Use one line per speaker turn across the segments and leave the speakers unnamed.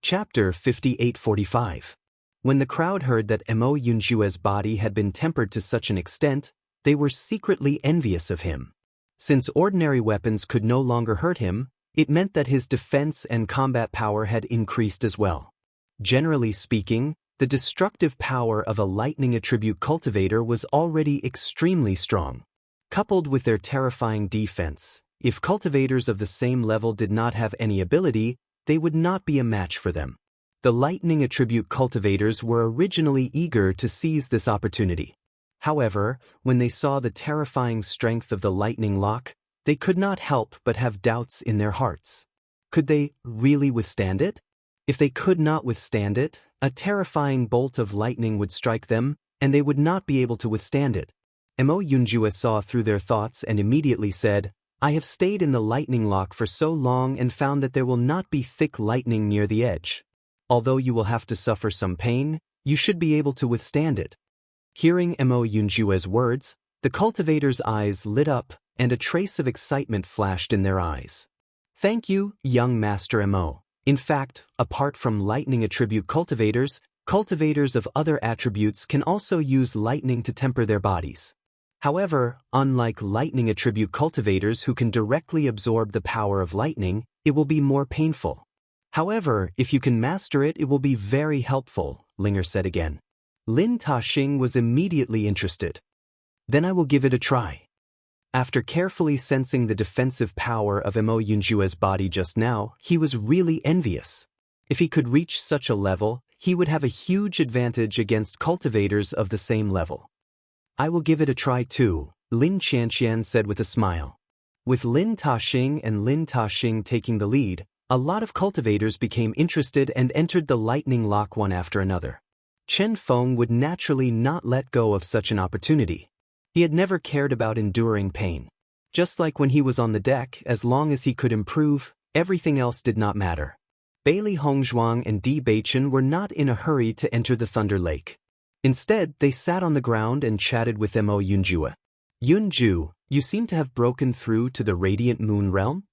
Chapter 5845. When the crowd heard that Mo Yunjue's body had been tempered to such an extent, they were secretly envious of him. Since ordinary weapons could no longer hurt him, it meant that his defense and combat power had increased as well. Generally speaking, the destructive power of a lightning attribute cultivator was already extremely strong. Coupled with their terrifying defense, if cultivators of the same level did not have any ability, they would not be a match for them. The lightning attribute cultivators were originally eager to seize this opportunity. However, when they saw the terrifying strength of the lightning lock, they could not help but have doubts in their hearts. Could they really withstand it? If they could not withstand it, a terrifying bolt of lightning would strike them, and they would not be able to withstand it. Mo Yunjue saw through their thoughts and immediately said, "I have stayed in the lightning lock for so long and found that there will not be thick lightning near the edge. Although you will have to suffer some pain, you should be able to withstand it." Hearing Mo Yunjue's words, the cultivator's eyes lit up, and a trace of excitement flashed in their eyes. "Thank you, young Master Mo. In fact, apart from lightning attribute cultivators, cultivators of other attributes can also use lightning to temper their bodies. However, unlike lightning attribute cultivators who can directly absorb the power of lightning, it will be more painful. However, if you can master it, it will be very helpful," Linger said again. Lin Taxing was immediately interested. "Then I will give it a try." After carefully sensing the defensive power of Mo Yunjue's body just now, he was really envious. If he could reach such a level, he would have a huge advantage against cultivators of the same level. "I will give it a try too," Lin Qianqian said with a smile. With Lin Taxing and Lin Taxing taking the lead, a lot of cultivators became interested and entered the lightning lock one after another. Chen Feng would naturally not let go of such an opportunity. He had never cared about enduring pain. Just like when he was on the deck, as long as he could improve, everything else did not matter. Bailey Hongzhuang and Di Beichen were not in a hurry to enter the Thunder Lake. Instead, they sat on the ground and chatted with Mo Yunjue. "Yunju, you seem to have broken through to the Radiant Moon Realm?"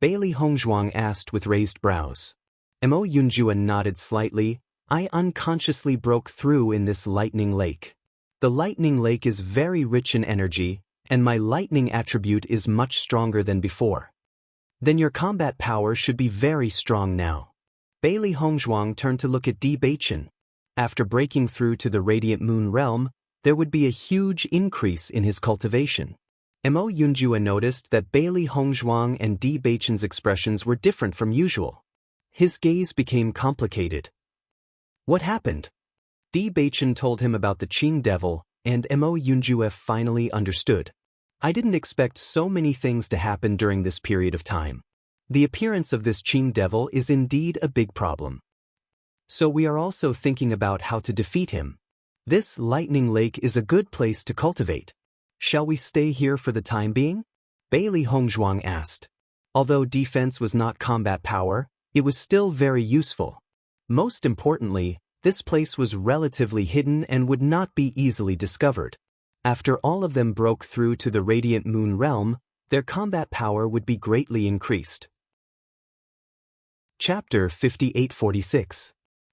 Bailey Hongzhuang asked with raised brows. Mo Yunjue nodded slightly. "I unconsciously broke through in this lightning lake. The lightning lake is very rich in energy, and my lightning attribute is much stronger than before." "Then your combat power should be very strong now." Bailey Hongzhuang turned to look at Di Beichen. After breaking through to the Radiant Moon Realm, there would be a huge increase in his cultivation. Mo Yunjue noticed that Bailey Hongzhuang and Di Beichen's expressions were different from usual. His gaze became complicated. "What happened?" Di Beichen told him about the Qing Devil, and Mo Yunjue finally understood. "I didn't expect so many things to happen during this period of time. The appearance of this Qing Devil is indeed a big problem. So we are also thinking about how to defeat him. This lightning lake is a good place to cultivate. Shall we stay here for the time being?" Bailey Hongzhuang asked. Although defense was not combat power, it was still very useful. Most importantly, this place was relatively hidden and would not be easily discovered. After all of them broke through to the Radiant Moon Realm, their combat power would be greatly increased. Chapter 5846.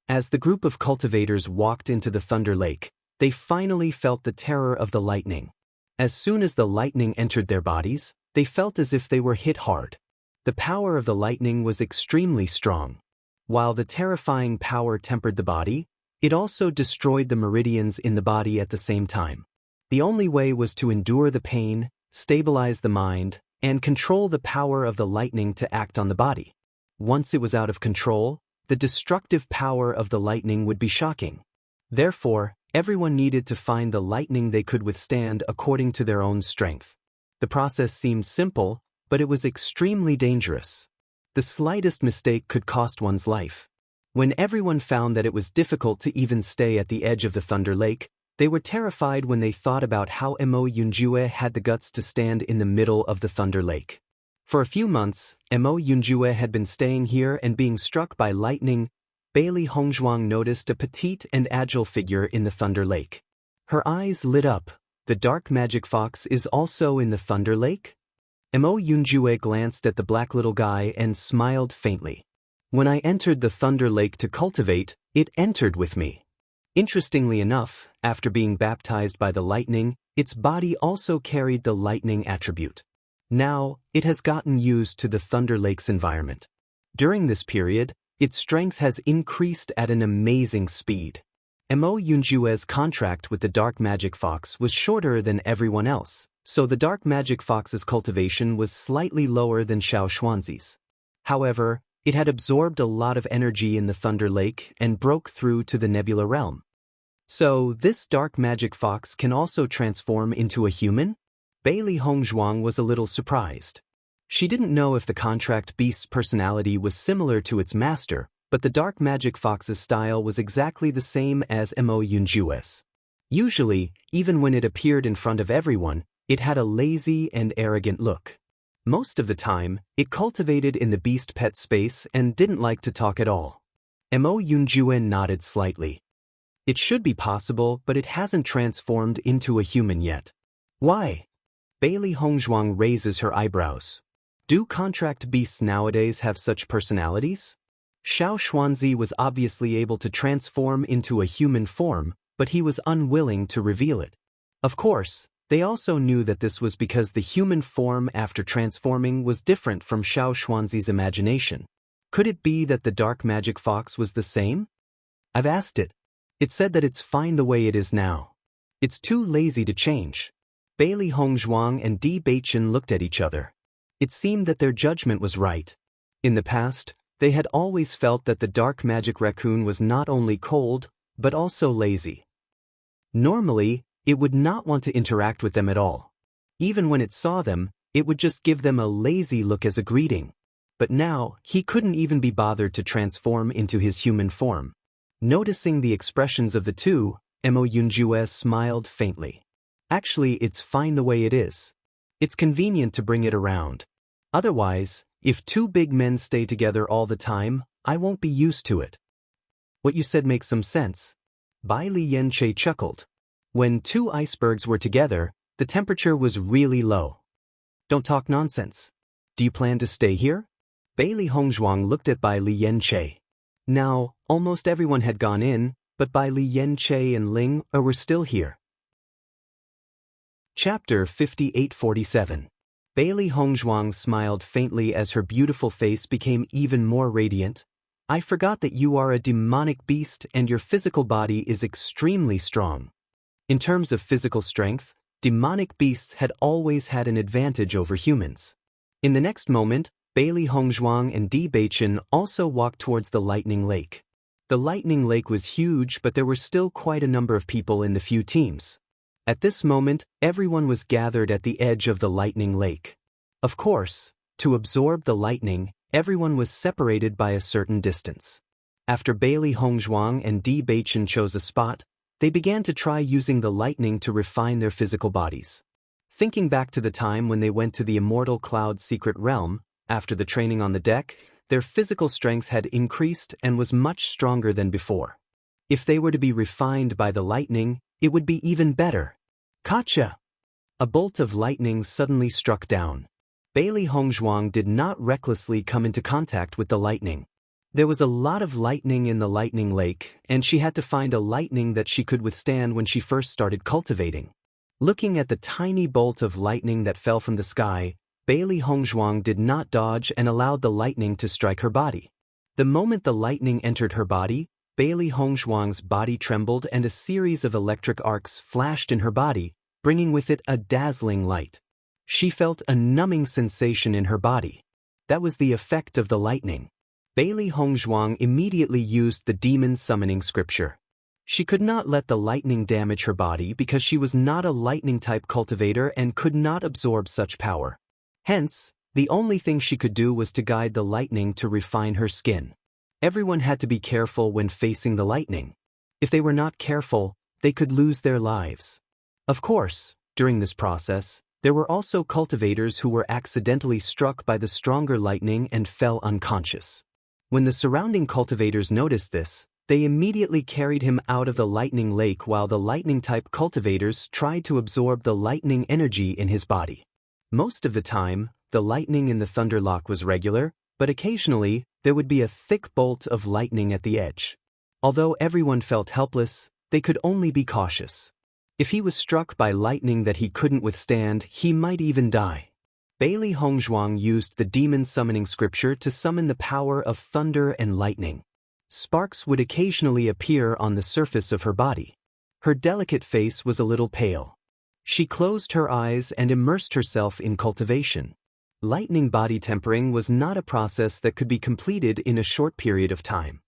As the group of cultivators walked into the Thunder Lake, they finally felt the terror of the lightning. As soon as the lightning entered their bodies, they felt as if they were hit hard. The power of the lightning was extremely strong. While the terrifying power tempered the body, it also destroyed the meridians in the body at the same time. The only way was to endure the pain, stabilize the mind, and control the power of the lightning to act on the body. Once it was out of control, the destructive power of the lightning would be shocking. Therefore, everyone needed to find the lightning they could withstand according to their own strength. The process seemed simple, but it was extremely dangerous. The slightest mistake could cost one's life. When everyone found that it was difficult to even stay at the edge of the Thunder Lake, they were terrified when they thought about how Mo Yunjue had the guts to stand in the middle of the Thunder Lake. For a few months, Mo Yunjue had been staying here and being struck by lightning. Bailey Hongzhuang noticed a petite and agile figure in the Thunder Lake. Her eyes lit up. "The dark magic fox is also in the Thunder Lake?" Mo Yunjue glanced at the black little guy and smiled faintly. When I entered the Thunder Lake to cultivate, it entered with me. Interestingly enough, after being baptized by the lightning, its body also carried the lightning attribute. Now, it has gotten used to the Thunder Lake's environment. During this period, its strength has increased at an amazing speed. Mo Yunjue's contract with the Dark Magic Fox was shorter than everyone else, so the Dark Magic Fox's cultivation was slightly lower than Xiao Xuanzi's. However, it had absorbed a lot of energy in the Thunder Lake and broke through to the Nebula Realm. So, this Dark Magic Fox can also transform into a human? Bailey Hongzhuang was a little surprised. She didn't know if the contract beast's personality was similar to its master, but the Dark Magic Fox's style was exactly the same as Mo Yunjue's. Usually, even when it appeared in front of everyone, it had a lazy and arrogant look. Most of the time, it cultivated in the beast pet space and didn't like to talk at all. Mo Yunjue nodded slightly. It should be possible, but it hasn't transformed into a human yet. Why? Bailey Hongzhuang raises her eyebrows. Do contract beasts nowadays have such personalities? Xiao Xuanzi was obviously able to transform into a human form, but he was unwilling to reveal it. Of course, they also knew that this was because the human form after transforming was different from Xiao Xuanzi's imagination. Could it be that the Dark Magic Fox was the same? I've asked it. It said that it's fine the way it is now. It's too lazy to change. Bailey Hongzhuang and Di Beichen looked at each other. It seemed that their judgment was right. In the past, they had always felt that the Dark Magic Raccoon was not only cold, but also lazy. Normally, it would not want to interact with them at all. Even when it saw them, it would just give them a lazy look as a greeting. But now, he couldn't even be bothered to transform into his human form. Noticing the expressions of the two, Mo Yunjue smiled faintly. Actually, it's fine the way it is. It's convenient to bring it around. Otherwise, if two big men stay together all the time, I won't be used to it. What you said makes some sense. Bai Li Yanche chuckled. When two icebergs were together, the temperature was really low. Don't talk nonsense. Do you plan to stay here? Bailey Hongzhuang looked at Bai Li Yanche. Now, almost everyone had gone in, but Bai Li Yanche and Ling were still here. Chapter 5847. Bailey Hongzhuang smiled faintly as her beautiful face became even more radiant. I forgot that you are a demonic beast and your physical body is extremely strong. In terms of physical strength, demonic beasts had always had an advantage over humans. In the next moment, Bailey Hongzhuang and Di Beichen also walked towards the Lightning Lake. The Lightning Lake was huge, but there were still quite a number of people in the few teams. At this moment, everyone was gathered at the edge of the Lightning Lake. Of course, to absorb the lightning, everyone was separated by a certain distance. After Bailey Hongzhuang and Di Beichen chose a spot, they began to try using the lightning to refine their physical bodies. Thinking back to the time when they went to the Immortal Cloud's secret realm, after the training on the deck, their physical strength had increased and was much stronger than before. If they were to be refined by the lightning, it would be even better. Gotcha! A bolt of lightning suddenly struck down. Bailey Hongzhuang did not recklessly come into contact with the lightning. There was a lot of lightning in the Lightning Lake, and she had to find a lightning that she could withstand when she first started cultivating. Looking at the tiny bolt of lightning that fell from the sky, Bailey Hongzhuang did not dodge and allowed the lightning to strike her body. The moment the lightning entered her body, Bailey Hongzhuang's body trembled and a series of electric arcs flashed in her body, bringing with it a dazzling light. She felt a numbing sensation in her body. That was the effect of the lightning. Bailey Hongzhuang immediately used the demon summoning scripture. She could not let the lightning damage her body because she was not a lightning-type cultivator and could not absorb such power. Hence, the only thing she could do was to guide the lightning to refine her skin. Everyone had to be careful when facing the lightning. If they were not careful, they could lose their lives. Of course, during this process, there were also cultivators who were accidentally struck by the stronger lightning and fell unconscious. When the surrounding cultivators noticed this, they immediately carried him out of the Lightning Lake while the lightning-type cultivators tried to absorb the lightning energy in his body. Most of the time, the lightning in the Thunder Lock was regular, but occasionally, there would be a thick bolt of lightning at the edge. Although everyone felt helpless, they could only be cautious. If he was struck by lightning that he couldn't withstand, he might even die. Bailey Hongzhuang used the demon summoning scripture to summon the power of thunder and lightning. Sparks would occasionally appear on the surface of her body. Her delicate face was a little pale. She closed her eyes and immersed herself in cultivation. Lightning body tempering was not a process that could be completed in a short period of time.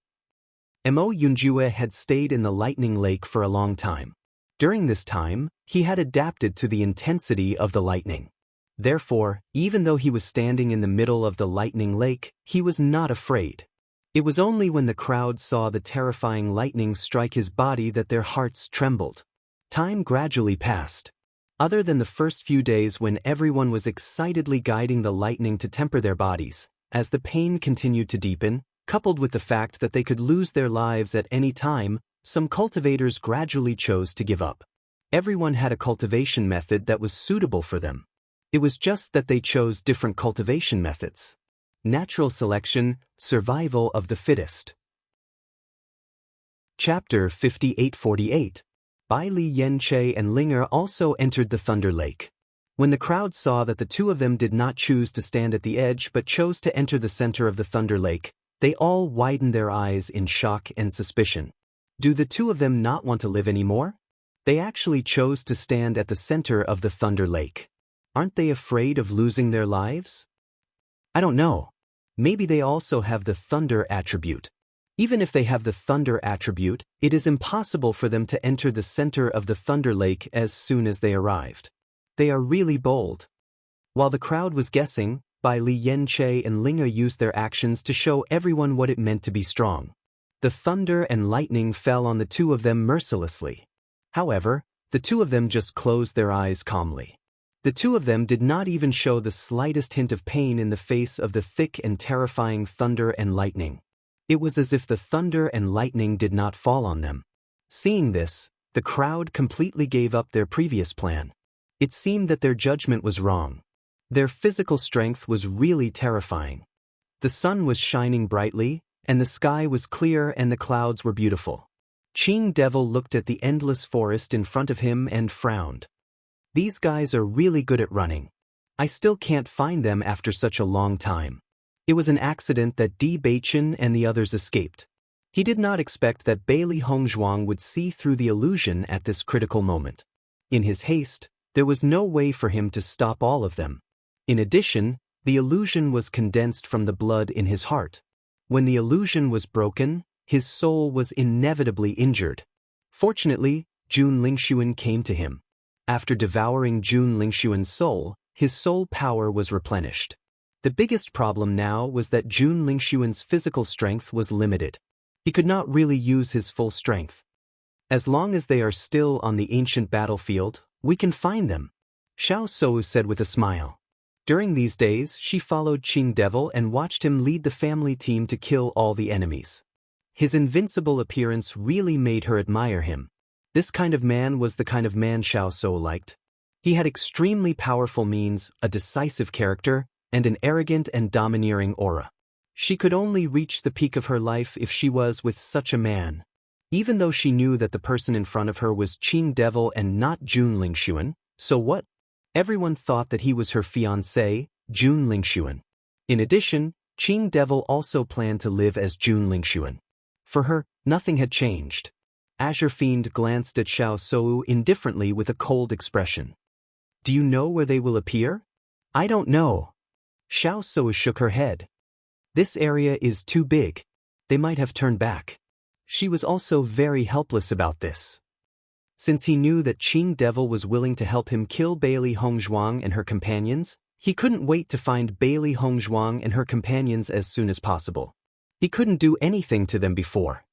Mo Yunjue had stayed in the lightning lake for a long time. During this time, he had adapted to the intensity of the lightning. Therefore, even though he was standing in the middle of the lightning lake, he was not afraid. It was only when the crowd saw the terrifying lightning strike his body that their hearts trembled. Time gradually passed. Other than the first few days when everyone was excitedly guiding the lightning to temper their bodies, as the pain continued to deepen, coupled with the fact that they could lose their lives at any time, some cultivators gradually chose to give up. Everyone had a cultivation method that was suitable for them. It was just that they chose different cultivation methods. Natural selection, survival of the fittest. Chapter 5848. Bai Li Yanche and Linger also entered the Thunder Lake. When the crowd saw that the two of them did not choose to stand at the edge but chose to enter the center of the Thunder Lake, they all widened their eyes in shock and suspicion. Do the two of them not want to live anymore? They actually chose to stand at the center of the Thunder Lake. Aren't they afraid of losing their lives? I don't know. Maybe they also have the Thunder attribute. Even if they have the Thunder attribute, it is impossible for them to enter the center of the Thunder Lake as soon as they arrived. They are really bold. While the crowd was guessing, Bai Li Yanche and Linger used their actions to show everyone what it meant to be strong. The thunder and lightning fell on the two of them mercilessly. However, the two of them just closed their eyes calmly. The two of them did not even show the slightest hint of pain in the face of the thick and terrifying thunder and lightning. It was as if the thunder and lightning did not fall on them. Seeing this, the crowd completely gave up their previous plan. It seemed that their judgment was wrong. Their physical strength was really terrifying. The sun was shining brightly, and the sky was clear and the clouds were beautiful. Qing Devil looked at the endless forest in front of him and frowned. These guys are really good at running. I still can't find them after such a long time. It was an accident that Bewitching and the others escaped. He did not expect that Bailey Hongzhuang would see through the illusion at this critical moment. In his haste, there was no way for him to stop all of them. In addition, the illusion was condensed from the blood in his heart. When the illusion was broken, his soul was inevitably injured. Fortunately, Jun Lingxuan came to him. After devouring Jun Lingxuan's soul, his soul power was replenished. The biggest problem now was that Jun Lingxuan's physical strength was limited. He could not really use his full strength. As long as they are still on the ancient battlefield, we can find them, Xiao Sou said with a smile. During these days, she followed Qing Devil and watched him lead the family team to kill all the enemies. His invincible appearance really made her admire him. This kind of man was the kind of man Xiao Sou liked. He had extremely powerful means, a decisive character, and an arrogant and domineering aura. She could only reach the peak of her life if she was with such a man. Even though she knew that the person in front of her was Qing Devil and not Jun Lingxuan, so what? Everyone thought that he was her fiancé, Jun Lingxuan. In addition, Qing Devil also planned to live as Jun Lingxuan. For her, nothing had changed. Azure Fiend glanced at Xiao Sou indifferently with a cold expression. Do you know where they will appear? I don't know. Xiao Sou shook her head. This area is too big. They might have turned back. She was also very helpless about this. Since he knew that Qing Devil was willing to help him kill Bailey Hongzhuang and her companions, he couldn't wait to find Bailey Hongzhuang and her companions as soon as possible. He couldn't do anything to them before.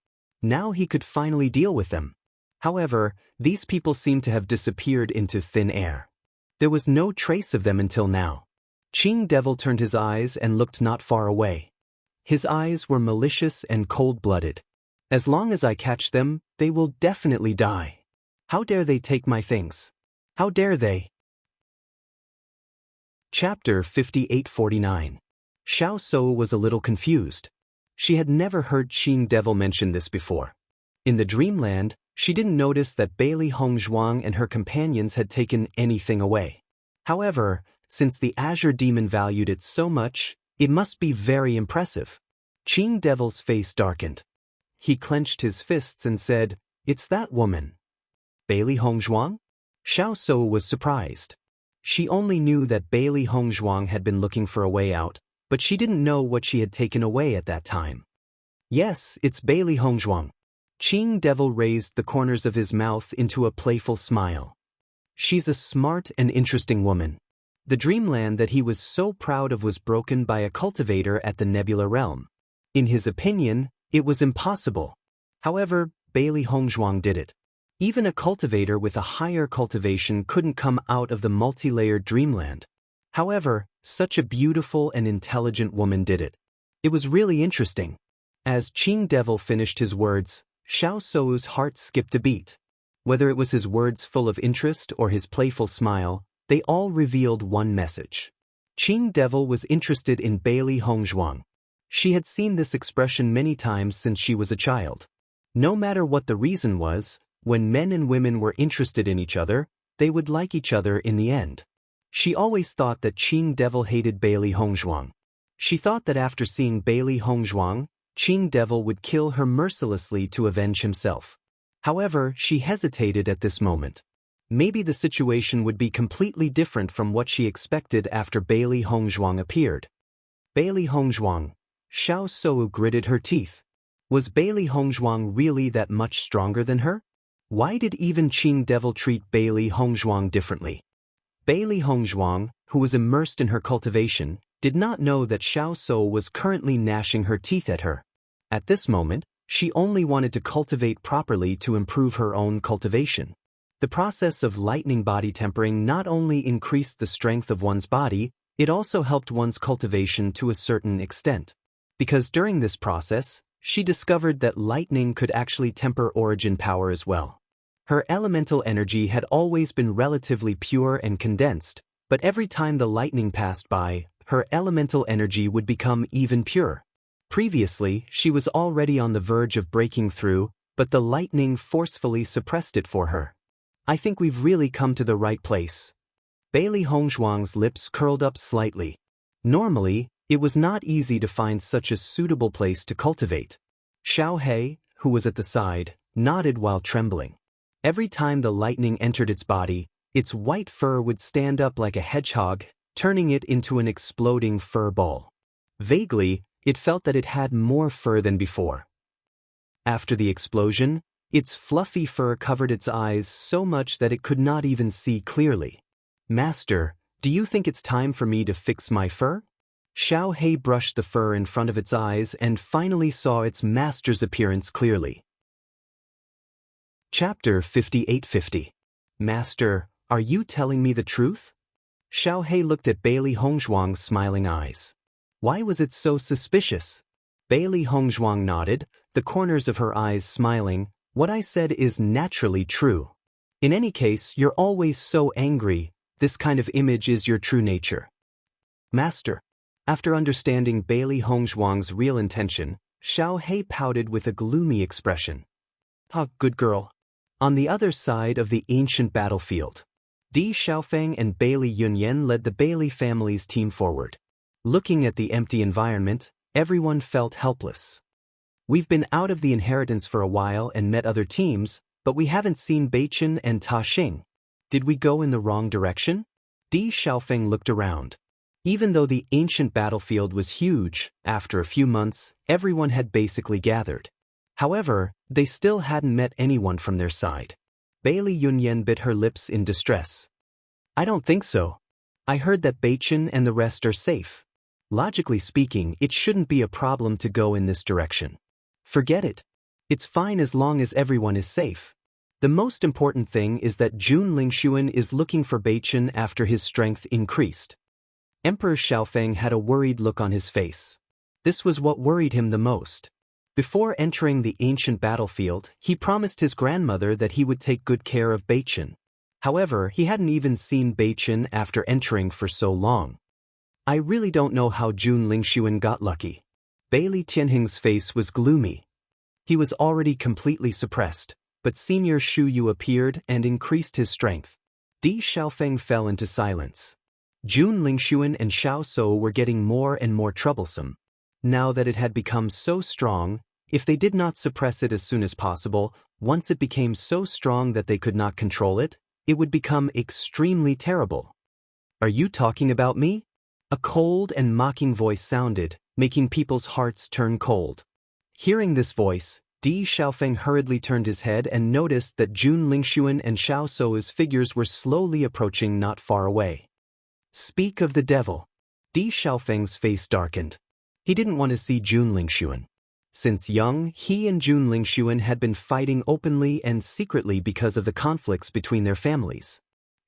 Now he could finally deal with them. However, these people seemed to have disappeared into thin air. There was no trace of them until now. Qing Devil turned his eyes and looked not far away. His eyes were malicious and cold-blooded. As long as I catch them, they will definitely die. How dare they take my things? How dare they? Chapter 5849. Xiao Shou was a little confused. She had never heard Qing Devil mention this before. In the dreamland, she didn't notice that Bailey Hongzhuang and her companions had taken anything away. However, since the Azure Demon valued it so much, it must be very impressive. Qing Devil's face darkened. He clenched his fists and said, "It's that woman." Bailey Hongzhuang? Xiao Shou was surprised. She only knew that Bailey Hongzhuang had been looking for a way out, but she didn't know what she had taken away at that time. "Yes, it's Bailey Hongzhuang." Qing Devil raised the corners of his mouth into a playful smile. "She's a smart and interesting woman." The dreamland that he was so proud of was broken by a cultivator at the Nebula Realm. In his opinion, it was impossible. However, Bailey Hongzhuang did it. Even a cultivator with a higher cultivation couldn't come out of the multi-layered dreamland. However, such a beautiful and intelligent woman did it. It was really interesting. As Qing Devil finished his words, Xiao Shou's heart skipped a beat. Whether it was his words full of interest or his playful smile, they all revealed one message. Qing Devil was interested in Bailey Hongzhuang. She had seen this expression many times since she was a child. No matter what the reason was, when men and women were interested in each other, they would like each other in the end. She always thought that Qing Devil hated Bailey Hongzhuang. She thought that after seeing Bailey Hongzhuang, Qing Devil would kill her mercilessly to avenge himself. However, she hesitated at this moment. Maybe the situation would be completely different from what she expected after Bailey Hongzhuang appeared. Bailey Hongzhuang. Xiao Shou gritted her teeth. Was Bailey Hongzhuang really that much stronger than her? Why did even Qing Devil treat Bailey Hongzhuang differently? Bailey Hongzhuang, who was immersed in her cultivation, did not know that Xiao Shou was currently gnashing her teeth at her. At this moment, she only wanted to cultivate properly to improve her own cultivation. The process of lightning body tempering not only increased the strength of one's body, it also helped one's cultivation to a certain extent. Because during this process, she discovered that lightning could actually temper origin power as well. Her elemental energy had always been relatively pure and condensed, but every time the lightning passed by, her elemental energy would become even purer. Previously, she was already on the verge of breaking through, but the lightning forcefully suppressed it for her. "I think we've really come to the right place." Bailey Hongzhuang's lips curled up slightly. Normally, it was not easy to find such a suitable place to cultivate. Xiao He, who was at the side, nodded while trembling. Every time the lightning entered its body, its white fur would stand up like a hedgehog, turning it into an exploding fur ball. Vaguely, it felt that it had more fur than before. After the explosion, its fluffy fur covered its eyes so much that it could not even see clearly. "Master, do you think it's time for me to fix my fur?" Xiao He brushed the fur in front of its eyes and finally saw its master's appearance clearly. Chapter 5850. "Master, are you telling me the truth?" Xiao He looked at Bailey Hongzhuang's smiling eyes. Why was it so suspicious? Bailey Hongzhuang nodded, the corners of her eyes smiling. "What I said is naturally true. In any case, you're always so angry. This kind of image is your true nature." "Master." After understanding Bailey Hongzhuang's real intention, Xiao He pouted with a gloomy expression. "Ah, good girl." On the other side of the ancient battlefield, Di Xiaofeng and Bailey Yunyan led the Bailey family's team forward. Looking at the empty environment, everyone felt helpless. "We've been out of the inheritance for a while and met other teams, but we haven't seen Beichen and Ta Xing. Did we go in the wrong direction?" Di Xiaofeng looked around. Even though the ancient battlefield was huge, after a few months, everyone had basically gathered. However, they still hadn't met anyone from their side. Bailey Yunyan bit her lips in distress. "I don't think so. I heard that Beichen and the rest are safe. Logically speaking, it shouldn't be a problem to go in this direction. Forget it. It's fine as long as everyone is safe. The most important thing is that Jun Lingshuan is looking for Beichen after his strength increased." Emperor Xiaofeng had a worried look on his face. This was what worried him the most. Before entering the ancient battlefield, he promised his grandmother that he would take good care of Beichen. However, he hadn't even seen Beichen after entering for so long. I really don't know how Jun Lingxuan got lucky. Bailey Tianhing's face was gloomy. He was already completely suppressed, but Senior Shu Yu appeared and increased his strength. Di Xiaofeng fell into silence. Jun Lingxuan and Xiao So were getting more and more troublesome. Now that it had become so strong, if they did not suppress it as soon as possible, once it became so strong that they could not control it, it would become extremely terrible. Are you talking about me? A cold and mocking voice sounded, making people's hearts turn cold. Hearing this voice, Di Xiaofeng hurriedly turned his head and noticed that Jun Lingxuan and Xiao Sou's figures were slowly approaching not far away. Speak of the devil. Di Xiaofeng's face darkened. He didn't want to see Jun Lingxuan. Since young, he and Jun Lingxuan had been fighting openly and secretly because of the conflicts between their families.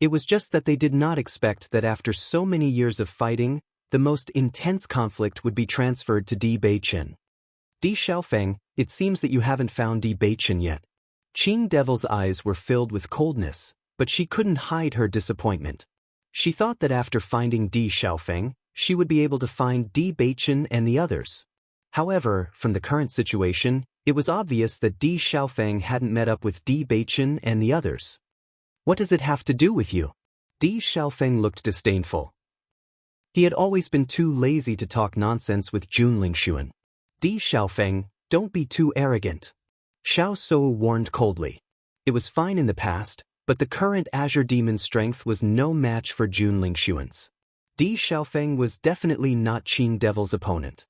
It was just that they did not expect that after so many years of fighting, the most intense conflict would be transferred to Di Beichen. Di Xiaofeng, it seems that you haven't found Di Beichen yet. Qing Devil's eyes were filled with coldness, but she couldn't hide her disappointment. She thought that after finding Di Xiaofeng, she would be able to find Di Beichen and the others. However, from the current situation, it was obvious that Di Xiaofeng hadn't met up with Di Beichen and the others. What does it have to do with you? Di Xiaofeng looked disdainful. He had always been too lazy to talk nonsense with Jun Lingxuan. Di Xiaofeng, don't be too arrogant. Xiao So warned coldly. It was fine in the past, but the current Azure Demon's strength was no match for Jun Lingxuan's. Di Xiaofeng was definitely not Qing Devil's opponent.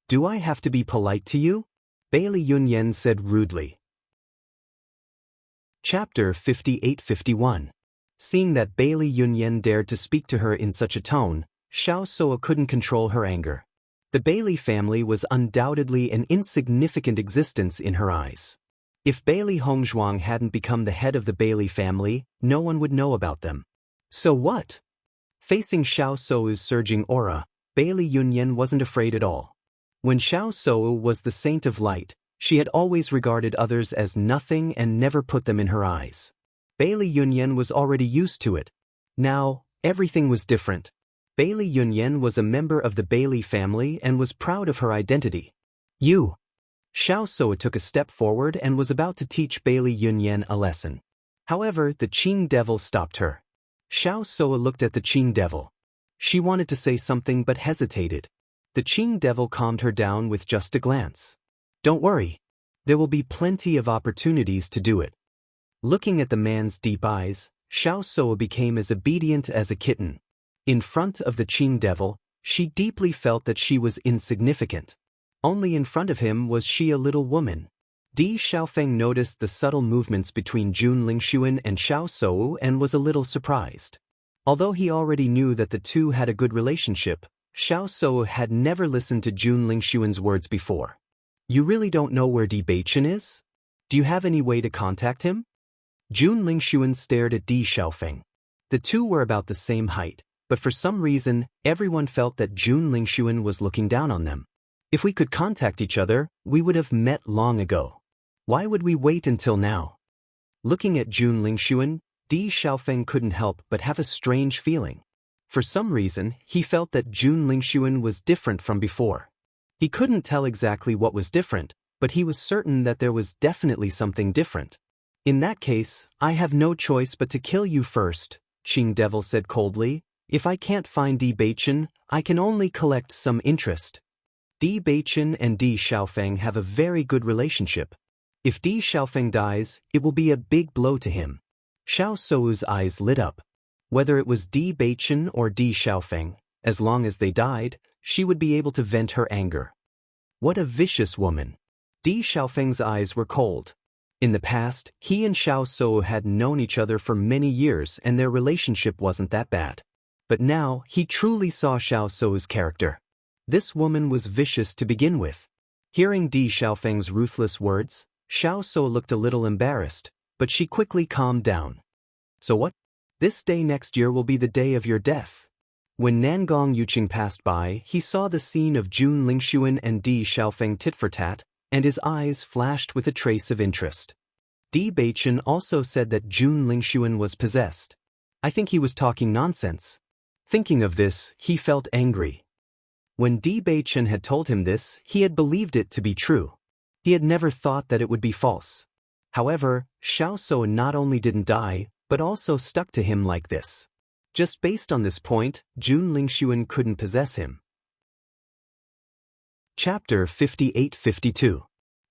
Do I have to be polite to you? Bailey Yunyan said rudely. Chapter 58-51. Seeing that Bailey Yunyan dared to speak to her in such a tone, Xiao So couldn't control her anger. The Bailey family was undoubtedly an insignificant existence in her eyes. If Bailey Hongzhuang hadn't become the head of the Bailey family, no one would know about them. So what? Facing Xiao Sou's surging aura, Bailey Yunyan wasn't afraid at all. When Xiao So was the saint of light, she had always regarded others as nothing and never put them in her eyes. Bailey Yunyan was already used to it. Now, everything was different. Bailey Yunyan was a member of the Bailey family and was proud of her identity. You. Xiao So took a step forward and was about to teach Bailey Yunyan a lesson. However, the Qing Devil stopped her. Xiao So looked at the Qing Devil. She wanted to say something but hesitated. The Qing Devil calmed her down with just a glance. Don't worry. There will be plenty of opportunities to do it. Looking at the man's deep eyes, Xiao So became as obedient as a kitten. In front of the Qing Devil, she deeply felt that she was insignificant. Only in front of him was she a little woman. Di Xiaofeng noticed the subtle movements between Jun Lingxuan and Xiao So and was a little surprised. Although he already knew that the two had a good relationship, Xiao So had never listened to Jun Lingxuan's words before. You really don't know where Di Beichen is? Do you have any way to contact him? Jun Lingxuan stared at Di Xiaofeng. The two were about the same height, but for some reason, everyone felt that Jun Lingxuan was looking down on them. If we could contact each other, we would have met long ago. Why would we wait until now? Looking at Jun Lingxuan, Di Xiaofeng couldn't help but have a strange feeling. For some reason, he felt that Jun Lingxuan was different from before. He couldn't tell exactly what was different, but he was certain that there was definitely something different. In that case, I have no choice but to kill you first, Qing Devil said coldly. If I can't find Di Beichen, I can only collect some interest. Di Beichen and Di Xiaofeng have a very good relationship. If Di Xiaofeng dies, it will be a big blow to him. Xiao Sou's eyes lit up. Whether it was Di Beichen or Di Xiaofeng, as long as they died, she would be able to vent her anger. What a vicious woman. Di Xiaofeng's eyes were cold. In the past, he and Xiao So had known each other for many years and their relationship wasn't that bad. But now, he truly saw Xiao Sou's character. This woman was vicious to begin with. Hearing Di Xiaofeng's ruthless words, Xiao So looked a little embarrassed, but she quickly calmed down. So what? This day next year will be the day of your death. When Nangong Yuqing passed by, he saw the scene of Jun Lingxuan and Di Xiaofeng tit-for-tat, and his eyes flashed with a trace of interest. Di Beichen also said that Jun Lingxuan was possessed. I think he was talking nonsense. Thinking of this, he felt angry. When Di Beichen had told him this, he had believed it to be true. He had never thought that it would be false. However, Xiao So not only didn't die, but also stuck to him like this. Just based on this point, Jun Lingxuan couldn't possess him. Chapter 58-52.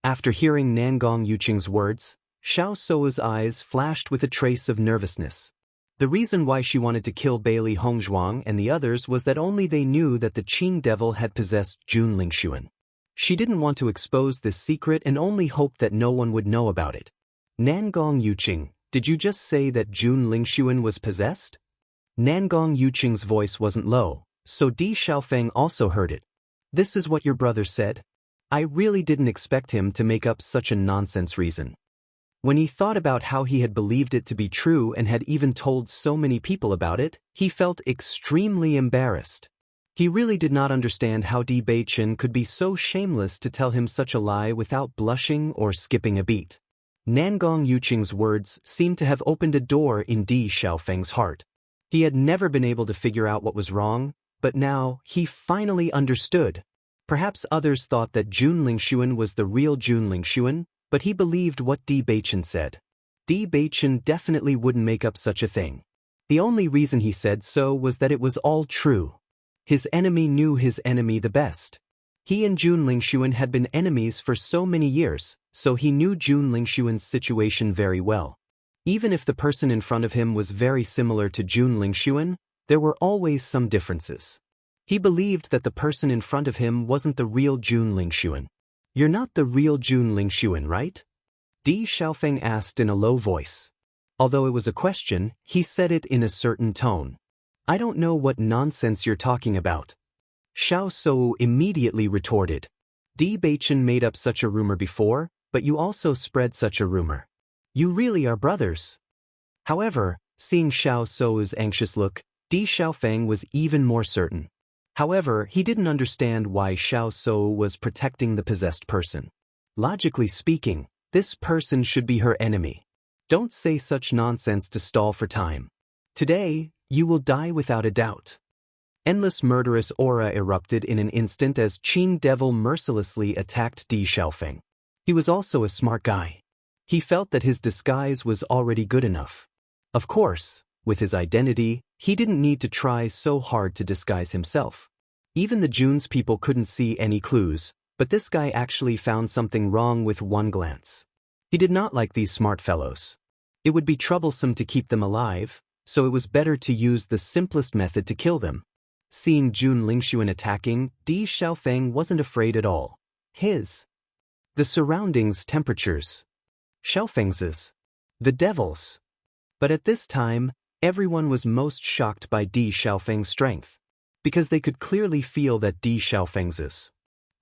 After hearing Nangong Yuqing's words, Xiao So's eyes flashed with a trace of nervousness. The reason why she wanted to kill Bailey Hongzhuang and the others was that only they knew that the Qing devil had possessed Jun Lingxuan. She didn't want to expose this secret and only hoped that no one would know about it. Nangong Yuqing, did you just say that Jun Lingxuan was possessed? Nangong Yuqing's voice wasn't low, so Di Xiaofeng also heard it. This is what your brother said? I really didn't expect him to make up such a nonsense reason. When he thought about how he had believed it to be true and had even told so many people about it, he felt extremely embarrassed. He really did not understand how Di Beichen could be so shameless to tell him such a lie without blushing or skipping a beat. Nangong Yuqing's words seemed to have opened a door in Di Xiaofeng's heart. He had never been able to figure out what was wrong, but now he finally understood. Perhaps others thought that Jun Lingxuan was the real Jun Lingxuan, but he believed what Di Beichen said. Di Beichen definitely wouldn't make up such a thing. The only reason he said so was that it was all true. His enemy knew his enemy the best. He and Jun Lingxuan had been enemies for so many years, so he knew Jun Lingxuan's situation very well. Even if the person in front of him was very similar to Jun Lingxuan, there were always some differences. He believed that the person in front of him wasn't the real Jun Lingxuan. You're not the real Jun Lingxuan, right? Di Xiaofeng asked in a low voice. Although it was a question, he said it in a certain tone. I don't know what nonsense you're talking about. Xiao So immediately retorted. Di Beichen made up such a rumor before, but you also spread such a rumor. You really are brothers. However, seeing Xiao So's anxious look, Di Xiaofeng was even more certain. However, he didn't understand why Xiao So was protecting the possessed person. Logically speaking, this person should be her enemy. Don't say such nonsense to stall for time. Today, you will die without a doubt. Endless murderous aura erupted in an instant as Qing Devil mercilessly attacked Di Xiaofeng. He was also a smart guy. He felt that his disguise was already good enough. Of course, with his identity, he didn't need to try so hard to disguise himself. Even the Jun's people couldn't see any clues, but this guy actually found something wrong with one glance. He did not like these smart fellows. It would be troublesome to keep them alive, so it was better to use the simplest method to kill them. Seeing Jun Lingxuan attacking, Di Xiaofeng wasn't afraid at all. The surroundings' temperatures. Xiaofeng's. The devil's. But at this time, everyone was most shocked by Di Xiaofeng's strength, because they could clearly feel that Di Xiaofeng's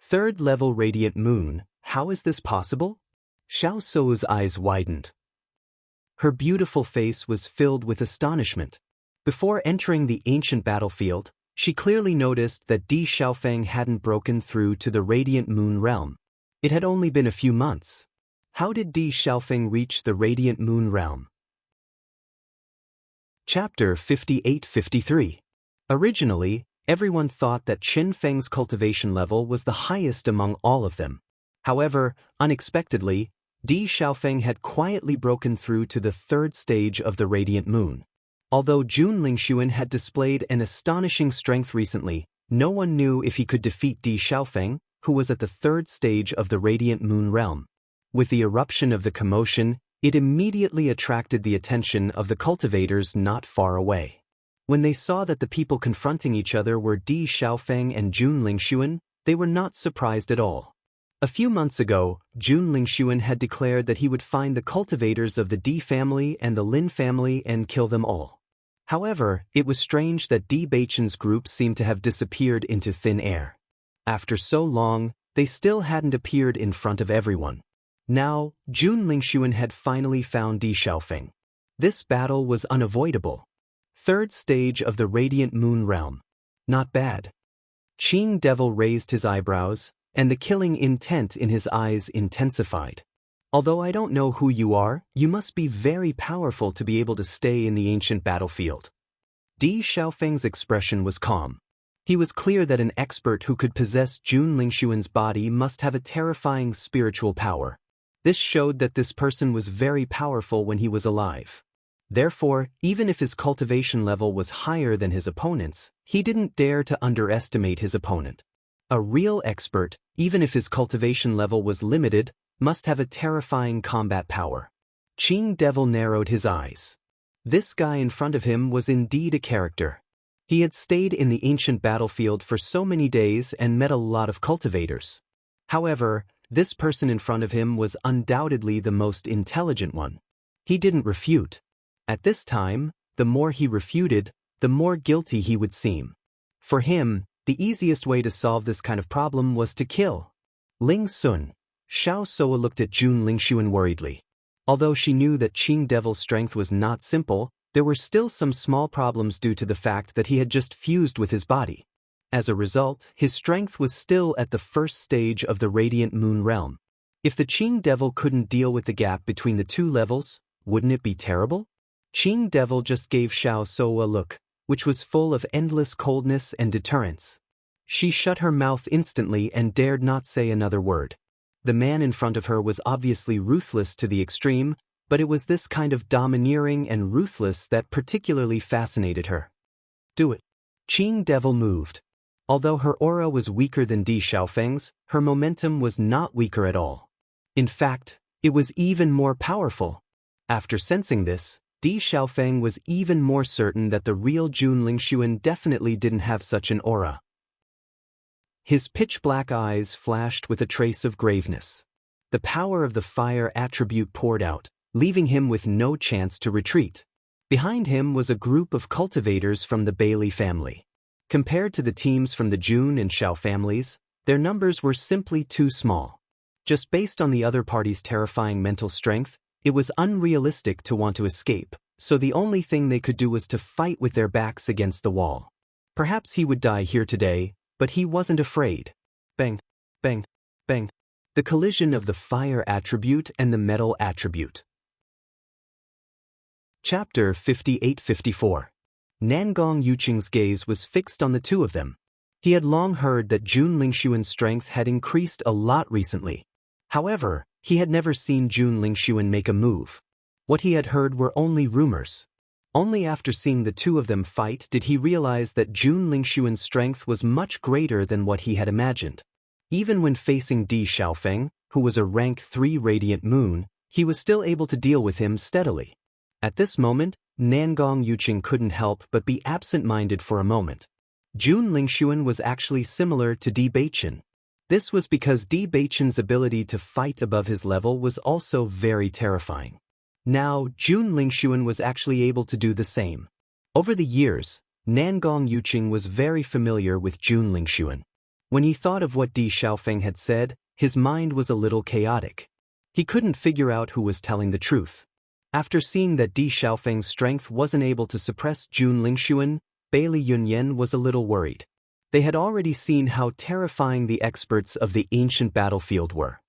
third-level radiant moon. How is this possible? Xiao So's eyes widened. Her beautiful face was filled with astonishment. Before entering the ancient battlefield, she clearly noticed that Di Xiaofeng hadn't broken through to the radiant moon realm. It had only been a few months. How did Di Xiaofeng reach the radiant moon realm? Chapter 58-53. Originally, everyone thought that Qin Feng's cultivation level was the highest among all of them. However, unexpectedly, Di Xiaofeng had quietly broken through to the third stage of the radiant moon. Although Jun Lingxuan had displayed an astonishing strength recently, no one knew if he could defeat Di Xiaofeng, who was at the third stage of the radiant moon realm. With the eruption of the commotion, it immediately attracted the attention of the cultivators not far away. When they saw that the people confronting each other were Di Xiaofeng and Jun Lingxuan, they were not surprised at all. A few months ago, Jun Lingxuan had declared that he would find the cultivators of the Di family and the Lin family and kill them all. However, it was strange that Di Beichen's group seemed to have disappeared into thin air. After so long, they still hadn't appeared in front of everyone. Now, Jun Lingxuan had finally found Di Xiaofeng. This battle was unavoidable. Third stage of the radiant moon realm. Not bad. Qing Devil raised his eyebrows, and the killing intent in his eyes intensified. Although I don't know who you are, you must be very powerful to be able to stay in the ancient battlefield. Di Xiaofeng's expression was calm. He was clear that an expert who could possess Jun Lingxuan's body must have a terrifying spiritual power. This showed that this person was very powerful when he was alive. Therefore, even if his cultivation level was higher than his opponent's, he didn't dare to underestimate his opponent. A real expert, even if his cultivation level was limited, must have a terrifying combat power. Qing Devil narrowed his eyes. This guy in front of him was indeed a character. He had stayed in the ancient battlefield for so many days and met a lot of cultivators. However, this person in front of him was undoubtedly the most intelligent one. He didn't refute. At this time, the more he refuted, the more guilty he would seem. For him, the easiest way to solve this kind of problem was to kill. Ling Sun. Xiao Soa looked at Jun Lingxuan worriedly. Although she knew that Qing Devil's strength was not simple, there were still some small problems due to the fact that he had just fused with his body. As a result, his strength was still at the first stage of the Radiant Moon realm. If the Qing Devil couldn't deal with the gap between the two levels, wouldn't it be terrible? Qing Devil just gave Xiao Soa a look, which was full of endless coldness and deterrence. She shut her mouth instantly and dared not say another word. The man in front of her was obviously ruthless to the extreme, but it was this kind of domineering and ruthless that particularly fascinated her. Do it. Qing Devil moved. Although her aura was weaker than Di Xiaofeng's, her momentum was not weaker at all. In fact, it was even more powerful. After sensing this, Di Xiaofeng was even more certain that the real Jun Lingxuan definitely didn't have such an aura. His pitch-black eyes flashed with a trace of graveness. The power of the fire attribute poured out, leaving him with no chance to retreat. Behind him was a group of cultivators from the Bailey family. Compared to the teams from the Jun and Xiao families, their numbers were simply too small. Just based on the other party's terrifying mental strength, it was unrealistic to want to escape, so the only thing they could do was to fight with their backs against the wall. Perhaps he would die here today, but he wasn't afraid. Bang, bang, bang. The collision of the fire attribute and the metal attribute. Chapter 58-54. Nangong Yuqing's gaze was fixed on the two of them. He had long heard that Jun Lingxuan's strength had increased a lot recently. However, he had never seen Jun Lingxuan make a move. What he had heard were only rumors. Only after seeing the two of them fight did he realize that Jun Lingxuan's strength was much greater than what he had imagined. Even when facing Di Xiaofeng, who was a rank 3 Radiant Moon, he was still able to deal with him steadily. At this moment, Nangong Yuqing couldn't help but be absent-minded for a moment. Jun Lingxuan was actually similar to Di Beichen. This was because Di Beichen's ability to fight above his level was also very terrifying. Now, Jun Lingxuan was actually able to do the same. Over the years, Nangong Yuqing was very familiar with Jun Lingxuan. When he thought of what Di Xiaofeng had said, his mind was a little chaotic. He couldn't figure out who was telling the truth. After seeing that Di Xiaofeng's strength wasn't able to suppress Jun Lingxuan, Bailey Yunyan was a little worried. They had already seen how terrifying the experts of the ancient battlefield were.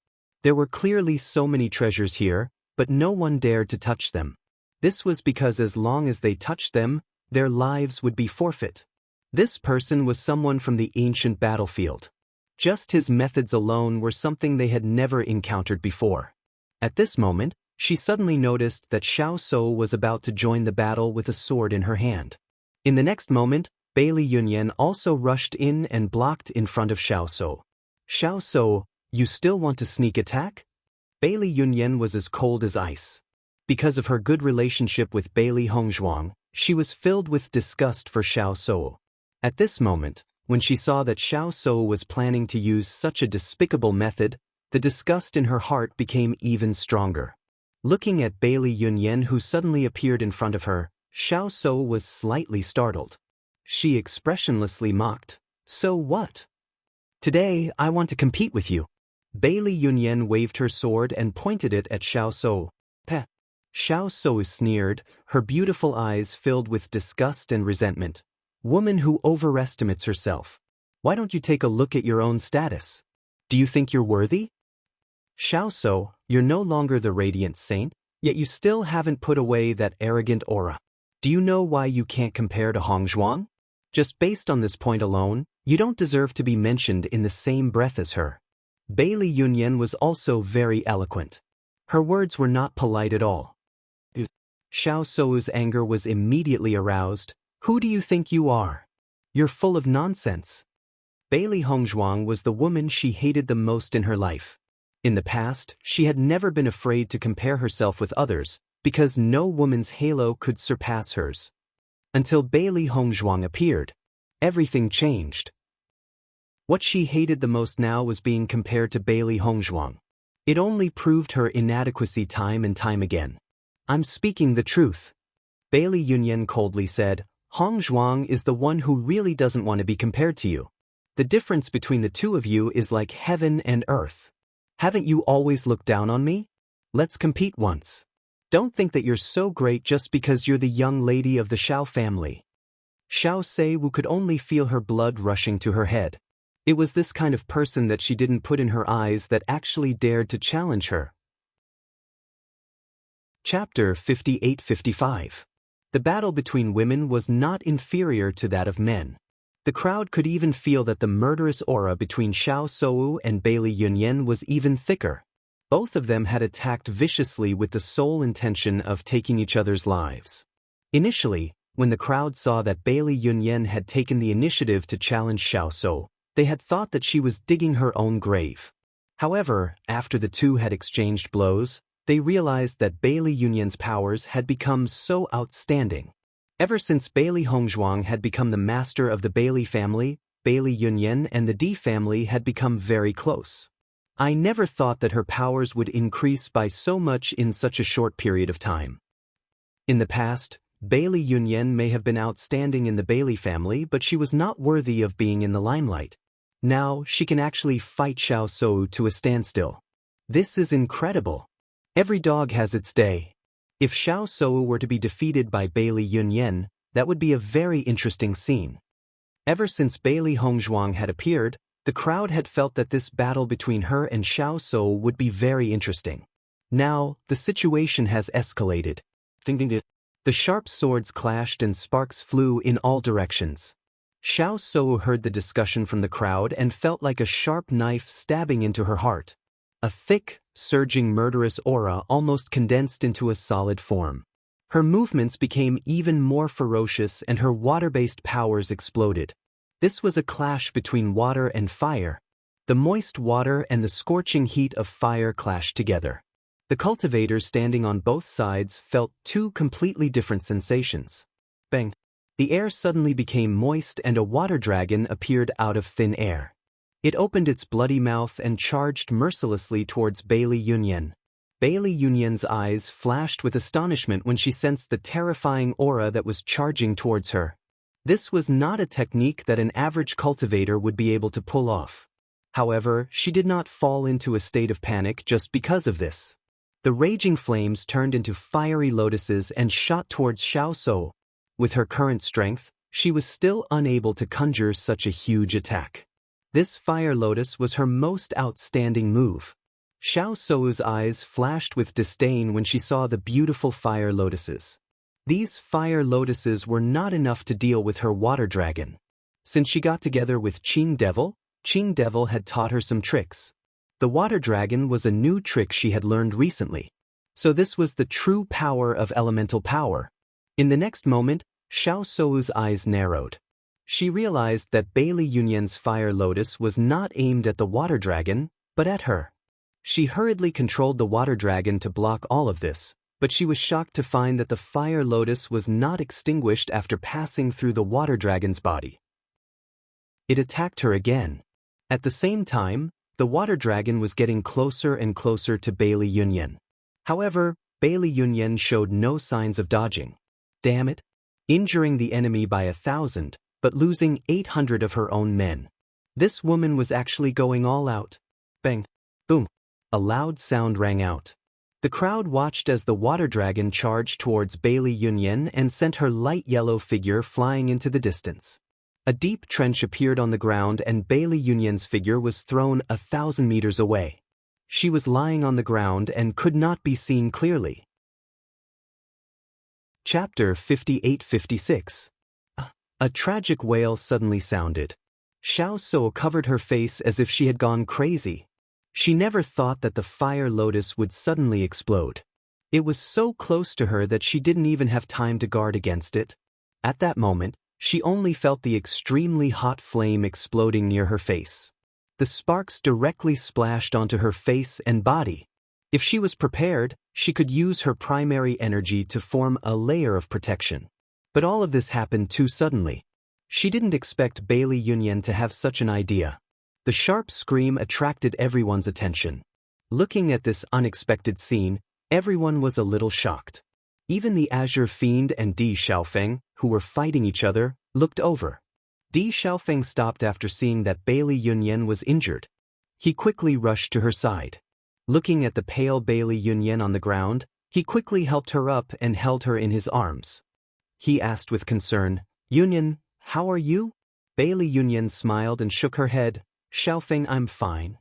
There were clearly so many treasures here, but no one dared to touch them. This was because as long as they touched them, their lives would be forfeit. This person was someone from the ancient battlefield. Just his methods alone were something they had never encountered before. At this moment, she suddenly noticed that Xiao So was about to join the battle with a sword in her hand. In the next moment, Bailey Yunyan also rushed in and blocked in front of Xiao So. Xiao So, you still want to sneak attack? Bailey Yunyan was as cold as ice. Because of her good relationship with Bailey Hongzhuang, she was filled with disgust for Xiao So. At this moment, when she saw that Xiao So was planning to use such a despicable method, the disgust in her heart became even stronger. Looking at Bailey Yunyan who suddenly appeared in front of her, Xiao So was slightly startled. She expressionlessly mocked, "So what? Today, I want to compete with you." Bailey Yunyan waved her sword and pointed it at Xiao So. Peh. Xiao So sneered, her beautiful eyes filled with disgust and resentment. Woman who overestimates herself. Why don't you take a look at your own status? Do you think you're worthy? Xiao So, you're no longer the Radiant Saint, yet you still haven't put away that arrogant aura. Do you know why you can't compare to Hongzhuang? Just based on this point alone, you don't deserve to be mentioned in the same breath as her. Bailey Yunyan was also very eloquent. Her words were not polite at all. Xiao Sou's anger was immediately aroused. Who do you think you are? You're full of nonsense. Bailey Hongzhuang was the woman she hated the most in her life. In the past, she had never been afraid to compare herself with others, because no woman's halo could surpass hers. Until Bailey Hongzhuang appeared, everything changed. What she hated the most now was being compared to Bailey Hongzhuang. It only proved her inadequacy time and time again. I'm speaking the truth. Bailey Yunyan coldly said, Hongzhuang is the one who really doesn't want to be compared to you. The difference between the two of you is like heaven and earth. Haven't you always looked down on me? Let's compete once. Don't think that you're so great just because you're the young lady of the Xiao family. Xiao Seiwu could only feel her blood rushing to her head. It was this kind of person that she didn't put in her eyes that actually dared to challenge her. Chapter 58-55. The battle between women was not inferior to that of men. The crowd could even feel that the murderous aura between Xiao Sou and Bailey Yunyan was even thicker. Both of them had attacked viciously with the sole intention of taking each other's lives. Initially, when the crowd saw that Bailey Yunyan had taken the initiative to challenge Xiao Sou, they had thought that she was digging her own grave. However, after the two had exchanged blows, they realized that Bailey Yunyan's powers had become so outstanding. Ever since Bailey Hongzhuang had become the master of the Bailey family, Bailey Yunyan and the Di family had become very close. I never thought that her powers would increase by so much in such a short period of time. In the past, Bailey Yunyan may have been outstanding in the Bailey family, but she was not worthy of being in the limelight. Now, she can actually fight Xiao Sou to a standstill. This is incredible. Every dog has its day. If Xiao Sou were to be defeated by Bailey Yunyan, that would be a very interesting scene. Ever since Bailey Hongzhuang had appeared, the crowd had felt that this battle between her and Xiao Sou would be very interesting. Now, the situation has escalated. The sharp swords clashed and sparks flew in all directions. Xiao Sou heard the discussion from the crowd and felt like a sharp knife stabbing into her heart. A thick, surging murderous aura almost condensed into a solid form. Her movements became even more ferocious and her water-based powers exploded. This was a clash between water and fire. The moist water and the scorching heat of fire clashed together. The cultivators standing on both sides felt two completely different sensations. Bang! The air suddenly became moist and a water dragon appeared out of thin air. It opened its bloody mouth and charged mercilessly towards Bailey Yunyan. Bailey Yunyan's eyes flashed with astonishment when she sensed the terrifying aura that was charging towards her. This was not a technique that an average cultivator would be able to pull off. However, she did not fall into a state of panic just because of this. The raging flames turned into fiery lotuses and shot towards Xiao Sou. With her current strength, she was still unable to conjure such a huge attack. This fire lotus was her most outstanding move. Xiao Sou's eyes flashed with disdain when she saw the beautiful fire lotuses. These fire lotuses were not enough to deal with her water dragon. Since she got together with Qing Devil had taught her some tricks. The water dragon was a new trick she had learned recently. So this was the true power of elemental power. In the next moment, Xiao Sou's eyes narrowed. She realized that Bailey Yunyan's fire lotus was not aimed at the water dragon, but at her. She hurriedly controlled the water dragon to block all of this, but she was shocked to find that the fire lotus was not extinguished after passing through the water dragon's body. It attacked her again. At the same time, the water dragon was getting closer and closer to Bailey Yunyan. However, Bailey Yunyan showed no signs of dodging. Damn it! Injuring the enemy by 1,000, but losing 800 of her own men. This woman was actually going all out. Bang! Boom! A loud sound rang out. The crowd watched as the water dragon charged towards Bailey Yunyan and sent her light yellow figure flying into the distance. A deep trench appeared on the ground and Bailey Yunyan's figure was thrown 1,000 meters away. She was lying on the ground and could not be seen clearly. Chapter 58-56. A tragic wail suddenly sounded. Xiao So covered her face as if she had gone crazy. She never thought that the fire lotus would suddenly explode. It was so close to her that she didn't even have time to guard against it. At that moment, she only felt the extremely hot flame exploding near her face. The sparks directly splashed onto her face and body. If she was prepared, she could use her primary energy to form a layer of protection. But all of this happened too suddenly. She didn't expect Bailey Yunyan to have such an idea. The sharp scream attracted everyone's attention. Looking at this unexpected scene, everyone was a little shocked. Even the Azure Fiend and Di Xiaofeng, who were fighting each other, looked over. Di Xiaofeng stopped after seeing that Bailey Yunyan was injured. He quickly rushed to her side. Looking at the pale Bailey Yunyan on the ground, he quickly helped her up and held her in his arms. He asked with concern, "Yunyan, how are you?" Bailey Yunyan smiled and shook her head. "Xiaofeng, I'm fine."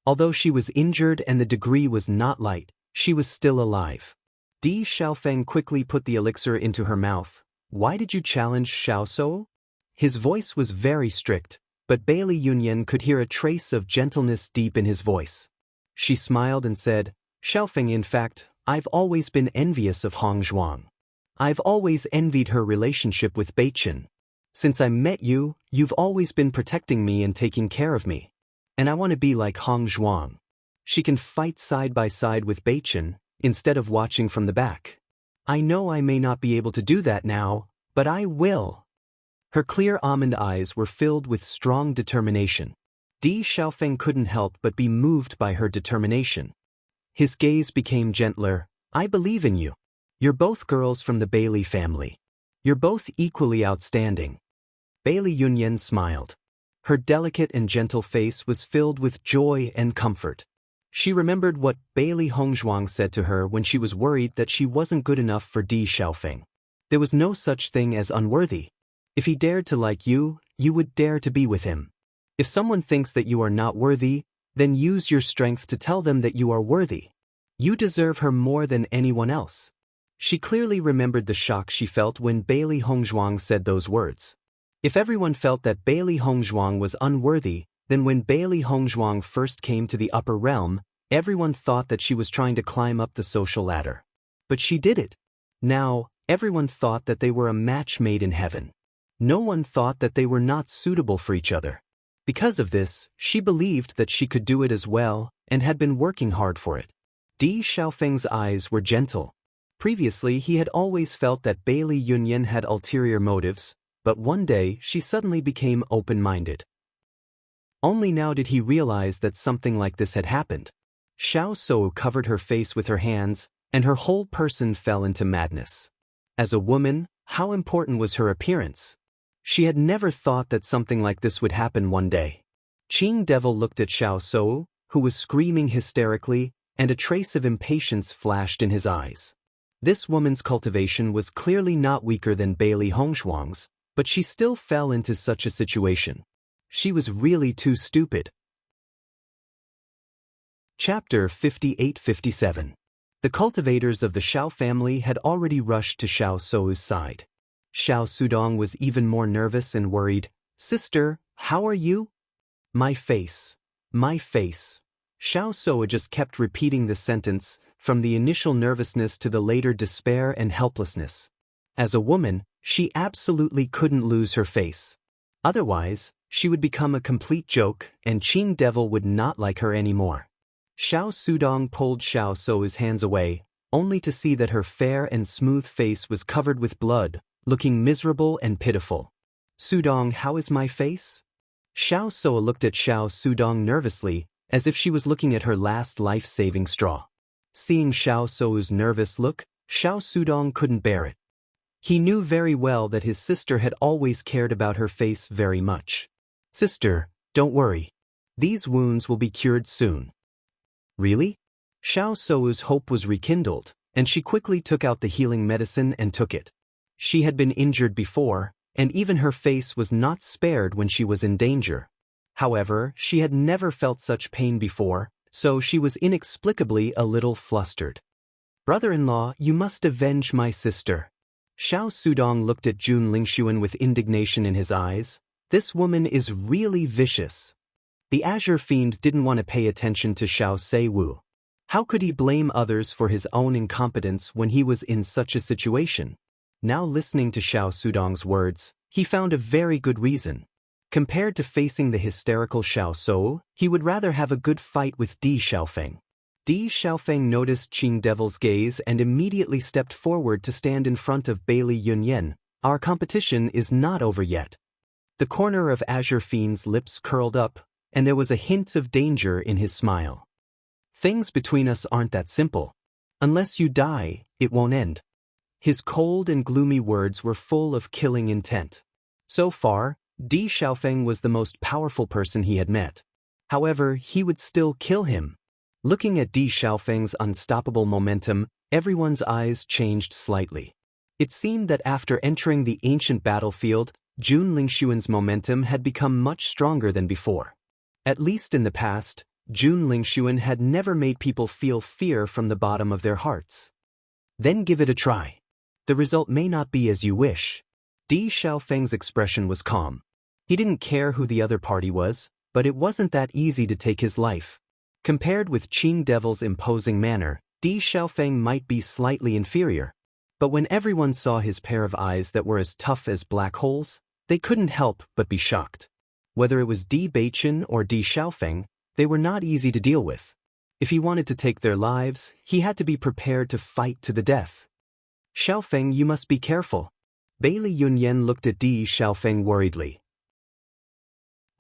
Although she was injured and the degree was not light, she was still alive. Di Xiaofeng quickly put the elixir into her mouth. "Why did you challenge Xiao So?" His voice was very strict, but Bailey Yunyan could hear a trace of gentleness deep in his voice. She smiled and said, "Xiaofeng, in fact, I've always been envious of Hong Zhuang. I've always envied her relationship with Bewitching. Since I met you, you've always been protecting me and taking care of me. And I want to be like Hong Zhuang. She can fight side by side with Bewitching, instead of watching from the back. I know I may not be able to do that now, but I will." Her clear almond eyes were filled with strong determination. Di Xiaofeng couldn't help but be moved by her determination. His gaze became gentler. "I believe in you. You're both girls from the Bailey family. You're both equally outstanding." Bailey Yunyan smiled. Her delicate and gentle face was filled with joy and comfort. She remembered what Bailey Hongzhuang said to her when she was worried that she wasn't good enough for Di Xiaofeng. There was no such thing as unworthy. If he dared to like you, you would dare to be with him. If someone thinks that you are not worthy, then use your strength to tell them that you are worthy. You deserve her more than anyone else. She clearly remembered the shock she felt when Bailey Hongzhuang said those words. If everyone felt that Bailey Hongzhuang was unworthy, then when Bailey Hongzhuang first came to the upper realm, everyone thought that she was trying to climb up the social ladder. But she did it. Now, everyone thought that they were a match made in heaven. No one thought that they were not suitable for each other. Because of this, she believed that she could do it as well, and had been working hard for it. Di Xiaofeng's eyes were gentle. Previously he had always felt that Bailey Yunyan had ulterior motives, but one day she suddenly became open-minded. Only now did he realize that something like this had happened. Xiao So covered her face with her hands, and her whole person fell into madness. As a woman, how important was her appearance? She had never thought that something like this would happen one day. Qing Devil looked at Xiao So, who was screaming hysterically, and a trace of impatience flashed in his eyes. This woman's cultivation was clearly not weaker than Bailey Hongzhuang's, but she still fell into such a situation. She was really too stupid. Chapter 58-57. The cultivators of the Xiao family had already rushed to Xiao So's side. Xiao Sudong was even more nervous and worried. "Sister, how are you?" My face. My face." Xiao So just kept repeating the sentence, from the initial nervousness to the later despair and helplessness. As a woman, she absolutely couldn't lose her face. Otherwise, she would become a complete joke, and Qing Devil would not like her anymore. Xiao Sudong pulled Xiao So's hands away, only to see that her fair and smooth face was covered with blood, looking miserable and pitiful. "Sudong, how is my face?" Xiao So looked at Xiao Sudong nervously, as if she was looking at her last life-saving straw. Seeing Xiao So's nervous look, Xiao Sudong couldn't bear it. He knew very well that his sister had always cared about her face very much. "Sister, don't worry. These wounds will be cured soon." "Really?" Xiao So's hope was rekindled, and she quickly took out the healing medicine and took it. She had been injured before, and even her face was not spared when she was in danger. However, she had never felt such pain before, so she was inexplicably a little flustered. "Brother-in-law, you must avenge my sister." Xiao Sudong looked at Jun Lingxuan with indignation in his eyes. This woman is really vicious. The Azure Fiend didn't want to pay attention to Xiao Seiwu. How could he blame others for his own incompetence when he was in such a situation? Now listening to Xiao Sudong's words, he found a very good reason. Compared to facing the hysterical Xiao Sou, he would rather have a good fight with Di Xiaofeng. Di Xiaofeng noticed Qing Devil's gaze and immediately stepped forward to stand in front of Bailey Yunyan. Our competition is not over yet. The corner of Azure Fiend's lips curled up, and there was a hint of danger in his smile. Things between us aren't that simple. Unless you die, it won't end. His cold and gloomy words were full of killing intent. So far, Di Xiaofeng was the most powerful person he had met. However, he would still kill him. Looking at Di Xiaofeng's unstoppable momentum, everyone's eyes changed slightly. It seemed that after entering the ancient battlefield, Jun Lingxuan's momentum had become much stronger than before. At least in the past, Jun Lingxuan had never made people feel fear from the bottom of their hearts. Then give it a try. The result may not be as you wish. Di Xiaofeng's expression was calm. He didn't care who the other party was, but it wasn't that easy to take his life. Compared with Qing Devil's imposing manner, Di Xiaofeng might be slightly inferior. But when everyone saw his pair of eyes that were as tough as black holes, they couldn't help but be shocked. Whether it was Di Beichen or Di Xiaofeng, they were not easy to deal with. If he wanted to take their lives, he had to be prepared to fight to the death. Xiaofeng, you must be careful. Bailey Yunyan looked at Di Xiaofeng worriedly.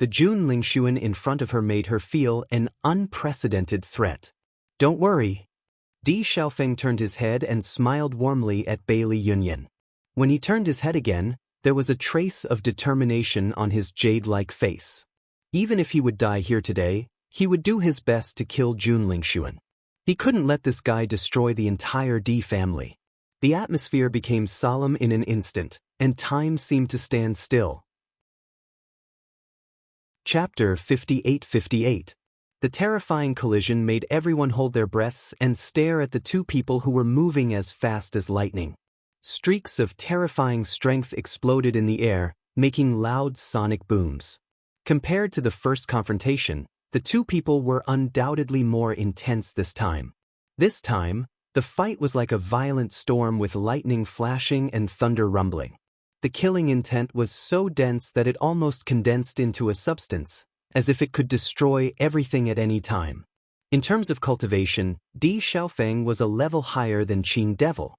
The Jun Lingxuan in front of her made her feel an unprecedented threat. Don't worry. Di Xiaofeng turned his head and smiled warmly at Bailey Yunyan. When he turned his head again, there was a trace of determination on his jade-like face. Even if he would die here today, he would do his best to kill Jun Lingxuan. He couldn't let this guy destroy the entire Di family. The atmosphere became solemn in an instant, and time seemed to stand still. Chapter 58. The terrifying collision made everyone hold their breaths and stare at the two people who were moving as fast as lightning. Streaks of terrifying strength exploded in the air, making loud sonic booms. Compared to the first confrontation, the two people were undoubtedly more intense this time. This time, the fight was like a violent storm with lightning flashing and thunder rumbling. The killing intent was so dense that it almost condensed into a substance, as if it could destroy everything at any time. In terms of cultivation, Di Xiaofeng was a level higher than Qing Devil.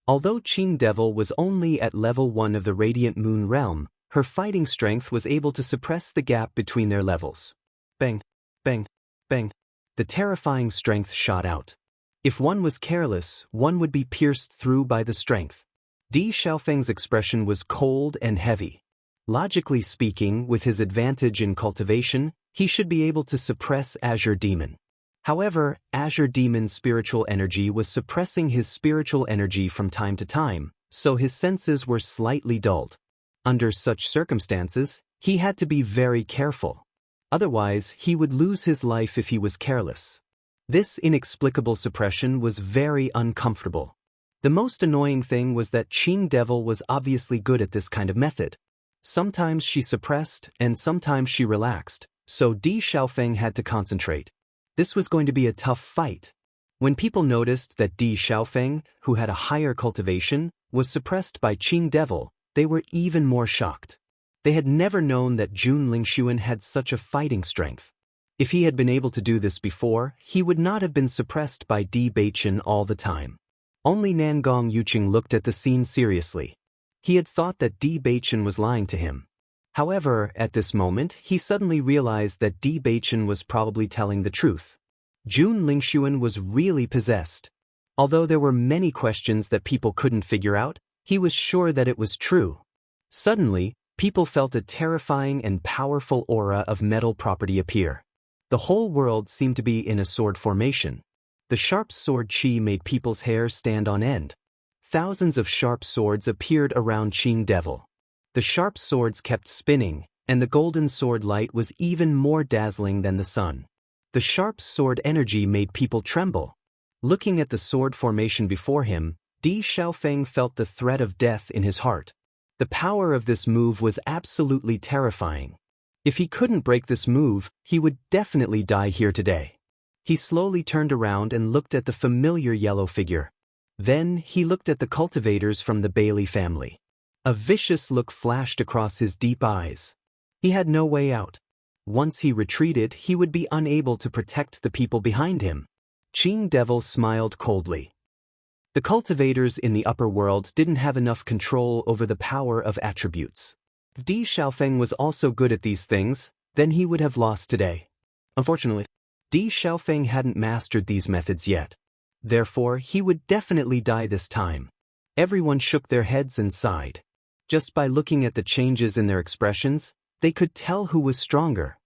Although Qing Devil was only at level 1 of the Radiant Moon Realm, her fighting strength was able to suppress the gap between their levels. Bang, bang, bang. The terrifying strength shot out. If one was careless, one would be pierced through by the strength. Di Xiaofeng's expression was cold and heavy. Logically speaking, with his advantage in cultivation, he should be able to suppress Azure Demon. However, Azure Demon's spiritual energy was suppressing his spiritual energy from time to time, so his senses were slightly dulled. Under such circumstances, he had to be very careful. Otherwise, he would lose his life if he was careless. This inexplicable suppression was very uncomfortable. The most annoying thing was that Qing Devil was obviously good at this kind of method. Sometimes she suppressed and sometimes she relaxed, so Di Xiaofeng had to concentrate. This was going to be a tough fight. When people noticed that Di Xiaofeng, who had a higher cultivation, was suppressed by Qing Devil, they were even more shocked. They had never known that Jun Lingxuan had such a fighting strength. If he had been able to do this before, he would not have been suppressed by Di Beichen all the time. Only Nangong Yuqing looked at the scene seriously. He had thought that Di Beichen was lying to him. However, at this moment, he suddenly realized that Di Beichen was probably telling the truth. Jun Lingxuan was really possessed. Although there were many questions that people couldn't figure out, he was sure that it was true. Suddenly, people felt a terrifying and powerful aura of metal property appear. The whole world seemed to be in a sword formation. The sharp sword chi made people's hair stand on end. Thousands of sharp swords appeared around Qing Devil. The sharp swords kept spinning, and the golden sword light was even more dazzling than the sun. The sharp sword energy made people tremble. Looking at the sword formation before him, Di Xiaofeng felt the threat of death in his heart. The power of this move was absolutely terrifying. If he couldn't break this move, he would definitely die here today. He slowly turned around and looked at the familiar yellow figure. Then he looked at the cultivators from the Bailey family. A vicious look flashed across his deep eyes. He had no way out. Once he retreated, he would be unable to protect the people behind him. Qing Devil smiled coldly. The cultivators in the upper world didn't have enough control over the power of attributes. If Di Xiaofeng was also good at these things, then he would have lost today. Unfortunately, Di Xiaofeng hadn't mastered these methods yet. Therefore, he would definitely die this time. Everyone shook their heads and sighed. Just by looking at the changes in their expressions, they could tell who was stronger.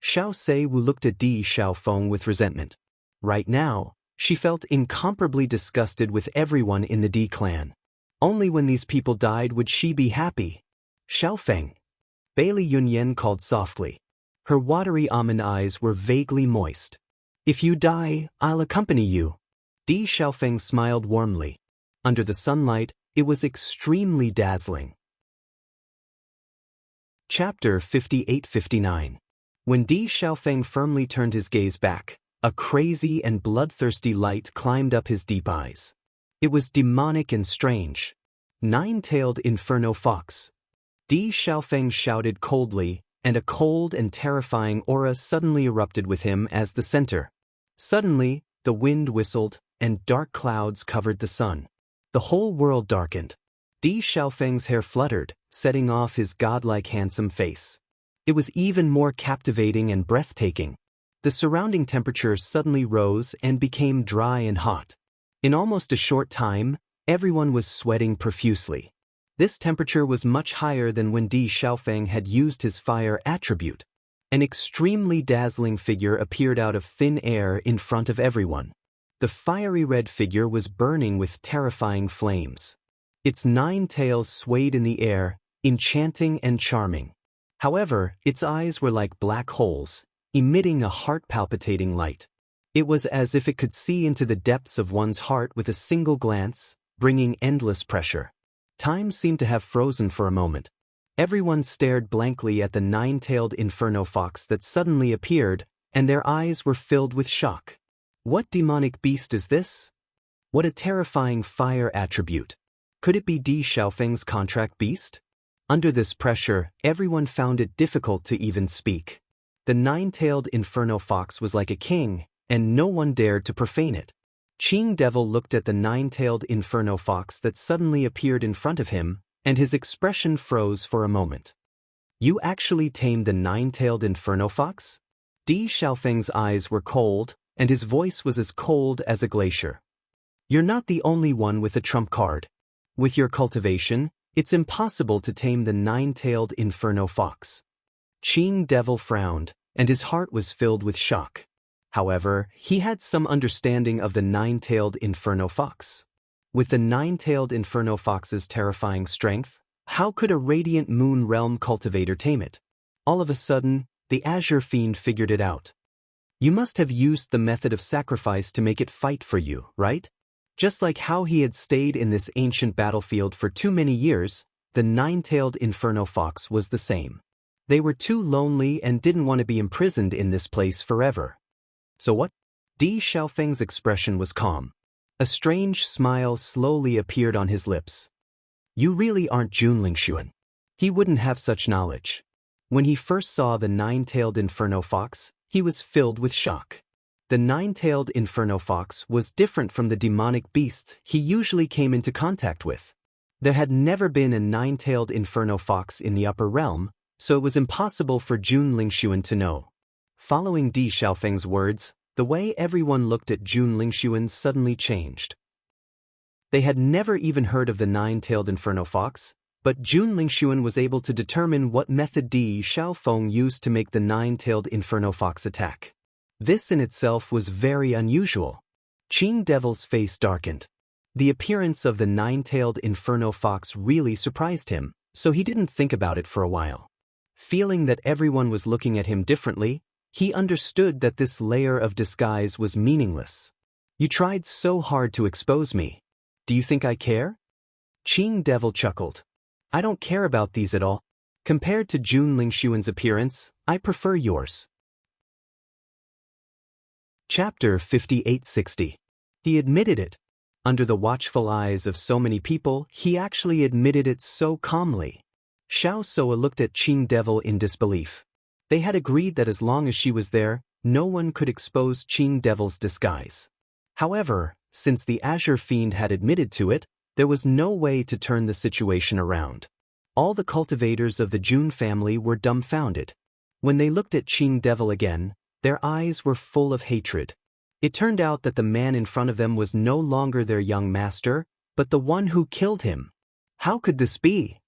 Xiao Seiwu looked at Di Xiaofeng with resentment. Right now, she felt incomparably disgusted with everyone in the Di clan. Only when these people died would she be happy. Xiaofeng. Bailey Yunyan called softly. Her watery almond eyes were vaguely moist. If you die, I'll accompany you. Di Xiaofeng smiled warmly. Under the sunlight, it was extremely dazzling. Chapter 58-59. When Di Xiaofeng firmly turned his gaze back, a crazy and bloodthirsty light climbed up his deep eyes. It was demonic and strange. Nine-tailed inferno fox. Di Xiaofeng shouted coldly, and a cold and terrifying aura suddenly erupted with him as the center. Suddenly, the wind whistled, and dark clouds covered the sun. The whole world darkened. Di Xiaofeng's hair fluttered, setting off his godlike handsome face. It was even more captivating and breathtaking. The surrounding temperature suddenly rose and became dry and hot. In almost a short time, everyone was sweating profusely. This temperature was much higher than when Di Xiaofeng had used his fire attribute. An extremely dazzling figure appeared out of thin air in front of everyone. The fiery red figure was burning with terrifying flames. Its 9 tails swayed in the air, enchanting and charming. However, its eyes were like black holes, emitting a heart-palpitating light. It was as if it could see into the depths of one's heart with a single glance, bringing endless pressure. Time seemed to have frozen for a moment. Everyone stared blankly at the 9-tailed inferno fox that suddenly appeared, and their eyes were filled with shock. What demonic beast is this? What a terrifying fire attribute. Could it be Di Xiaofeng's contract beast? Under this pressure, everyone found it difficult to even speak. The 9-tailed inferno fox was like a king, and no one dared to profane it. Qing Devil looked at the 9-tailed inferno fox that suddenly appeared in front of him, and his expression froze for a moment. You actually tamed the 9-tailed inferno fox? Di Xiaofeng's eyes were cold, and his voice was as cold as a glacier. You're not the only one with a trump card. With your cultivation, it's impossible to tame the 9-tailed inferno fox. Qing Devil frowned, and his heart was filled with shock. However, he had some understanding of the 9-tailed inferno fox. With the 9-tailed inferno fox's terrifying strength, how could a radiant moon realm cultivator tame it? All of a sudden, the Azure Fiend figured it out. You must have used the method of sacrifice to make it fight for you, right? Just like how he had stayed in this ancient battlefield for too many years, the 9-tailed inferno fox was the same. They were too lonely and didn't want to be imprisoned in this place forever. So what? Di Xiaofeng's expression was calm. A strange smile slowly appeared on his lips. You really aren't Jun Lingxuan. He wouldn't have such knowledge. When he first saw the 9-tailed inferno fox, he was filled with shock. The 9-tailed inferno fox was different from the demonic beasts he usually came into contact with. There had never been a 9-tailed inferno fox in the upper realm, so it was impossible for Jun Lingxuan to know. Following Di Xiaofeng's words, the way everyone looked at Jun Lingxuan suddenly changed. They had never even heard of the 9-tailed inferno fox, but Jun Lingxuan was able to determine what method Di Xiaofeng used to make the 9-tailed inferno fox attack. This in itself was very unusual. Qing Devil's face darkened. The appearance of the 9-tailed inferno fox really surprised him, so he didn't think about it for a while. Feeling that everyone was looking at him differently, he understood that this layer of disguise was meaningless. You tried so hard to expose me. Do you think I care? Qing Devil chuckled. I don't care about these at all. Compared to Jun Lingshuan's appearance, I prefer yours. Chapter 5860. He admitted it. Under the watchful eyes of so many people, he actually admitted it so calmly. Xiao Soa looked at Qing Devil in disbelief. They had agreed that as long as she was there, no one could expose Qing Devil's disguise. However, since the Azure Fiend had admitted to it, there was no way to turn the situation around. All the cultivators of the Jun family were dumbfounded. When they looked at Qing Devil again, their eyes were full of hatred. It turned out that the man in front of them was no longer their young master, but the one who killed him. How could this be?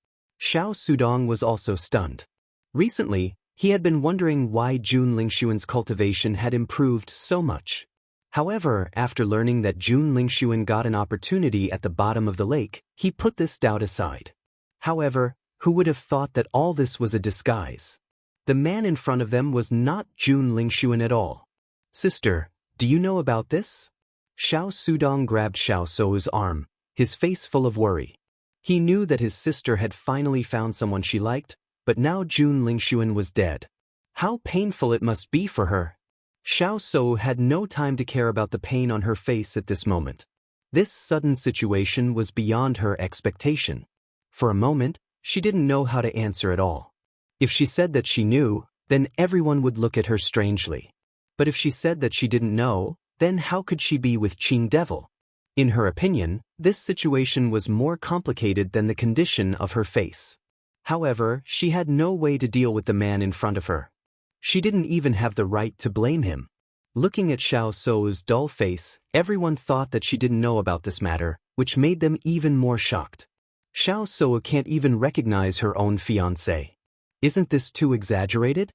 Xiao Sudong was also stunned. Recently, he had been wondering why Jun Lingshuan's cultivation had improved so much. However, after learning that Jun Lingshuan got an opportunity at the bottom of the lake, he put this doubt aside. However, who would have thought that all this was a disguise? The man in front of them was not Jun Lingshuan at all. Sister, do you know about this? Xiao Sudong grabbed Xiao Sou's arm, his face full of worry. He knew that his sister had finally found someone she liked, but now Jun Lingshuan was dead. How painful it must be for her. Xiao Sou had no time to care about the pain on her face at this moment. This sudden situation was beyond her expectation. For a moment, she didn't know how to answer at all. If she said that she knew, then everyone would look at her strangely. But if she said that she didn't know, then how could she be with Qing Devil? In her opinion, this situation was more complicated than the condition of her face. However, she had no way to deal with the man in front of her. She didn't even have the right to blame him. Looking at Xiao Sou's dull face, everyone thought that she didn't know about this matter, which made them even more shocked. Xiao Sou can't even recognize her own fiancé. Isn't this too exaggerated?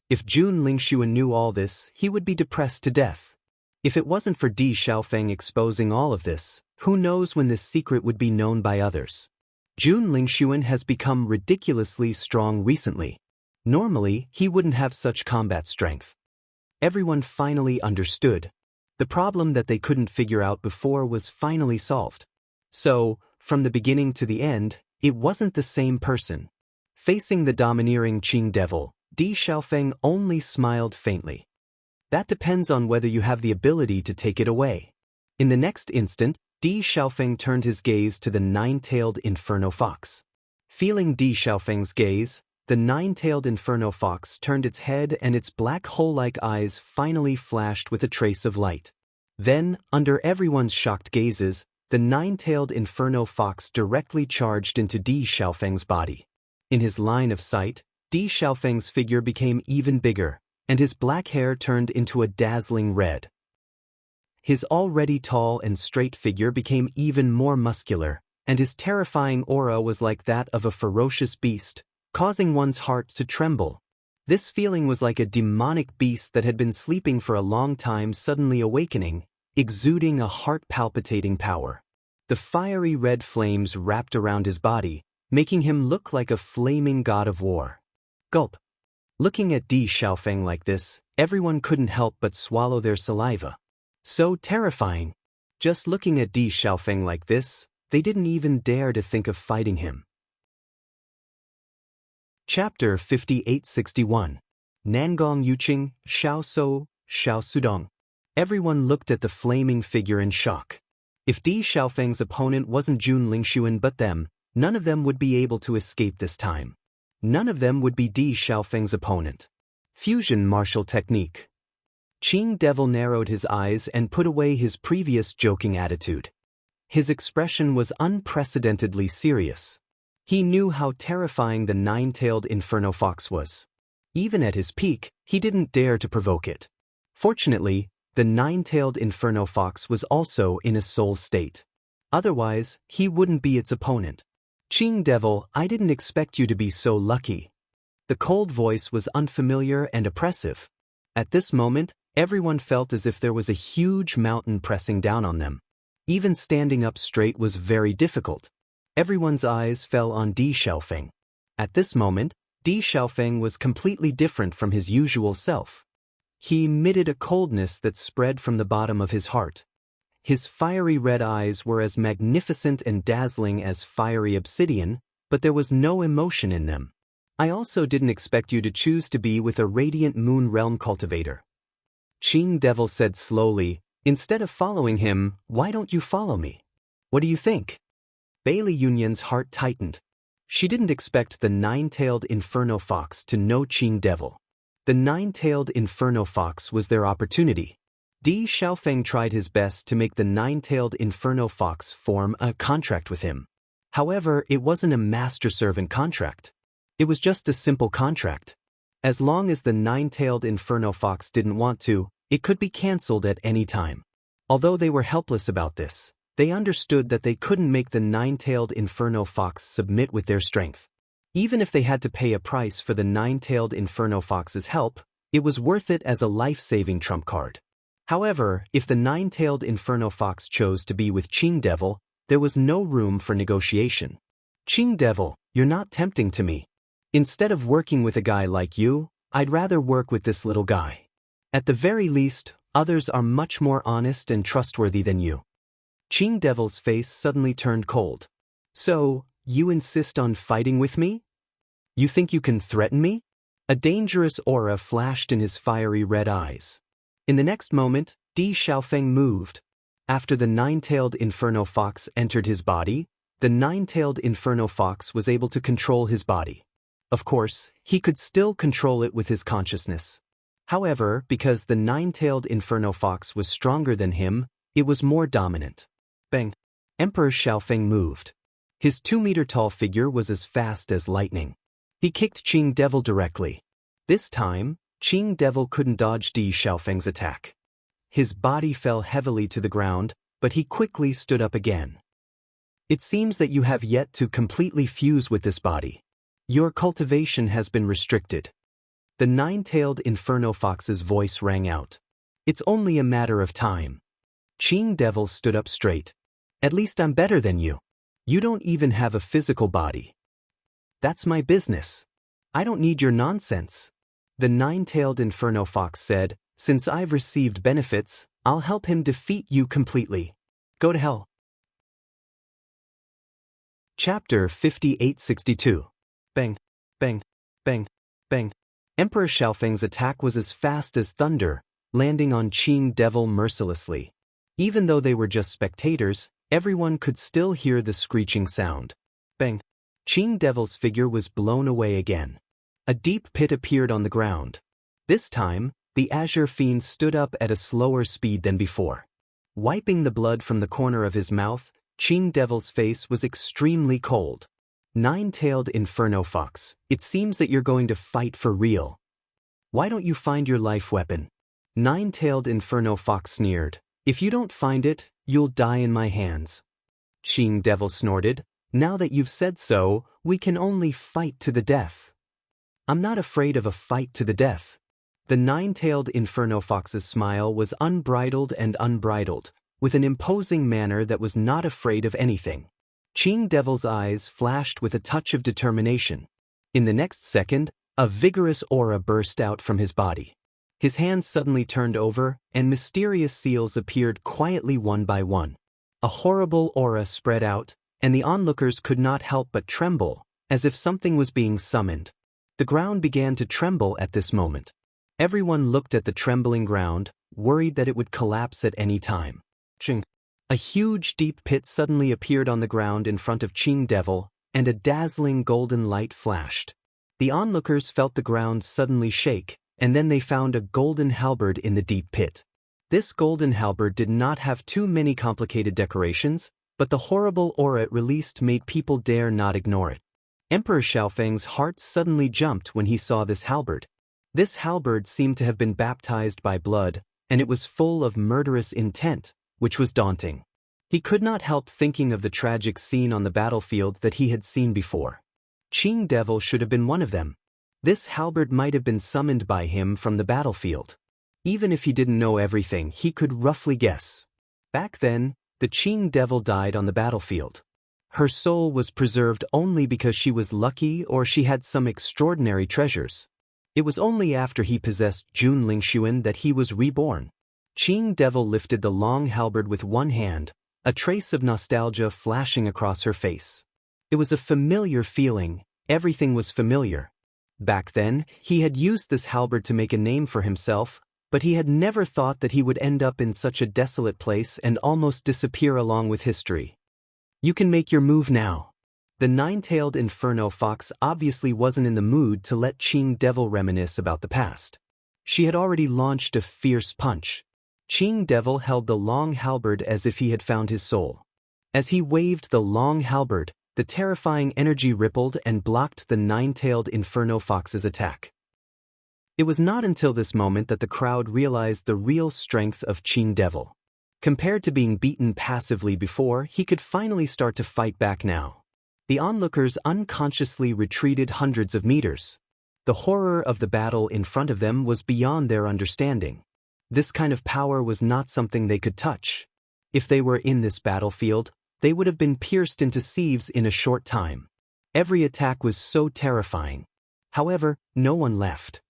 If Jun Lingshuan knew all this, he would be depressed to death. If it wasn't for Di Xiaofeng exposing all of this, who knows when this secret would be known by others? Jun Lingshuan has become ridiculously strong recently. Normally, he wouldn't have such combat strength. Everyone finally understood. The problem that they couldn't figure out before was finally solved. So, from the beginning to the end, it wasn't the same person. Facing the domineering Qing Devil, Di Xiaofeng only smiled faintly. That depends on whether you have the ability to take it away. In the next instant, Di Xiaofeng turned his gaze to the nine-tailed Inferno Fox. Feeling Di Xiaofeng's gaze, the nine-tailed Inferno Fox turned its head and its black hole-like eyes finally flashed with a trace of light. Then, under everyone's shocked gazes, the nine-tailed Inferno Fox directly charged into Di Xiaofeng's body. In his line of sight, Di Xiaofeng's figure became even bigger, and his black hair turned into a dazzling red. His already tall and straight figure became even more muscular, and his terrifying aura was like that of a ferocious beast, causing one's heart to tremble. This feeling was like a demonic beast that had been sleeping for a long time suddenly awakening, exuding a heart-palpitating power. The fiery red flames wrapped around his body, making him look like a flaming god of war. Gulp. Looking at Di Xiaofeng like this, everyone couldn't help but swallow their saliva. So terrifying. Just looking at Di Xiaofeng like this, they didn't even dare to think of fighting him. Chapter 5861. Nangong Yuqing, Xiao Sou, Xiao Sudong. Everyone looked at the flaming figure in shock. If Di Xiaofeng's opponent wasn't Jun Lingshuan but them, none of them would be able to escape this time. None of them would be Di Xiaofeng's opponent. Fusion martial technique. Qing Devil narrowed his eyes and put away his previous joking attitude. His expression was unprecedentedly serious. He knew how terrifying the nine-tailed Inferno Fox was. Even at his peak, he didn't dare to provoke it. Fortunately, the nine-tailed Inferno Fox was also in a soul state. Otherwise, he wouldn't be its opponent. Qing Devil, I didn't expect you to be so lucky. The cold voice was unfamiliar and oppressive. At this moment, everyone felt as if there was a huge mountain pressing down on them. Even standing up straight was very difficult. Everyone's eyes fell on Di Xiaofeng. At this moment, Di Xiaofeng was completely different from his usual self. He emitted a coldness that spread from the bottom of his heart. His fiery red eyes were as magnificent and dazzling as fiery obsidian, but there was no emotion in them. I also didn't expect you to choose to be with a radiant moon realm cultivator. Qing Devil said slowly, instead of following him, why don't you follow me? What do you think? Bailey Union's heart tightened. She didn't expect the nine-tailed Inferno Fox to know Qing Devil. The nine-tailed Inferno Fox was their opportunity. Di Xiaofeng tried his best to make the nine-tailed Inferno Fox form a contract with him. However, it wasn't a master-servant contract. It was just a simple contract. As long as the nine-tailed Inferno Fox didn't want to, it could be cancelled at any time. Although they were helpless about this, they understood that they couldn't make the nine-tailed Inferno Fox submit with their strength. Even if they had to pay a price for the nine-tailed Inferno Fox's help, it was worth it as a life-saving trump card. However, if the nine-tailed Inferno Fox chose to be with Qing Devil, there was no room for negotiation. Qing Devil, you're not tempting to me. Instead of working with a guy like you, I'd rather work with this little guy. At the very least, others are much more honest and trustworthy than you. Qing Devil's face suddenly turned cold. So, you insist on fighting with me? You think you can threaten me? A dangerous aura flashed in his fiery red eyes. In the next moment, Di Xiaofeng moved. After the nine-tailed Inferno Fox entered his body, the nine-tailed Inferno Fox was able to control his body. Of course, he could still control it with his consciousness. However, because the nine-tailed Inferno Fox was stronger than him, it was more dominant. Bang! Emperor Xiaofeng moved. His 2-meter-tall figure was as fast as lightning. He kicked Qing Devil directly. This time, Qing Devil couldn't dodge Di Xiaofeng's attack. His body fell heavily to the ground, but he quickly stood up again. It seems that you have yet to completely fuse with this body. Your cultivation has been restricted. The nine-tailed Inferno Fox's voice rang out. It's only a matter of time. Qing Devil stood up straight. At least I'm better than you. You don't even have a physical body. That's my business. I don't need your nonsense. The nine-tailed Inferno Fox said, since I've received benefits, I'll help him defeat you completely. Go to hell. Chapter 5862. Bang, bang, bang, bang. Emperor Xiaofeng's attack was as fast as thunder, landing on Qing Devil mercilessly. Even though they were just spectators, everyone could still hear the screeching sound. Bang! Qing Devil's figure was blown away again. A deep pit appeared on the ground. This time, the Azure Fiend stood up at a slower speed than before. Wiping the blood from the corner of his mouth, Qing Devil's face was extremely cold. Nine-tailed Inferno Fox, it seems that you're going to fight for real. Why don't you find your life weapon? Nine-tailed Inferno Fox sneered. If you don't find it, you'll die in my hands. Qing Devil snorted. Now that you've said so, we can only fight to the death. I'm not afraid of a fight to the death. The nine-tailed Inferno Fox's smile was unbridled and unbridled, with an imposing manner that was not afraid of anything. Qing Devil's eyes flashed with a touch of determination. In the next second, a vigorous aura burst out from his body. His hands suddenly turned over, and mysterious seals appeared quietly one by one. A horrible aura spread out, and the onlookers could not help but tremble, as if something was being summoned. The ground began to tremble at this moment. Everyone looked at the trembling ground, worried that it would collapse at any time. Ching! A huge deep pit suddenly appeared on the ground in front of Qing Devil, and a dazzling golden light flashed. The onlookers felt the ground suddenly shake, and then they found a golden halberd in the deep pit. This golden halberd did not have too many complicated decorations, but the horrible aura it released made people dare not ignore it. Emperor Xiaofeng's heart suddenly jumped when he saw this halberd. This halberd seemed to have been baptized by blood, and it was full of murderous intent, which was daunting. He could not help thinking of the tragic scene on the battlefield that he had seen before. Qing Devil should have been one of them. This halberd might have been summoned by him from the battlefield. Even if he didn't know everything, he could roughly guess. Back then, the Qing Devil died on the battlefield. Her soul was preserved only because she was lucky or she had some extraordinary treasures. It was only after he possessed Jun Lingxuan that he was reborn. Qing Devil lifted the long halberd with one hand, a trace of nostalgia flashing across her face. It was a familiar feeling, everything was familiar. Back then, he had used this halberd to make a name for himself, but he had never thought that he would end up in such a desolate place and almost disappear along with history. You can make your move now. The nine-tailed Inferno Fox obviously wasn't in the mood to let Qing Devil reminisce about the past. She had already launched a fierce punch. Qing Devil held the long halberd as if he had found his soul. As he waved the long halberd, the terrifying energy rippled and blocked the nine-tailed Inferno Fox's attack. It was not until this moment that the crowd realized the real strength of Qing Devil. Compared to being beaten passively before, he could finally start to fight back now. The onlookers unconsciously retreated hundreds of meters. The horror of the battle in front of them was beyond their understanding. This kind of power was not something they could touch. If they were in this battlefield, they would have been pierced into sieves in a short time. Every attack was so terrifying. However, no one left.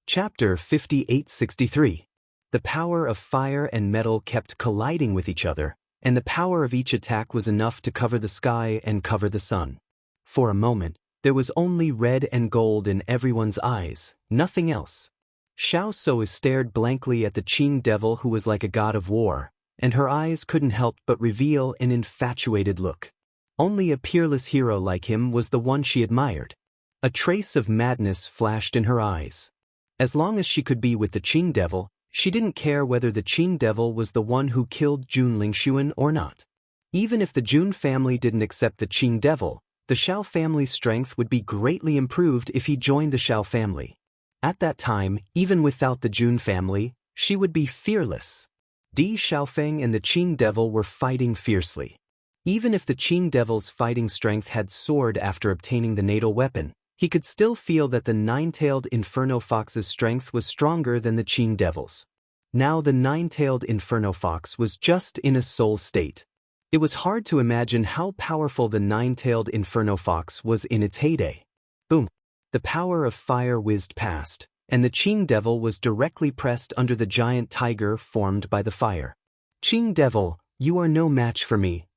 Chapter 5863. The power of fire and metal kept colliding with each other, and the power of each attack was enough to cover the sky and cover the sun. For a moment, there was only red and gold in everyone's eyes, nothing else. Xiao Sou stared blankly at the Qing Devil, who was like a god of war, and her eyes couldn't help but reveal an infatuated look. Only a peerless hero like him was the one she admired. A trace of madness flashed in her eyes. As long as she could be with the Qing Devil, she didn't care whether the Qing Devil was the one who killed Jun Lingxuan or not. Even if the Jun family didn't accept the Qing Devil, the Xiao family's strength would be greatly improved if he joined the Xiao family. At that time, even without the Jun family, she would be fearless. Di Xiaofeng and the Qing Devil were fighting fiercely. Even if the Qing Devil's fighting strength had soared after obtaining the natal weapon, he could still feel that the nine-tailed Inferno Fox's strength was stronger than the Qing Devil's. Now the nine-tailed Inferno Fox was just in a soul state. It was hard to imagine how powerful the nine-tailed Inferno Fox was in its heyday. Boom! The power of fire whizzed past, and the Qing Devil was directly pressed under the giant tiger formed by the fire. Qing Devil, you are no match for me.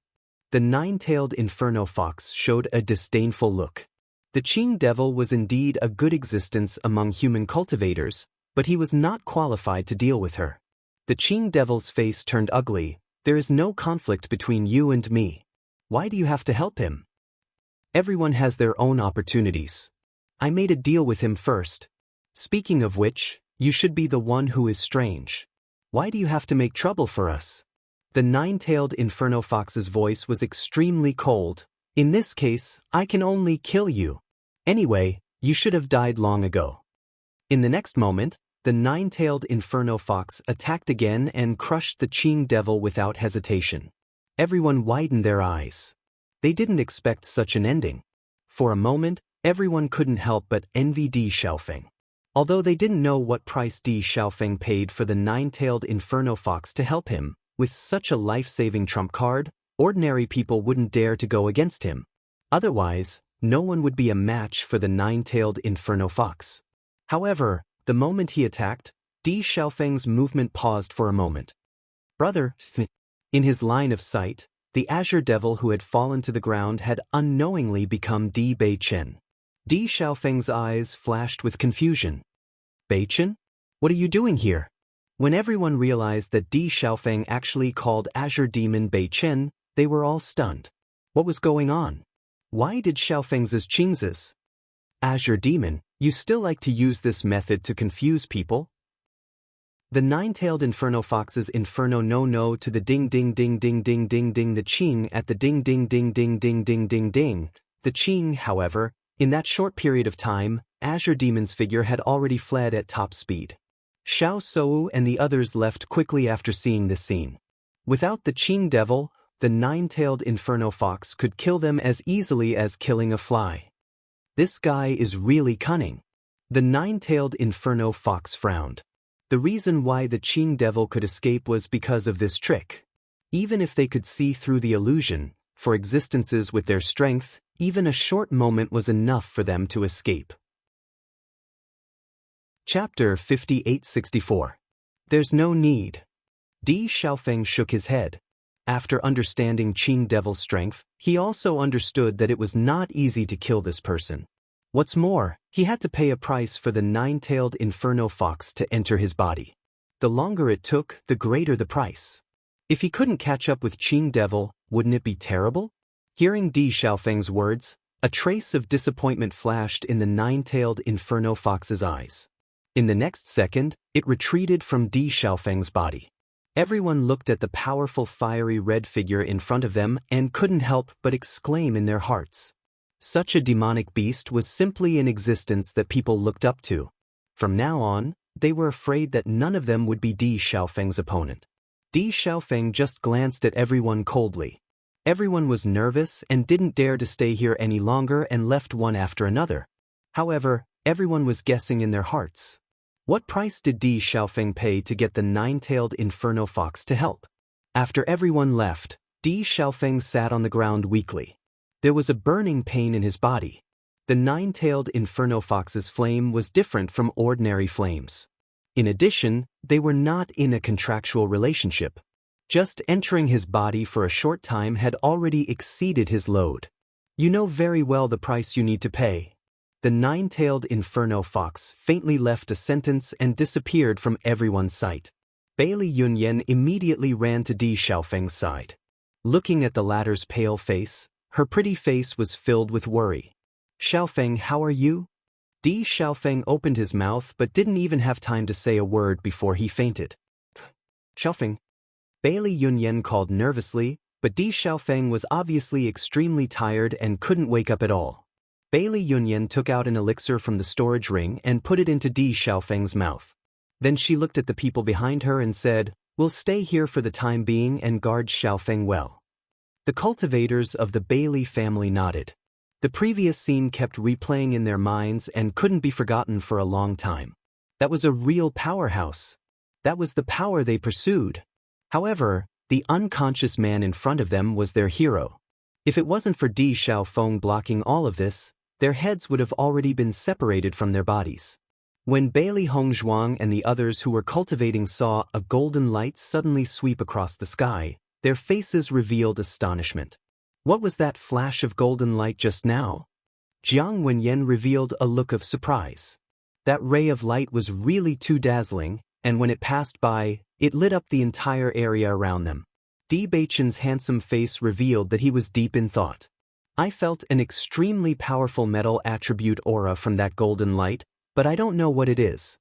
The nine-tailed Inferno Fox showed a disdainful look. The Qing Devil was indeed a good existence among human cultivators, but he was not qualified to deal with her. The Qing Devil's face turned ugly. There is no conflict between you and me. Why do you have to help him? Everyone has their own opportunities. I made a deal with him first. Speaking of which, you should be the one who is strange. Why do you have to make trouble for us? The nine-tailed Inferno Fox's voice was extremely cold. In this case, I can only kill you. Anyway, you should have died long ago. In the next moment, the nine-tailed Inferno Fox attacked again and crushed the Qing Devil without hesitation. Everyone widened their eyes. They didn't expect such an ending. For a moment, everyone couldn't help but envy Di Xiaofeng. Although they didn't know what price Di Xiaofeng paid for the nine-tailed Inferno Fox to help him, with such a life-saving trump card, ordinary people wouldn't dare to go against him. Otherwise, no one would be a match for the nine-tailed Inferno Fox. However, the moment he attacked, Di Xiaofeng's movement paused for a moment. Brother, in his line of sight, the Azure Devil who had fallen to the ground had unknowingly become Di Beichen. Di Xiaofeng's eyes flashed with confusion. Beichen? What are you doing here? When everyone realized that Di Xiaofeng actually called Azure Demon Beichen, they were all stunned. What was going on? Why did Xiaofeng's Qing's Azure Demon, you still like to use this method to confuse people? The nine-tailed Inferno Fox's Inferno no to the ding ding ding ding ding ding ding the Qing at the ding ding ding ding ding ding ding ding. The Qing, however, in that short period of time, Azure Demon's figure had already fled at top speed. Xiao Sou and the others left quickly after seeing this scene. Without the Qing Devil, the nine-tailed Inferno Fox could kill them as easily as killing a fly. This guy is really cunning. The nine-tailed Inferno Fox frowned. The reason why the Qing Devil could escape was because of this trick. Even if they could see through the illusion, for existences with their strength, even a short moment was enough for them to escape. Chapter 5864. There's no need. Di Xiaofeng shook his head. After understanding Qing Devil's strength, he also understood that it was not easy to kill this person. What's more, he had to pay a price for the nine-tailed inferno fox to enter his body. The longer it took, the greater the price. If he couldn't catch up with Qing Devil, wouldn't it be terrible? Hearing Di Xiaofeng's words, a trace of disappointment flashed in the nine-tailed inferno fox's eyes. In the next second, it retreated from Di Xiaofeng's body. Everyone looked at the powerful fiery red figure in front of them and couldn't help but exclaim in their hearts. Such a demonic beast was simply an existence that people looked up to. From now on, they were afraid that none of them would be Di Xiaofeng's opponent. Di Xiaofeng just glanced at everyone coldly. Everyone was nervous and didn't dare to stay here any longer and left one after another. However, everyone was guessing in their hearts. What price did Di Xiaofeng pay to get the nine-tailed inferno fox to help? After everyone left, Di Xiaofeng sat on the ground weakly. There was a burning pain in his body. The nine-tailed inferno fox's flame was different from ordinary flames. In addition, they were not in a contractual relationship. Just entering his body for a short time had already exceeded his load. You know very well the price you need to pay. The nine-tailed inferno fox faintly left a sentence and disappeared from everyone's sight. Bailey Yunyan immediately ran to Di Xiaofeng's side. Looking at the latter's pale face, her pretty face was filled with worry. "Xiaofeng, how are you?" Di Xiaofeng opened his mouth but didn't even have time to say a word before he fainted. "Xiaofeng." Bailey Yunyan called nervously, but Di Xiaofeng was obviously extremely tired and couldn't wake up at all. Bailey Yunyan took out an elixir from the storage ring and put it into Di Xiaofeng's mouth. Then she looked at the people behind her and said, "We'll stay here for the time being and guard Xiaofeng well." The cultivators of the Bailey family nodded. The previous scene kept replaying in their minds and couldn't be forgotten for a long time. That was a real powerhouse. That was the power they pursued. However, the unconscious man in front of them was their hero. If it wasn't for Di Xiaofeng blocking all of this, their heads would have already been separated from their bodies. When Bailey Hongzhuang and the others who were cultivating saw a golden light suddenly sweep across the sky, their faces revealed astonishment. What was that flash of golden light just now? Jiang Wenyan revealed a look of surprise. That ray of light was really too dazzling, and when it passed by, it lit up the entire area around them. Di Beichen's handsome face revealed that he was deep in thought. I felt an extremely powerful metal attribute aura from that golden light, but I don't know what it is.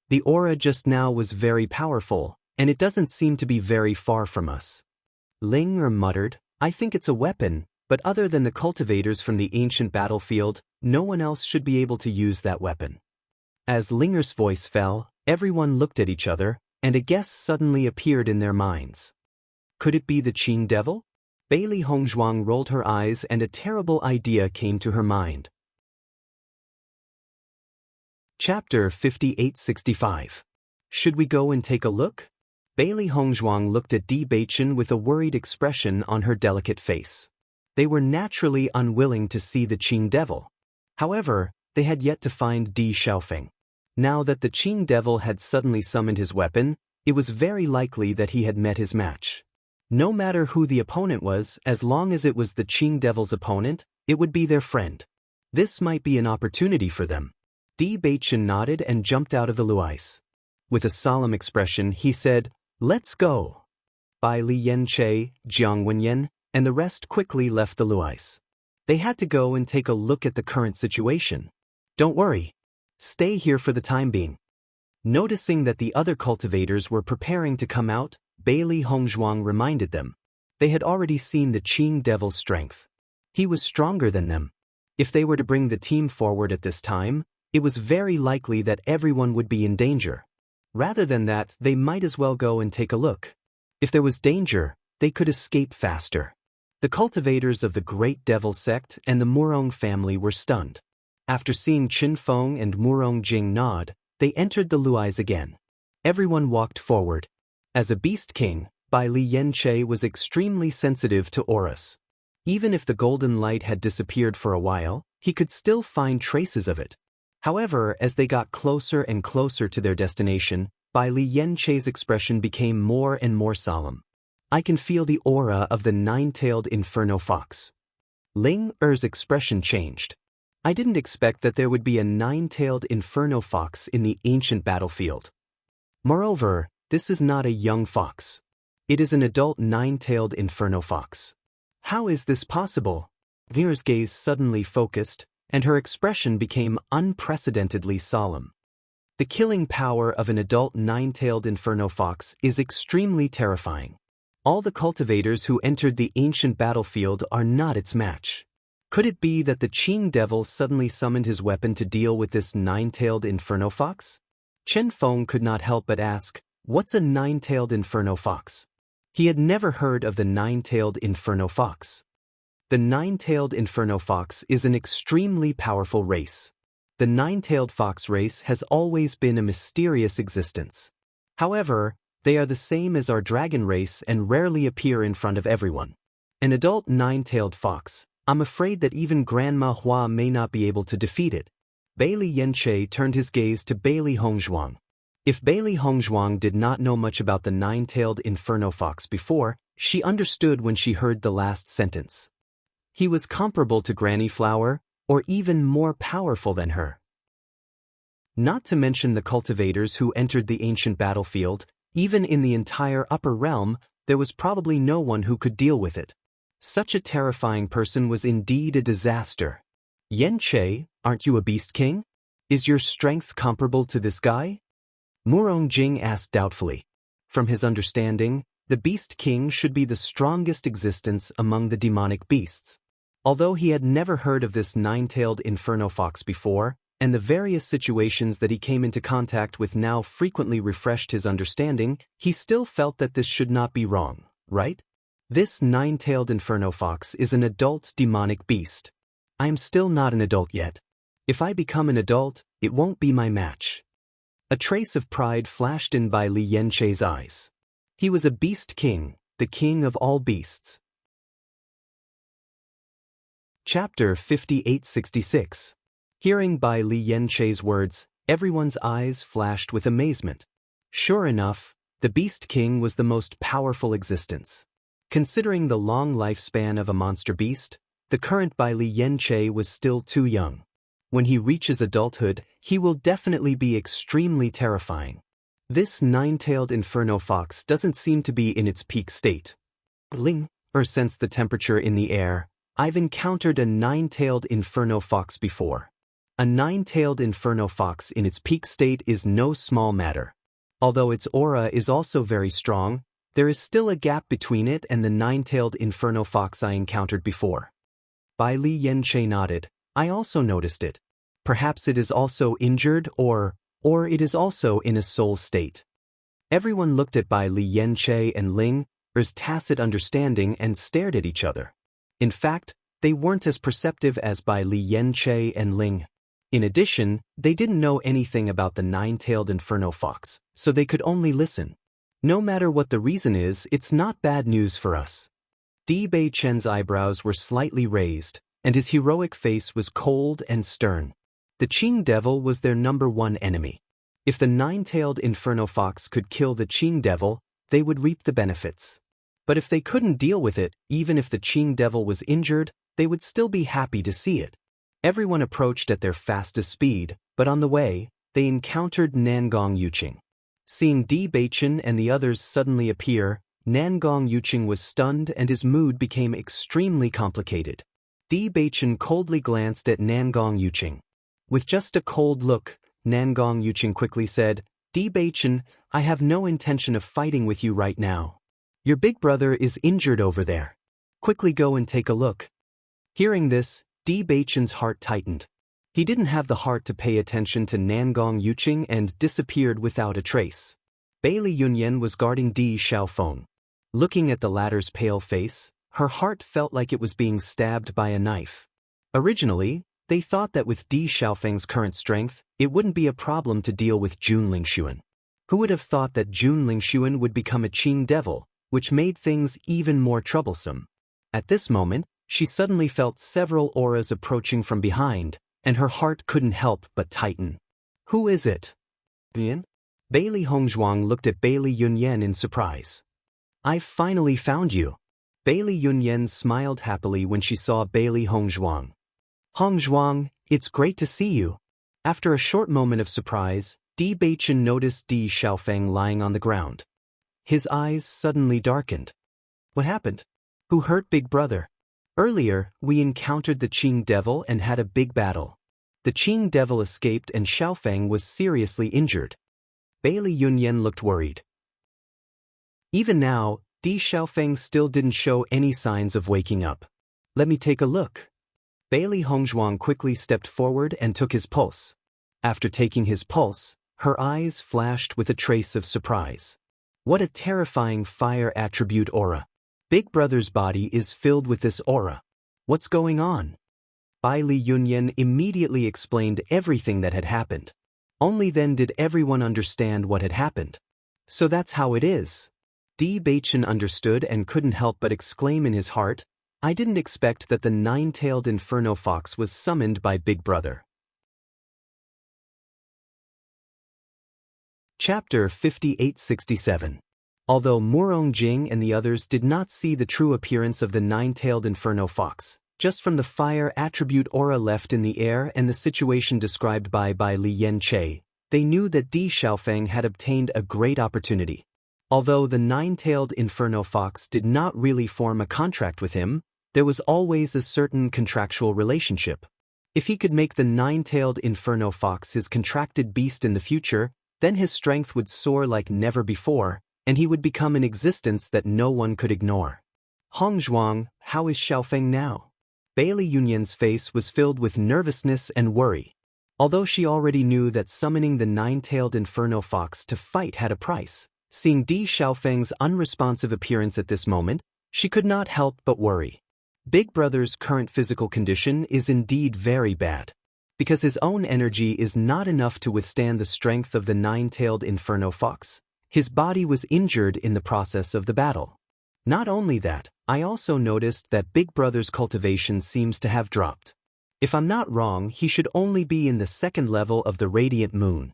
The aura just now was very powerful, and it doesn't seem to be very far from us. Ling muttered, "I think it's a weapon, but other than the cultivators from the ancient battlefield, no one else should be able to use that weapon." As Linger's voice fell, everyone looked at each other, and a guess suddenly appeared in their minds. Could it be the Qing Devil? Bailey Hongzhuang rolled her eyes and a terrible idea came to her mind. Chapter 5865. Should we go and take a look? Bailey Hongzhuang looked at Di Beichen with a worried expression on her delicate face. They were naturally unwilling to see the Qing Devil. However, they had yet to find Di Xiaofeng. Now that the Qing Devil had suddenly summoned his weapon, it was very likely that he had met his match. No matter who the opponent was, as long as it was the Qing Devil's opponent, it would be their friend. This might be an opportunity for them. Di Beichen nodded and jumped out of the luais. With a solemn expression, he said, "Let's go." Bai Li Yanche, Jiang Wenyan, and the rest quickly left the luais. They had to go and take a look at the current situation. "Don't worry. Stay here for the time being." Noticing that the other cultivators were preparing to come out, Bailey Hongzhuang reminded them. They had already seen the Qing Devil's strength. He was stronger than them. If they were to bring the team forward at this time, it was very likely that everyone would be in danger. Rather than that, they might as well go and take a look. If there was danger, they could escape faster. The cultivators of the Great Devil sect and the Murong family were stunned. After seeing Qin Feng and Murong Jing nod, they entered the luais again. Everyone walked forward. As a beast king, Bai Li Yanche was extremely sensitive to auras. Even if the golden light had disappeared for a while, he could still find traces of it. However, as they got closer and closer to their destination, Bai Li Yanche's expression became more and more solemn. I can feel the aura of the nine-tailed inferno fox. Ling Er's expression changed. I didn't expect that there would be a nine-tailed inferno fox in the ancient battlefield. Moreover, this is not a young fox. It is an adult nine-tailed inferno fox. How is this possible? Ling's gaze suddenly focused, and her expression became unprecedentedly solemn. The killing power of an adult nine-tailed inferno fox is extremely terrifying. All the cultivators who entered the ancient battlefield are not its match. Could it be that the Qing devil suddenly summoned his weapon to deal with this nine-tailed inferno fox? Chen Feng could not help but ask, what's a nine-tailed inferno fox? He had never heard of the nine-tailed inferno fox. The nine-tailed inferno fox is an extremely powerful race. The nine-tailed fox race has always been a mysterious existence. However, they are the same as our dragon race and rarely appear in front of everyone. An adult nine-tailed fox, I'm afraid that even Grandma Hua may not be able to defeat it. Bai Li Yanche turned his gaze to Bai Li Hongzhuang. If Bai Li Hongzhuang did not know much about the nine-tailed inferno fox before, she understood when she heard the last sentence. He was comparable to Granny Flower, or even more powerful than her. Not to mention the cultivators who entered the ancient battlefield, even in the entire upper realm, there was probably no one who could deal with it. Such a terrifying person was indeed a disaster. Yanche, aren't you a beast king? Is your strength comparable to this guy? Murong Jing asked doubtfully. From his understanding, the beast king should be the strongest existence among the demonic beasts. Although he had never heard of this nine-tailed inferno fox before, and the various situations that he came into contact with now frequently refreshed his understanding, he still felt that this should not be wrong, right? This nine-tailed inferno fox is an adult demonic beast. I am still not an adult yet. If I become an adult, it won't be my match. A trace of pride flashed in Bai Li Yanche's eyes. He was a beast king, the king of all beasts. Chapter 5866. Hearing Bai Li Yanche's words, everyone's eyes flashed with amazement. Sure enough, the Beast King was the most powerful existence. Considering the long lifespan of a monster beast, the current Bai Li Yanche was still too young. When he reaches adulthood, he will definitely be extremely terrifying. This nine-tailed inferno fox doesn't seem to be in its peak state. Ling sensed the temperature in the air. I've encountered a nine-tailed inferno fox before. A nine-tailed inferno fox in its peak state is no small matter. Although its aura is also very strong, there is still a gap between it and the nine-tailed inferno fox I encountered before. Bai Li Yanche nodded. I also noticed it. Perhaps it is also injured or it is also in a soul state. Everyone looked at Bai Li Yanche and Ling Er's tacit understanding and stared at each other. In fact, they weren't as perceptive as Bai Li Yanche and Ling. In addition, they didn't know anything about the nine-tailed inferno fox, so they could only listen. No matter what the reason is, it's not bad news for us. Di Bei Chen's eyebrows were slightly raised, and his heroic face was cold and stern. The Qing devil was their #1 enemy. If the nine-tailed inferno fox could kill the Qing devil, they would reap the benefits. But if they couldn't deal with it, even if the Qing devil was injured, they would still be happy to see it. Everyone approached at their fastest speed, but on the way, they encountered Nangong Yuqing. Seeing Di Beichen and the others suddenly appear, Nangong Yuqing was stunned and his mood became extremely complicated. Di Beichen coldly glanced at Nangong Yuqing. With just a cold look, Nangong Yuqing quickly said, Di Beichen, I have no intention of fighting with you right now. Your big brother is injured over there. Quickly go and take a look. Hearing this, Di Beichen's heart tightened. He didn't have the heart to pay attention to Nangong Yuqing and disappeared without a trace. Bai Li Yunyan was guarding Di Xiaofeng. Looking at the latter's pale face, her heart felt like it was being stabbed by a knife. Originally, they thought that with Di Xiaofeng's current strength, it wouldn't be a problem to deal with Jun Lingxuan. Who would have thought that Jun Lingxuan would become a Qing devil, which made things even more troublesome? At this moment, she suddenly felt several auras approaching from behind, and her heart couldn't help but tighten. Who is it? Yan? Bailey Hongzhuang looked at Bailey Yunyan in surprise. I've finally found you. Bailey Yunyan smiled happily when she saw Bailey Hongzhuang. Hongzhuang, it's great to see you. After a short moment of surprise, Di Beichen noticed Di Xiaofeng lying on the ground. His eyes suddenly darkened. What happened? Who hurt Big Brother? Earlier, we encountered the Qing Devil and had a big battle. The Qing Devil escaped and Xiaofeng was seriously injured. Bailey Yunyan looked worried. Even now, Di Xiaofeng still didn't show any signs of waking up. Let me take a look. Bailey Hongzhuang quickly stepped forward and took his pulse. After taking his pulse, her eyes flashed with a trace of surprise. What a terrifying fire attribute aura. Big Brother's body is filled with this aura. What's going on? Bailey Yunyan immediately explained everything that had happened. Only then did everyone understand what had happened. So that's how it is. Di Beichen understood and couldn't help but exclaim in his heart, I didn't expect that the nine-tailed Inferno Fox was summoned by Big Brother. Chapter 5867. Although Murong Jing and the others did not see the true appearance of the nine-tailed Inferno Fox, just from the fire attribute aura left in the air and the situation described by Li Yanche, they knew that Di Xiaofeng had obtained a great opportunity. Although the nine-tailed Inferno Fox did not really form a contract with him, there was always a certain contractual relationship. If he could make the nine-tailed Inferno Fox his contracted beast in the future, then his strength would soar like never before, and he would become an existence that no one could ignore. Hongzhuang, how is Xiaofeng now? Bailey Yunyan's face was filled with nervousness and worry. Although she already knew that summoning the nine-tailed Inferno Fox to fight had a price, seeing Di Xiaofeng's unresponsive appearance at this moment, she could not help but worry. Big Brother's current physical condition is indeed very bad. Because his own energy is not enough to withstand the strength of the nine-tailed Inferno Fox, his body was injured in the process of the battle. Not only that, I also noticed that Big Brother's cultivation seems to have dropped. If I'm not wrong, he should only be in the second level of the Radiant Moon.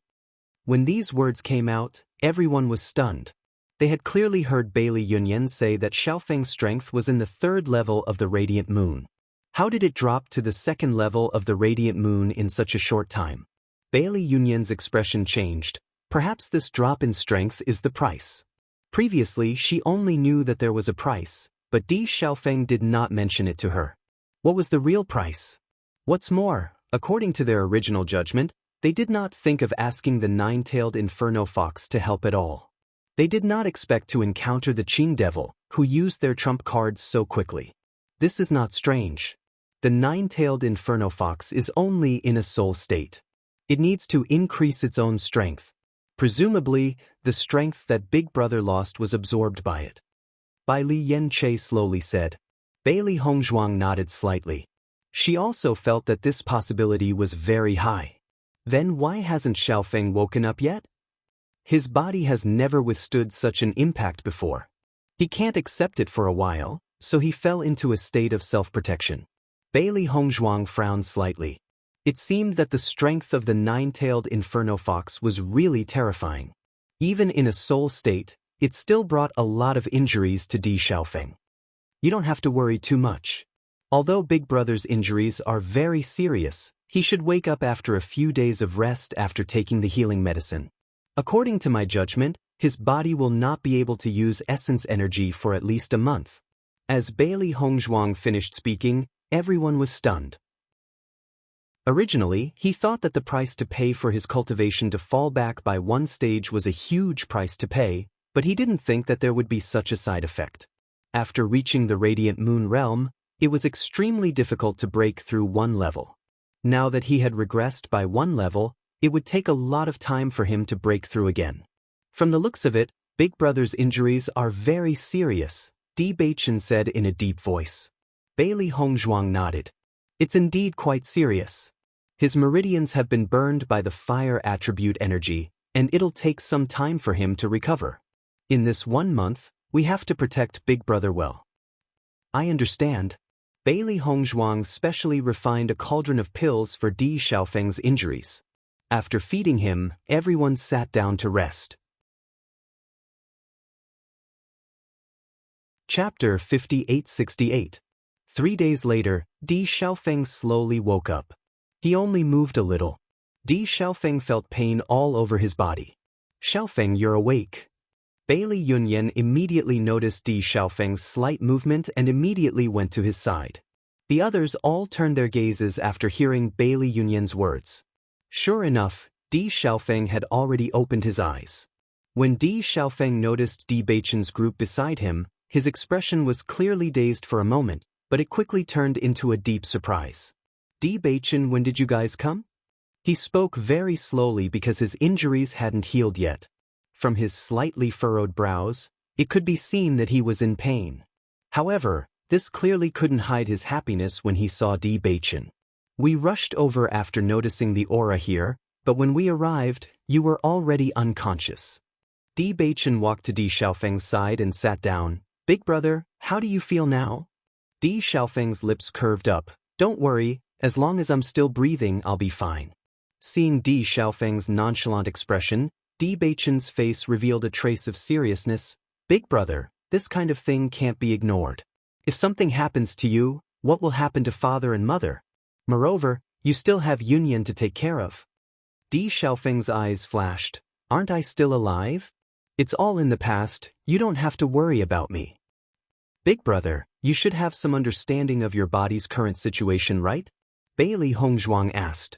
When these words came out, everyone was stunned. They had clearly heard Bailey Yunyan say that Xiaofeng's strength was in the third level of the Radiant Moon. How did it drop to the second level of the Radiant Moon in such a short time? Bailey Yunyan's expression changed. Perhaps this drop in strength is the price. Previously, she only knew that there was a price, but Di Xiaofeng did not mention it to her. What was the real price? What's more, according to their original judgment, they did not think of asking the nine-tailed Inferno Fox to help at all. They did not expect to encounter the Qing Devil, who used their trump cards so quickly. This is not strange. The nine-tailed Inferno Fox is only in a soul state. It needs to increase its own strength. Presumably, the strength that Big Brother lost was absorbed by it. Li Yanche slowly said. Bailey Hongzhuang nodded slightly. She also felt that this possibility was very high. Then why hasn't Xiaofeng woken up yet? His body has never withstood such an impact before. He can't accept it for a while, so he fell into a state of self-protection. Bailey Hongzhuang frowned slightly. It seemed that the strength of the nine-tailed Inferno Fox was really terrifying. Even in a soul state, it still brought a lot of injuries to Di Xiaofeng. You don't have to worry too much. Although Big Brother's injuries are very serious, he should wake up after a few days of rest after taking the healing medicine. According to my judgment, his body will not be able to use essence energy for at least a month. As Bailey Hongzhuang finished speaking, everyone was stunned. Originally, he thought that the price to pay for his cultivation to fall back by one stage was a huge price to pay, but he didn't think that there would be such a side effect. After reaching the Radiant Moon realm, it was extremely difficult to break through one level. Now that he had regressed by one level, it would take a lot of time for him to break through again. From the looks of it, Big Brother's injuries are very serious, Di Beichen said in a deep voice. Bailey Hongzhuang nodded. It's indeed quite serious. His meridians have been burned by the fire attribute energy, and it'll take some time for him to recover. In this 1 month, we have to protect Big Brother well. I understand. Bailey Hongzhuang specially refined a cauldron of pills for Di Xiaofeng's injuries. After feeding him, everyone sat down to rest. Chapter 5868. 3 days later, Di Xiaofeng slowly woke up. He only moved a little. Di Xiaofeng felt pain all over his body. "Xiaofeng, you're awake." Bailey Yunyan immediately noticed Di Xiaofeng's slight movement and immediately went to his side. The others all turned their gazes after hearing Bailey Yunyan's words. Sure enough, Di Xiaofeng had already opened his eyes. When Di Xiaofeng noticed Di Beichen's group beside him, his expression was clearly dazed for a moment, but it quickly turned into a deep surprise. "Di Beichen, when did you guys come?" He spoke very slowly because his injuries hadn't healed yet. From his slightly furrowed brows, it could be seen that he was in pain. However, this clearly couldn't hide his happiness when he saw Di Beichen. "We rushed over after noticing the aura here, but when we arrived, you were already unconscious." Di Beichen walked to Di Xiaofeng's side and sat down. "Big brother, how do you feel now?" Di Xiaofeng's lips curved up. "Don't worry, as long as I'm still breathing, I'll be fine." Seeing Di Xiaofeng's nonchalant expression, Di Beichen's face revealed a trace of seriousness. "Big brother, this kind of thing can't be ignored. If something happens to you, what will happen to father and mother? Moreover, you still have Yunyan to take care of." Di Xiaofeng's eyes flashed. "Aren't I still alive? It's all in the past, you don't have to worry about me." "Big brother, you should have some understanding of your body's current situation, right?" Bailey Hongzhuang asked.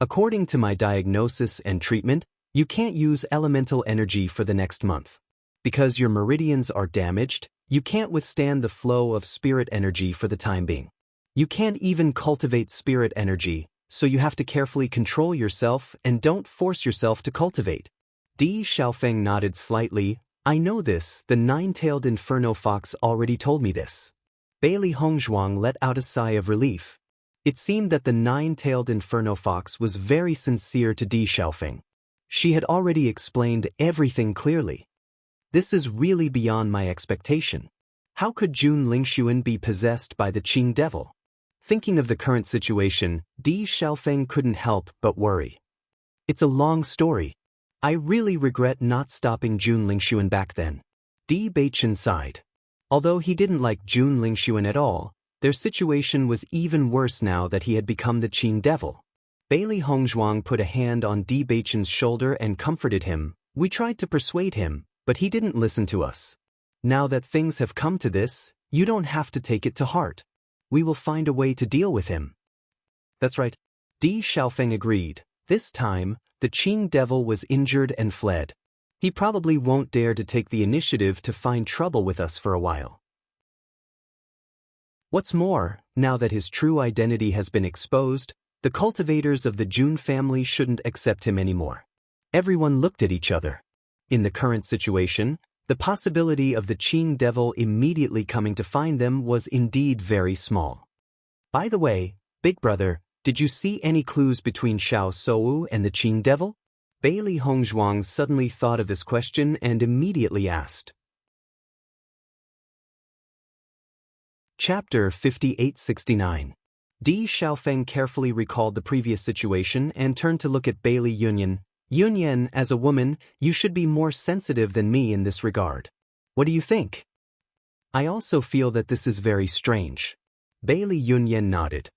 "According to my diagnosis and treatment, you can't use elemental energy for the next month. Because your meridians are damaged, you can't withstand the flow of spirit energy for the time being. You can't even cultivate spirit energy, so you have to carefully control yourself and don't force yourself to cultivate." Di Xiaofeng nodded slightly. "I know this, the nine-tailed inferno fox already told me this." Bailey Hongzhuang let out a sigh of relief. It seemed that the nine-tailed inferno fox was very sincere to Di Xiaofeng. She had already explained everything clearly. "This is really beyond my expectation. How could Jun Lingxuan be possessed by the Qing devil?" Thinking of the current situation, Di Xiaofeng couldn't help but worry. "It's a long story. I really regret not stopping Jun Lingxuan back then." Di Beichen sighed. Although he didn't like Jun Lingxuan at all, their situation was even worse now that he had become the Qing devil. Bailey Hongzhuang put a hand on Di Beichen's shoulder and comforted him. "We tried to persuade him, but he didn't listen to us. Now that things have come to this, you don't have to take it to heart. We will find a way to deal with him." "That's right." Di Xiaofeng agreed. This time, the Qing devil was injured and fled. He probably won't dare to take the initiative to find trouble with us for a while. What's more, now that his true identity has been exposed, the cultivators of the Jun family shouldn't accept him anymore. Everyone looked at each other. In the current situation, the possibility of the Qing devil immediately coming to find them was indeed very small. "By the way, big brother, did you see any clues between Xiao Sowu and the Qing devil?" Bailey Hongzhuang suddenly thought of this question and immediately asked. Chapter 5869. Di Xiaofeng carefully recalled the previous situation and turned to look at Bailey Yunyan. "Yunyan, as a woman, you should be more sensitive than me in this regard. What do you think?" "I also feel that this is very strange." Bailey Yunyan nodded.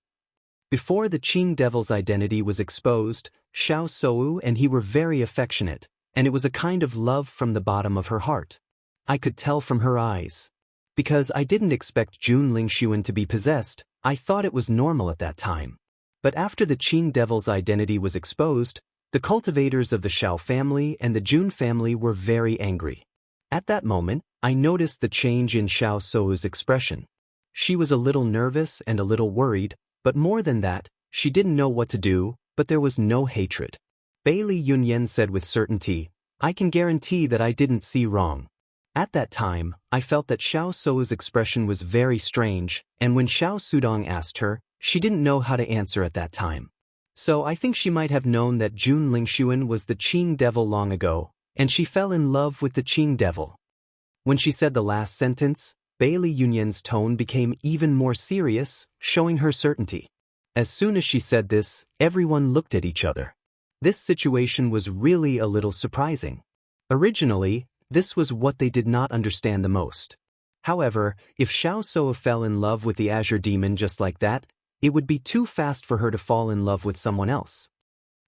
Before the Qing devil's identity was exposed, Xiao Sowu and he were very affectionate, and it was a kind of love from the bottom of her heart. I could tell from her eyes. Because I didn't expect Jun Lingxuan to be possessed, I thought it was normal at that time. But after the Qing devil's identity was exposed, the cultivators of the Xiao family and the Jun family were very angry. At that moment, I noticed the change in Xiao Sou's expression. She was a little nervous and a little worried, but more than that, she didn't know what to do, but there was no hatred. Bailey Yunyan said with certainty, "I can guarantee that I didn't see wrong." At that time, I felt that Xiao Sou's expression was very strange, and when Xiao Sudong asked her, she didn't know how to answer at that time. So I think she might have known that Jun Lingxuan was the Qing devil long ago, and she fell in love with the Qing devil. When she said the last sentence, Bailey Yunyan's tone became even more serious, showing her certainty. As soon as she said this, everyone looked at each other. This situation was really a little surprising. Originally, this was what they did not understand the most. However, if Xiao Soa fell in love with the Azure Demon just like that, it would be too fast for her to fall in love with someone else.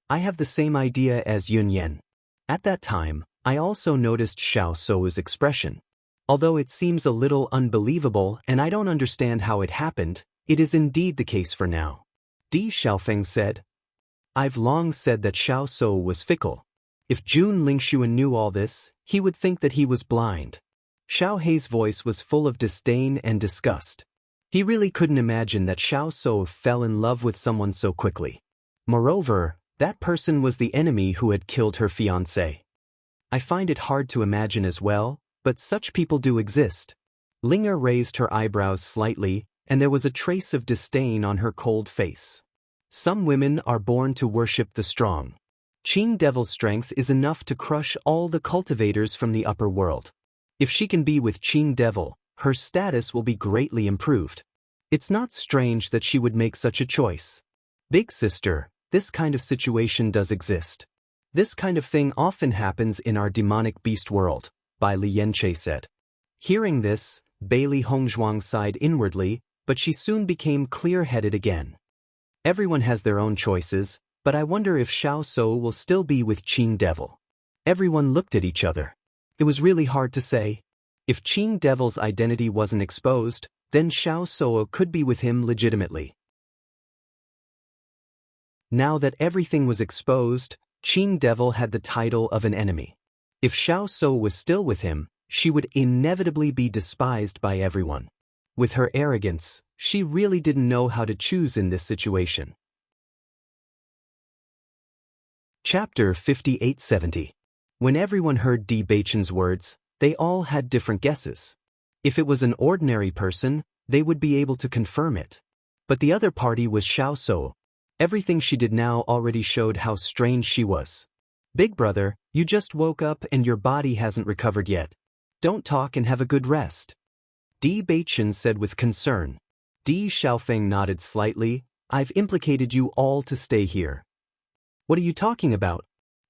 I have the same idea as Yunyan. At that time, I also noticed Xiao Soa's expression. Although it seems a little unbelievable and I don't understand how it happened, it is indeed the case for now. Di Xiaofeng said. I've long said that Xiao Soa was fickle. If Jun Lingshuan knew all this, he would think that he was blind. Xiao Hei's voice was full of disdain and disgust. He really couldn't imagine that Xiao Soa fell in love with someone so quickly. Moreover, that person was the enemy who had killed her fiancé. I find it hard to imagine as well, but such people do exist. Linger raised her eyebrows slightly, and there was a trace of disdain on her cold face. Some women are born to worship the strong. Qing Devil's strength is enough to crush all the cultivators from the upper world. If she can be with Qing Devil, her status will be greatly improved. It's not strange that she would make such a choice. Big sister, this kind of situation does exist. This kind of thing often happens in our demonic beast world, Bai Lianche said. Hearing this, Bailey Hongzhuang sighed inwardly, but she soon became clear-headed again. Everyone has their own choices, but I wonder if Xiao Soa will still be with Qing Devil. Everyone looked at each other. It was really hard to say. If Qing Devil's identity wasn't exposed, then Xiao Soa could be with him legitimately. Now that everything was exposed, Qing Devil had the title of an enemy. If Xiao Soa was still with him, she would inevitably be despised by everyone. With her arrogance, she really didn't know how to choose in this situation. Chapter 5870. When everyone heard Di Beichen's words, they all had different guesses. If it was an ordinary person, they would be able to confirm it. But the other party was Xiao Soa. Everything she did now already showed how strange she was. Big brother, you just woke up and your body hasn't recovered yet. Don't talk and have a good rest. Di Beichen said with concern. Di Xiaofeng nodded slightly. I've implicated you all to stay here. What are you talking about?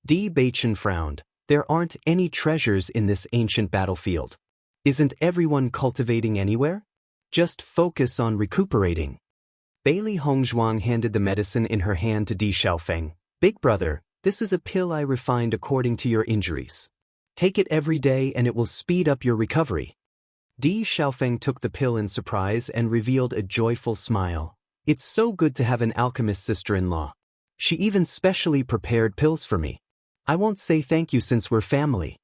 Di Beichen frowned. There aren't any treasures in this ancient battlefield. Isn't everyone cultivating anywhere? Just focus on recuperating. Bailey Hongzhuang handed the medicine in her hand to Di Xiaofeng. Big brother, this is a pill I refined according to your injuries. Take it every day and it will speed up your recovery. Di Xiaofeng took the pill in surprise and revealed a joyful smile. It's so good to have an alchemist sister-in-law. She even specially prepared pills for me. I won't say thank you since we're family.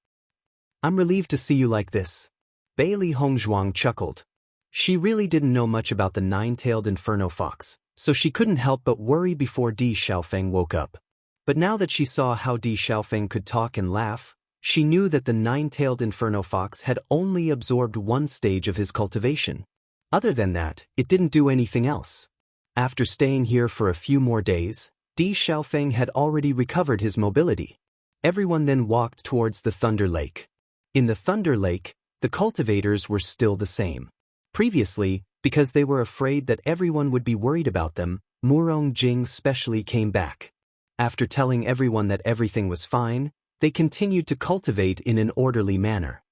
I'm relieved to see you like this. Bailey Hongzhuang chuckled. She really didn't know much about the nine-tailed inferno fox, so she couldn't help but worry before Di Xiaofeng woke up. But now that she saw how Di Xiaofeng could talk and laugh, she knew that the nine-tailed inferno fox had only absorbed one stage of his cultivation. Other than that, it didn't do anything else. After staying here for a few more days, Di Xiaofeng had already recovered his mobility. Everyone then walked towards the Thunder Lake. In the Thunder Lake, the cultivators were still the same. Previously, because they were afraid that everyone would be worried about them, Murong Jing specially came back. After telling everyone that everything was fine, they continued to cultivate in an orderly manner.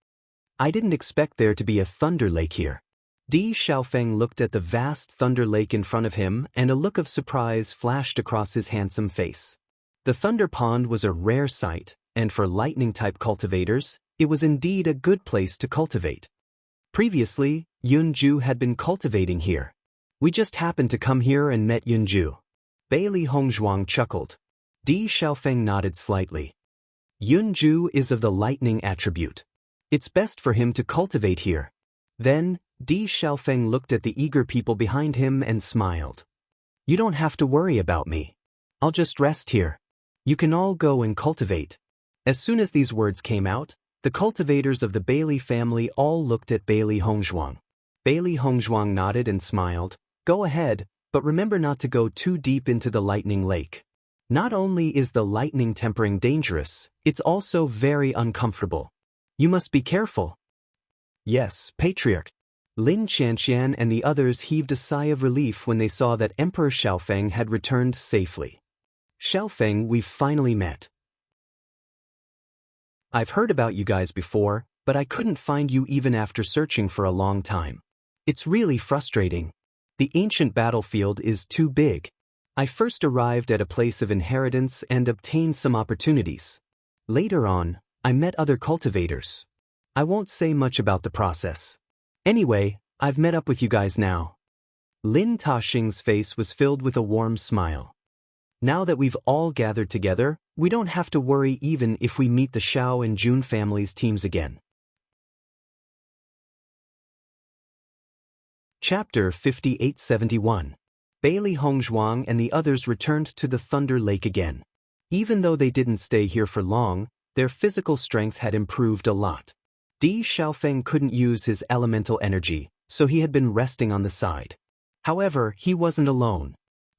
I didn't expect there to be a Thunder Lake here. Di Xiaofeng looked at the vast Thunder Lake in front of him and a look of surprise flashed across his handsome face. The Thunder Pond was a rare sight, and for lightning-type cultivators, it was indeed a good place to cultivate. Previously, Yunju had been cultivating here. We just happened to come here and met Yunju. Bailey Hongzhuang chuckled. Di Xiaofeng nodded slightly. Yunju is of the lightning attribute. It's best for him to cultivate here. Then, Di Xiaofeng looked at the eager people behind him and smiled. You don't have to worry about me. I'll just rest here. You can all go and cultivate. As soon as these words came out, the cultivators of the Bailey family all looked at Bailey Hongzhuang. Bailey Hongzhuang nodded and smiled. Go ahead, but remember not to go too deep into the lightning lake. Not only is the lightning tempering dangerous, it's also very uncomfortable. You must be careful. Yes, Patriarch. Lin Qianqian and the others heaved a sigh of relief when they saw that Emperor Xiaofeng had returned safely. Xiaofeng, we've finally met. I've heard about you guys before, but I couldn't find you even after searching for a long time. It's really frustrating. The ancient battlefield is too big. I first arrived at a place of inheritance and obtained some opportunities. Later on, I met other cultivators. I won't say much about the process. Anyway, I've met up with you guys now. Lin Taxing's face was filled with a warm smile. Now that we've all gathered together, we don't have to worry even if we meet the Xiao and Jun families' teams again. Chapter 5871. Bailey Hongzhuang and the others returned to the Thunder Lake again. Even though they didn't stay here for long, their physical strength had improved a lot. Di Xiaofeng couldn't use his elemental energy, so he had been resting on the side. However, he wasn't alone.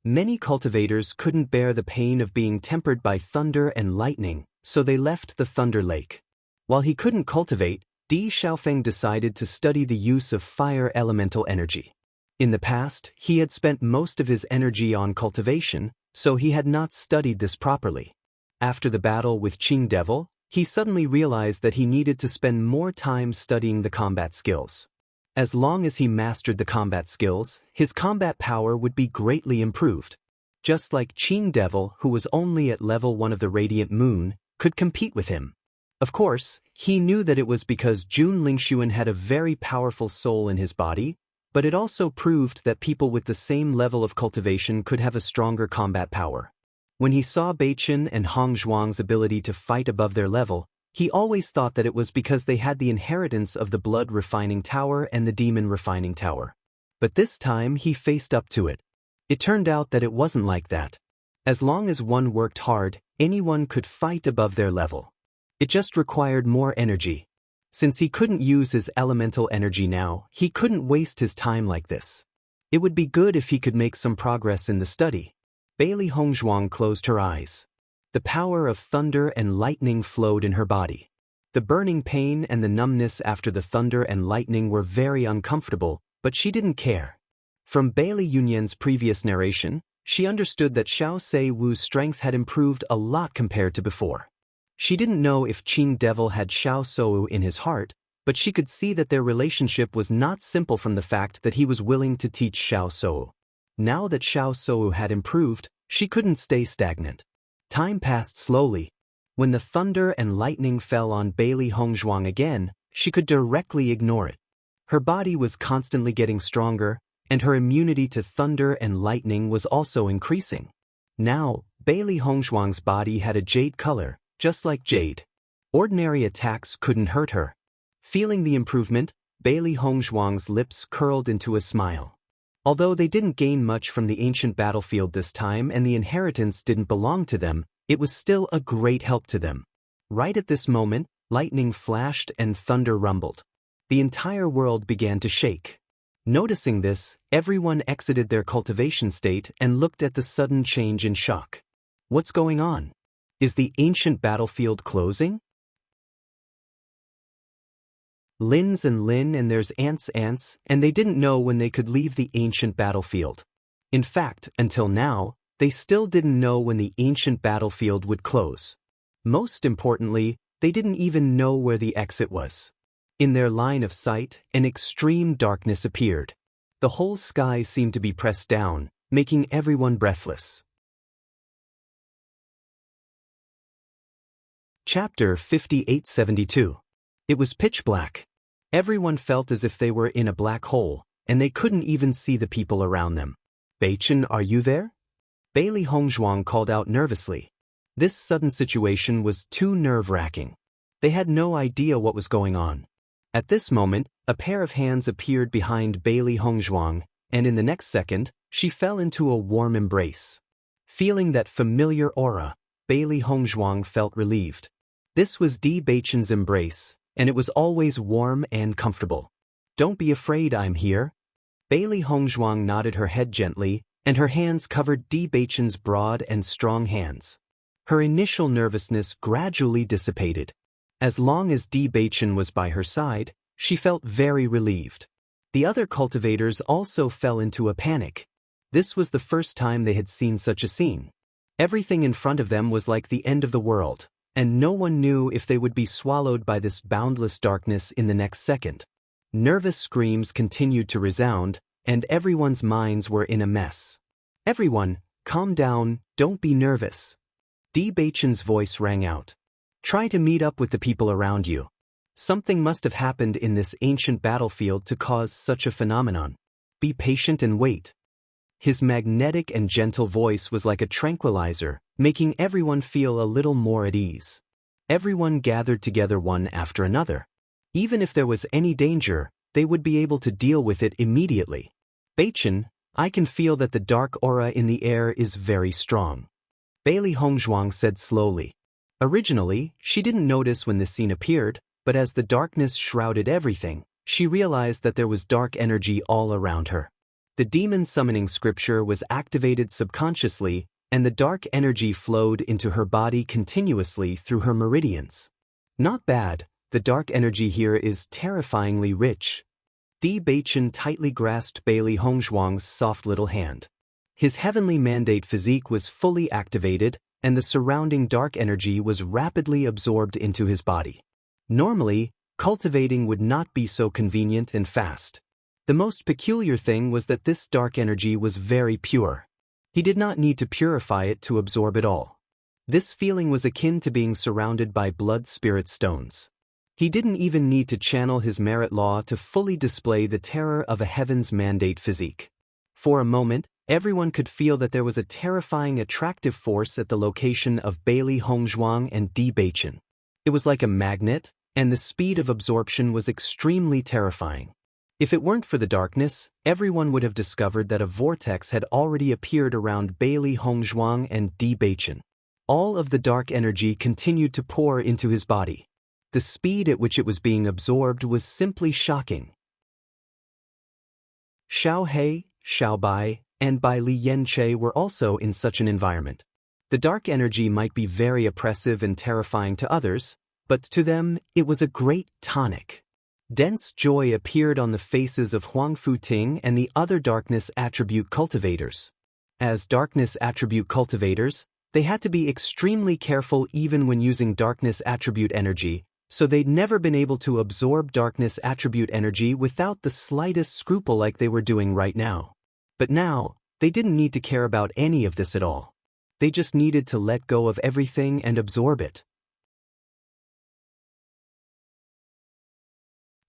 Many cultivators couldn't bear the pain of being tempered by thunder and lightning, so they left the Thunder Lake. While he couldn't cultivate, Di Xiaofeng decided to study the use of fire elemental energy. In the past, he had spent most of his energy on cultivation, so he had not studied this properly. After the battle with Qing Devil, he suddenly realized that he needed to spend more time studying the combat skills. As long as he mastered the combat skills, his combat power would be greatly improved. Just like Qing Devil, who was only at level 1 of the Radiant Moon, could compete with him. Of course, he knew that it was because Jun Lingxuan had a very powerful soul in his body, but it also proved that people with the same level of cultivation could have a stronger combat power. When he saw Beichen and Hongzhuang's ability to fight above their level, he always thought that it was because they had the inheritance of the Blood Refining Tower and the Demon Refining Tower. But this time he faced up to it. It turned out that it wasn't like that. As long as one worked hard, anyone could fight above their level. It just required more energy. Since he couldn't use his elemental energy now, he couldn't waste his time like this. It would be good if he could make some progress in the study. Bailey Hongzhuang closed her eyes. The power of thunder and lightning flowed in her body. The burning pain and the numbness after the thunder and lightning were very uncomfortable, but she didn't care. From Bailey Yunyan's previous narration, she understood that Xiao Sei Wu's strength had improved a lot compared to before. She didn't know if Qing Devil had Xiao Sou in his heart, but she could see that their relationship was not simple from the fact that he was willing to teach Xiao Sou. Now that Xiao Sou had improved, she couldn't stay stagnant. Time passed slowly. When the thunder and lightning fell on Bailey Hongzhuang again, she could directly ignore it. Her body was constantly getting stronger, and her immunity to thunder and lightning was also increasing. Now, Bailey Hongzhuang's body had a jade color, just like jade. Ordinary attacks couldn't hurt her. Feeling the improvement, Bailey Hongzhuang's lips curled into a smile. Although they didn't gain much from the ancient battlefield this time and the inheritance didn't belong to them, it was still a great help to them. Right at this moment, lightning flashed and thunder rumbled. The entire world began to shake. Noticing this, everyone exited their cultivation state and looked at the sudden change in shock. What's going on? Is the ancient battlefield closing? Lin's and Lin and there's ants, and they didn't know when they could leave the ancient battlefield. In fact, until now, they still didn't know when the ancient battlefield would close. Most importantly, they didn't even know where the exit was. In their line of sight, an extreme darkness appeared. The whole sky seemed to be pressed down, making everyone breathless. Chapter 5872. It was pitch black. Everyone felt as if they were in a black hole, and they couldn't even see the people around them. Beichen, are you there? Bailey Hongzhuang called out nervously. This sudden situation was too nerve-wracking. They had no idea what was going on. At this moment, a pair of hands appeared behind Bailey Hongzhuang, and in the next second, she fell into a warm embrace. Feeling that familiar aura, Bailey Hongzhuang felt relieved. This was Di Beichen's embrace, and it was always warm and comfortable. Don't be afraid, I'm here. Bailey Hongzhuang nodded her head gently, and her hands covered Di Beichen's broad and strong hands. Her initial nervousness gradually dissipated. As long as Di Beichen was by her side, she felt very relieved. The other cultivators also fell into a panic. This was the first time they had seen such a scene. Everything in front of them was like the end of the world, and no one knew if they would be swallowed by this boundless darkness in the next second. Nervous screams continued to resound, and everyone's minds were in a mess. "Everyone, calm down, don't be nervous." Bewitching's voice rang out. "Try to meet up with the people around you. Something must have happened in this ancient battlefield to cause such a phenomenon. Be patient and wait." His magnetic and gentle voice was like a tranquilizer, making everyone feel a little more at ease. Everyone gathered together one after another. Even if there was any danger, they would be able to deal with it immediately. "Bewitching, I can feel that the dark aura in the air is very strong," Bailey Hongzhuang said slowly. Originally, she didn't notice when this scene appeared, but as the darkness shrouded everything, she realized that there was dark energy all around her. The demon summoning scripture was activated subconsciously, and the dark energy flowed into her body continuously through her meridians. "Not bad, the dark energy here is terrifyingly rich." Bewitching tightly grasped Bailey Hongzhuang's soft little hand. His heavenly mandate physique was fully activated, and the surrounding dark energy was rapidly absorbed into his body. Normally, cultivating would not be so convenient and fast. The most peculiar thing was that this dark energy was very pure. He did not need to purify it to absorb it all. This feeling was akin to being surrounded by blood spirit stones. He didn't even need to channel his merit law to fully display the terror of a heaven's mandate physique. For a moment, everyone could feel that there was a terrifying attractive force at the location of Bailey Hongzhuang and Bewitching. It was like a magnet, and the speed of absorption was extremely terrifying. If it weren't for the darkness, everyone would have discovered that a vortex had already appeared around Bailey Hongzhuang and Bewitching. All of the dark energy continued to pour into his body. The speed at which it was being absorbed was simply shocking. Xiao He, Xiao Bai, and Bai Li Yanche were also in such an environment. The dark energy might be very oppressive and terrifying to others, but to them it was a great tonic. Dense joy appeared on the faces of Huang Futing and the other darkness attribute cultivators. As darkness attribute cultivators, they had to be extremely careful even when using darkness attribute energy, so they'd never been able to absorb darkness attribute energy without the slightest scruple like they were doing right now. But now, they didn't need to care about any of this at all. They just needed to let go of everything and absorb it.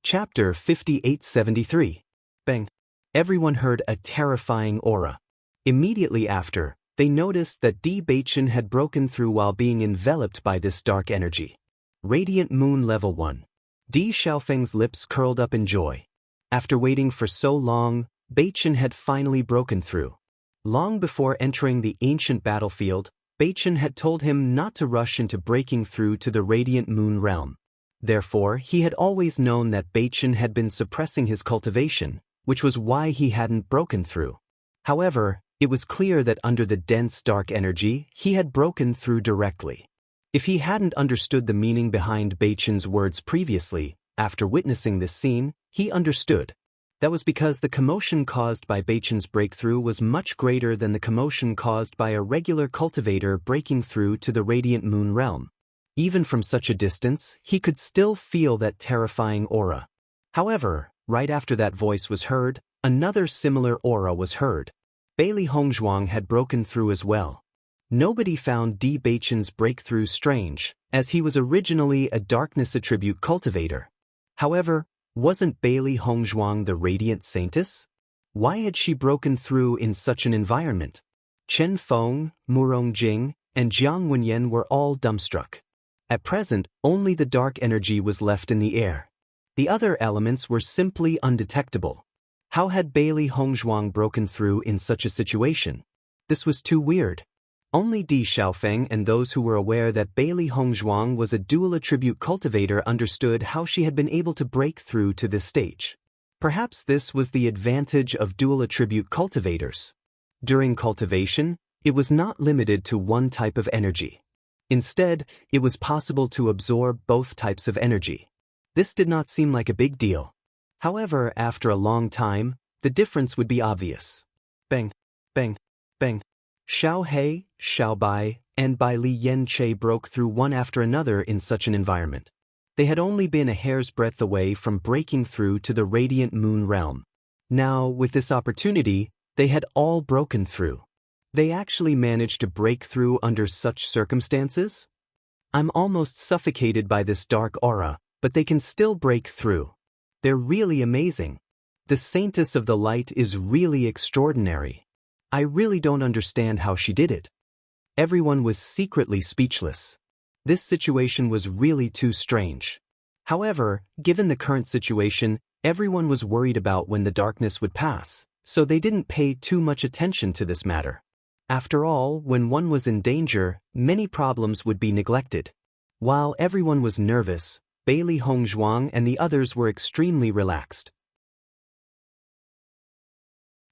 Chapter 5873. Bang! Everyone heard a terrifying aura. Immediately after, they noticed that Bewitching had broken through while being enveloped by this dark energy. Radiant Moon Level 1. Di Xiaofeng's lips curled up in joy. After waiting for so long, Bewitching had finally broken through. Long before entering the ancient battlefield, Bewitching had told him not to rush into breaking through to the Radiant Moon realm. Therefore, he had always known that Bewitching had been suppressing his cultivation, which was why he hadn't broken through. However, it was clear that under the dense dark energy, he had broken through directly. If he hadn't understood the meaning behind Bewitching's words previously, after witnessing this scene, he understood. That was because the commotion caused by Bewitching's breakthrough was much greater than the commotion caused by a regular cultivator breaking through to the Radiant Moon realm. Even from such a distance, he could still feel that terrifying aura. However, right after that voice was heard, another similar aura was heard. Bailey Hongzhuang had broken through as well. Nobody found Bewitching's breakthrough strange, as he was originally a darkness attribute cultivator. However, wasn't Bailey Hongzhuang the radiant saintess? Why had she broken through in such an environment? Chen Feng, Murong Jing, and Jiang Wenyan were all dumbstruck. At present, only the dark energy was left in the air. The other elements were simply undetectable. How had Bailey Hongzhuang broken through in such a situation? This was too weird. Only Di Xiaofeng and those who were aware that Bailey Hongzhuang was a dual attribute cultivator understood how she had been able to break through to this stage. Perhaps this was the advantage of dual attribute cultivators. During cultivation, it was not limited to one type of energy. Instead, it was possible to absorb both types of energy. This did not seem like a big deal. However, after a long time, the difference would be obvious. Bang, bang, bang. Xiao He, Xiao Bai, and Bai Li Yen Che broke through one after another in such an environment. They had only been a hair's breadth away from breaking through to the radiant moon realm. Now, with this opportunity, they had all broken through. They actually managed to break through under such circumstances? I'm almost suffocated by this dark aura, but they can still break through. They're really amazing. The Saintess of the Light is really extraordinary. I really don't understand how she did it. Everyone was secretly speechless. This situation was really too strange. However, given the current situation, everyone was worried about when the darkness would pass, so they didn't pay too much attention to this matter. After all, when one was in danger, many problems would be neglected. While everyone was nervous, Bailey Hongzhuang and the others were extremely relaxed.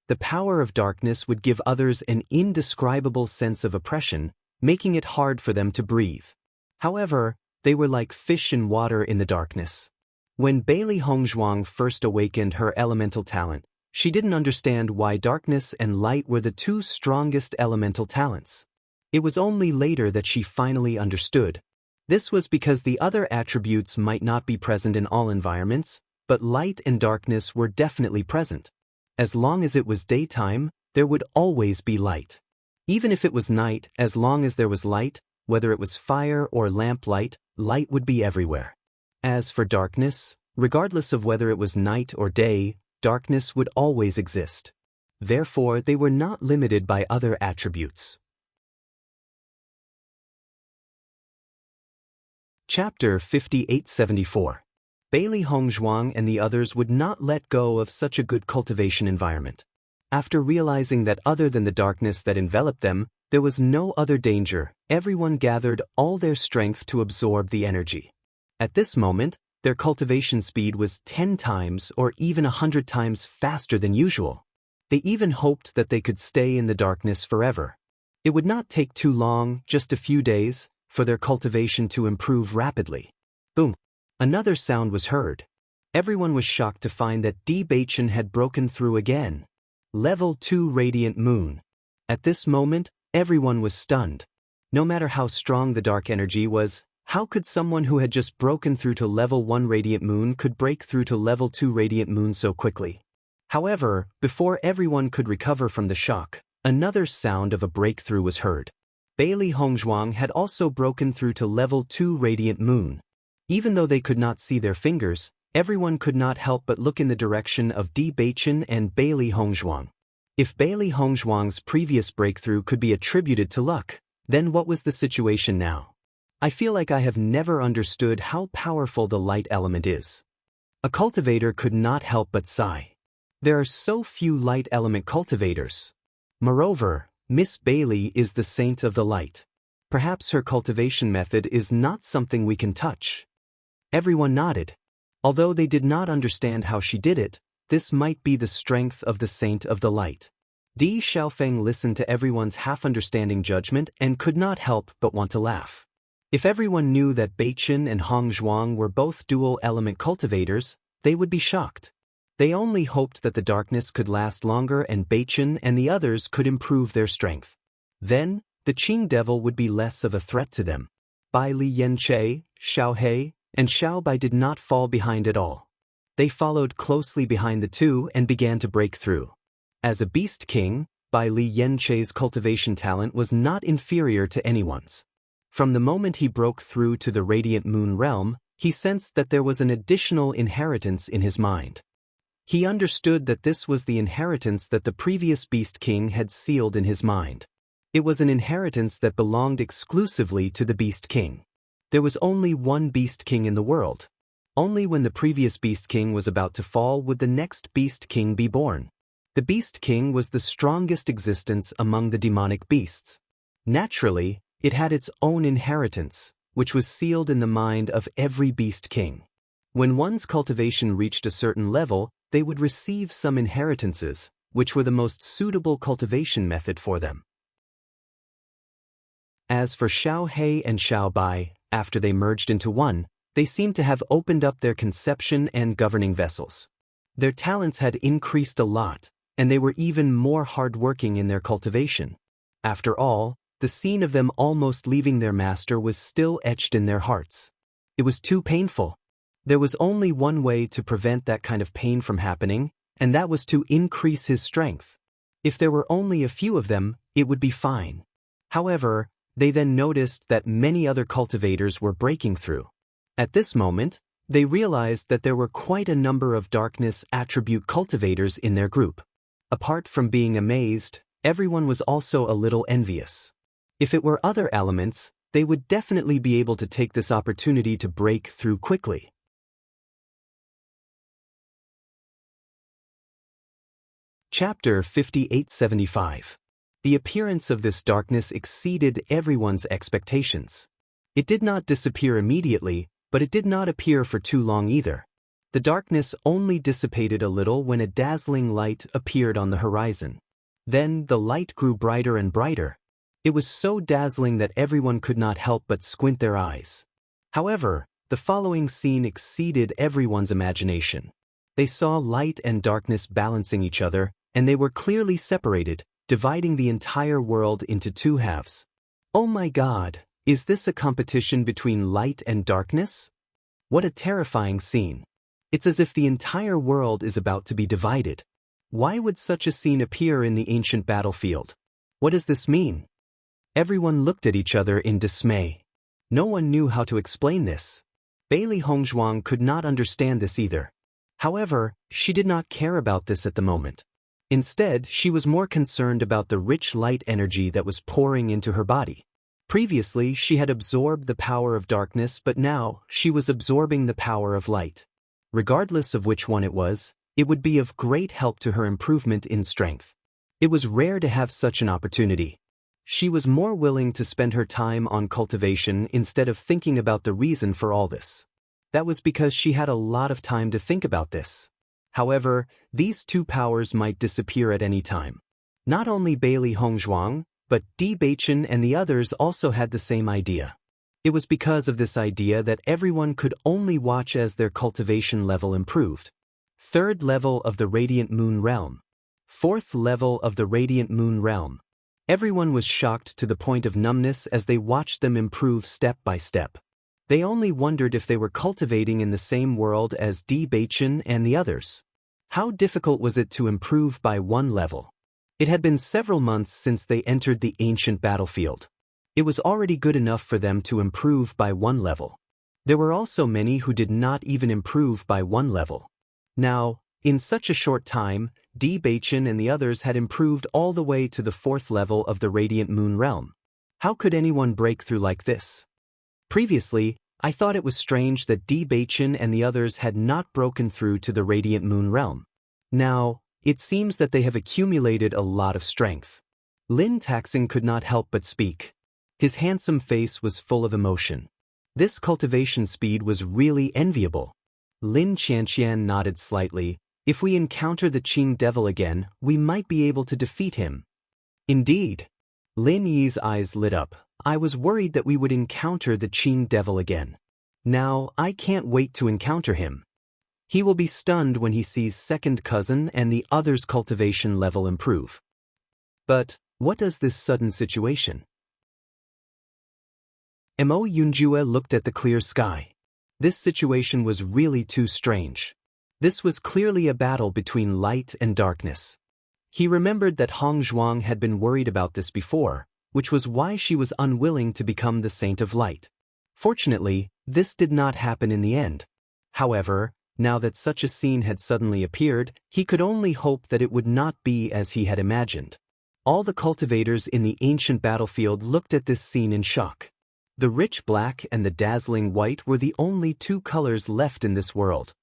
The power of darkness would give others an indescribable sense of oppression, making it hard for them to breathe. However, they were like fish in water in the darkness. When Bailey Hongzhuang first awakened her elemental talent, she didn't understand why darkness and light were the two strongest elemental talents. It was only later that she finally understood. This was because the other attributes might not be present in all environments, but light and darkness were definitely present. As long as it was daytime, there would always be light. Even if it was night, as long as there was light, whether it was fire or lamplight, light would be everywhere. As for darkness, regardless of whether it was night or day, darkness would always exist. Therefore, they were not limited by other attributes. Chapter 5874. Bailey Hongzhuang and the others would not let go of such a good cultivation environment. After realizing that other than the darkness that enveloped them, there was no other danger, everyone gathered all their strength to absorb the energy. At this moment, their cultivation speed was 10 times or even 100 times faster than usual. They even hoped that they could stay in the darkness forever. It would not take too long, just a few days, for their cultivation to improve rapidly. Boom! Another sound was heard. Everyone was shocked to find that Bewitching had broken through again. Level 2 Radiant Moon. At this moment, everyone was stunned. No matter how strong the dark energy was, how could someone who had just broken through to level 1 Radiant Moon could break through to level 2 Radiant Moon so quickly? However, before everyone could recover from the shock, another sound of a breakthrough was heard. Bailey Hongzhuang had also broken through to level 2 Radiant Moon. Even though they could not see their fingers, everyone could not help but look in the direction of Bewitching and Bailey Hongzhuang. If Bailey Hongzhuang's previous breakthrough could be attributed to luck, then what was the situation now? I feel like I have never understood how powerful the light element is. A cultivator could not help but sigh. There are so few light element cultivators. Moreover, Miss Bailey is the saint of the light. Perhaps her cultivation method is not something we can touch. Everyone nodded. Although they did not understand how she did it, this might be the strength of the saint of the light. Di Xiaofeng listened to everyone's half-understanding judgment and could not help but want to laugh. If everyone knew that Beichen and Hongzhuang were both dual-element cultivators, they would be shocked. They only hoped that the darkness could last longer and Beichen and the others could improve their strength. Then, the Qing Devil would be less of a threat to them. Bai Li Yen Che, Xiao He, and Xiao Bai did not fall behind at all. They followed closely behind the two and began to break through. As a beast king, Bai Li Yen Che's cultivation talent was not inferior to anyone's. From the moment he broke through to the Radiant Moon realm, he sensed that there was an additional inheritance in his mind. He understood that this was the inheritance that the previous Beast King had sealed in his mind. It was an inheritance that belonged exclusively to the Beast King. There was only one Beast King in the world. Only when the previous Beast King was about to fall would the next Beast King be born. The Beast King was the strongest existence among the demonic beasts. Naturally, it had its own inheritance, which was sealed in the mind of every Beast King. When one's cultivation reached a certain level, they would receive some inheritances, which were the most suitable cultivation method for them. As for Xiao He and Xiao Bai, after they merged into one, they seemed to have opened up their conception and governing vessels. Their talents had increased a lot, and they were even more hardworking in their cultivation. After all, the scene of them almost leaving their master was still etched in their hearts. It was too painful. There was only one way to prevent that kind of pain from happening, and that was to increase his strength. If there were only a few of them, it would be fine. However, they then noticed that many other cultivators were breaking through. At this moment, they realized that there were quite a number of darkness attribute cultivators in their group. Apart from being amazed, everyone was also a little envious. If it were other elements, they would definitely be able to take this opportunity to break through quickly. Chapter 5875. The appearance of this darkness exceeded everyone's expectations. It did not disappear immediately, but it did not appear for too long either. The darkness only dissipated a little when a dazzling light appeared on the horizon. Then the light grew brighter and brighter. It was so dazzling that everyone could not help but squint their eyes. However, the following scene exceeded everyone's imagination. They saw light and darkness balancing each other, and they were clearly separated, dividing the entire world into two halves. Oh my God, is this a competition between light and darkness? What a terrifying scene. It's as if the entire world is about to be divided. Why would such a scene appear in the ancient battlefield? What does this mean? Everyone looked at each other in dismay. No one knew how to explain this. Bailey Hongzhuang could not understand this either. However, she did not care about this at the moment. Instead, she was more concerned about the rich light energy that was pouring into her body. Previously, she had absorbed the power of darkness, but now, she was absorbing the power of light. Regardless of which one it would be of great help to her improvement in strength. It was rare to have such an opportunity. She was more willing to spend her time on cultivation instead of thinking about the reason for all this. That was because she had a lot of time to think about this. However, these two powers might disappear at any time. Not only Bailey Hongzhuang, but Bewitching and the others also had the same idea. It was because of this idea that everyone could only watch as their cultivation level improved. 3rd level of the Radiant Moon Realm. 4th level of the Radiant Moon Realm. Everyone was shocked to the point of numbness as they watched them improve step by step. They only wondered if they were cultivating in the same world as Bewitching and the others. How difficult was it to improve by one level? It had been several months since they entered the ancient battlefield. It was already good enough for them to improve by one level. There were also many who did not even improve by one level. Now, in such a short time, Bewitching and the others had improved all the way to the 4th level of the Radiant Moon Realm. How could anyone break through like this? Previously, I thought it was strange that Bewitching and the others had not broken through to the Radiant Moon Realm. Now, it seems that they have accumulated a lot of strength. Lin Taxing could not help but speak. His handsome face was full of emotion. This cultivation speed was really enviable. Lin Qianqian nodded slightly. If we encounter the Qing Devil again, we might be able to defeat him. Indeed. Lin Yi's eyes lit up. I was worried that we would encounter the Qing Devil again. Now, I can't wait to encounter him. He will be stunned when he sees second cousin and the other's cultivation level improve. But, what does this sudden situation? Mo Yunjue looked at the clear sky. This situation was really too strange. This was clearly a battle between light and darkness. He remembered that Hongzhuang had been worried about this before, which was why she was unwilling to become the Saint of Light. Fortunately, this did not happen in the end. However, now that such a scene had suddenly appeared, he could only hope that it would not be as he had imagined. All the cultivators in the ancient battlefield looked at this scene in shock. The rich black and the dazzling white were the only two colors left in this world.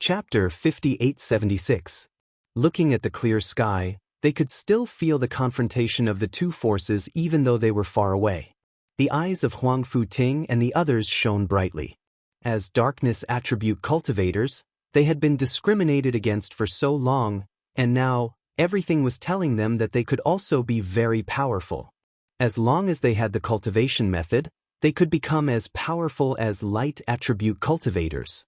Chapter 5876. Looking at the clear sky, they could still feel the confrontation of the two forces even though they were far away. The eyes of Huang Futing and the others shone brightly. As darkness attribute cultivators, they had been discriminated against for so long, and now, everything was telling them that they could also be very powerful. As long as they had the cultivation method, they could become as powerful as light attribute cultivators.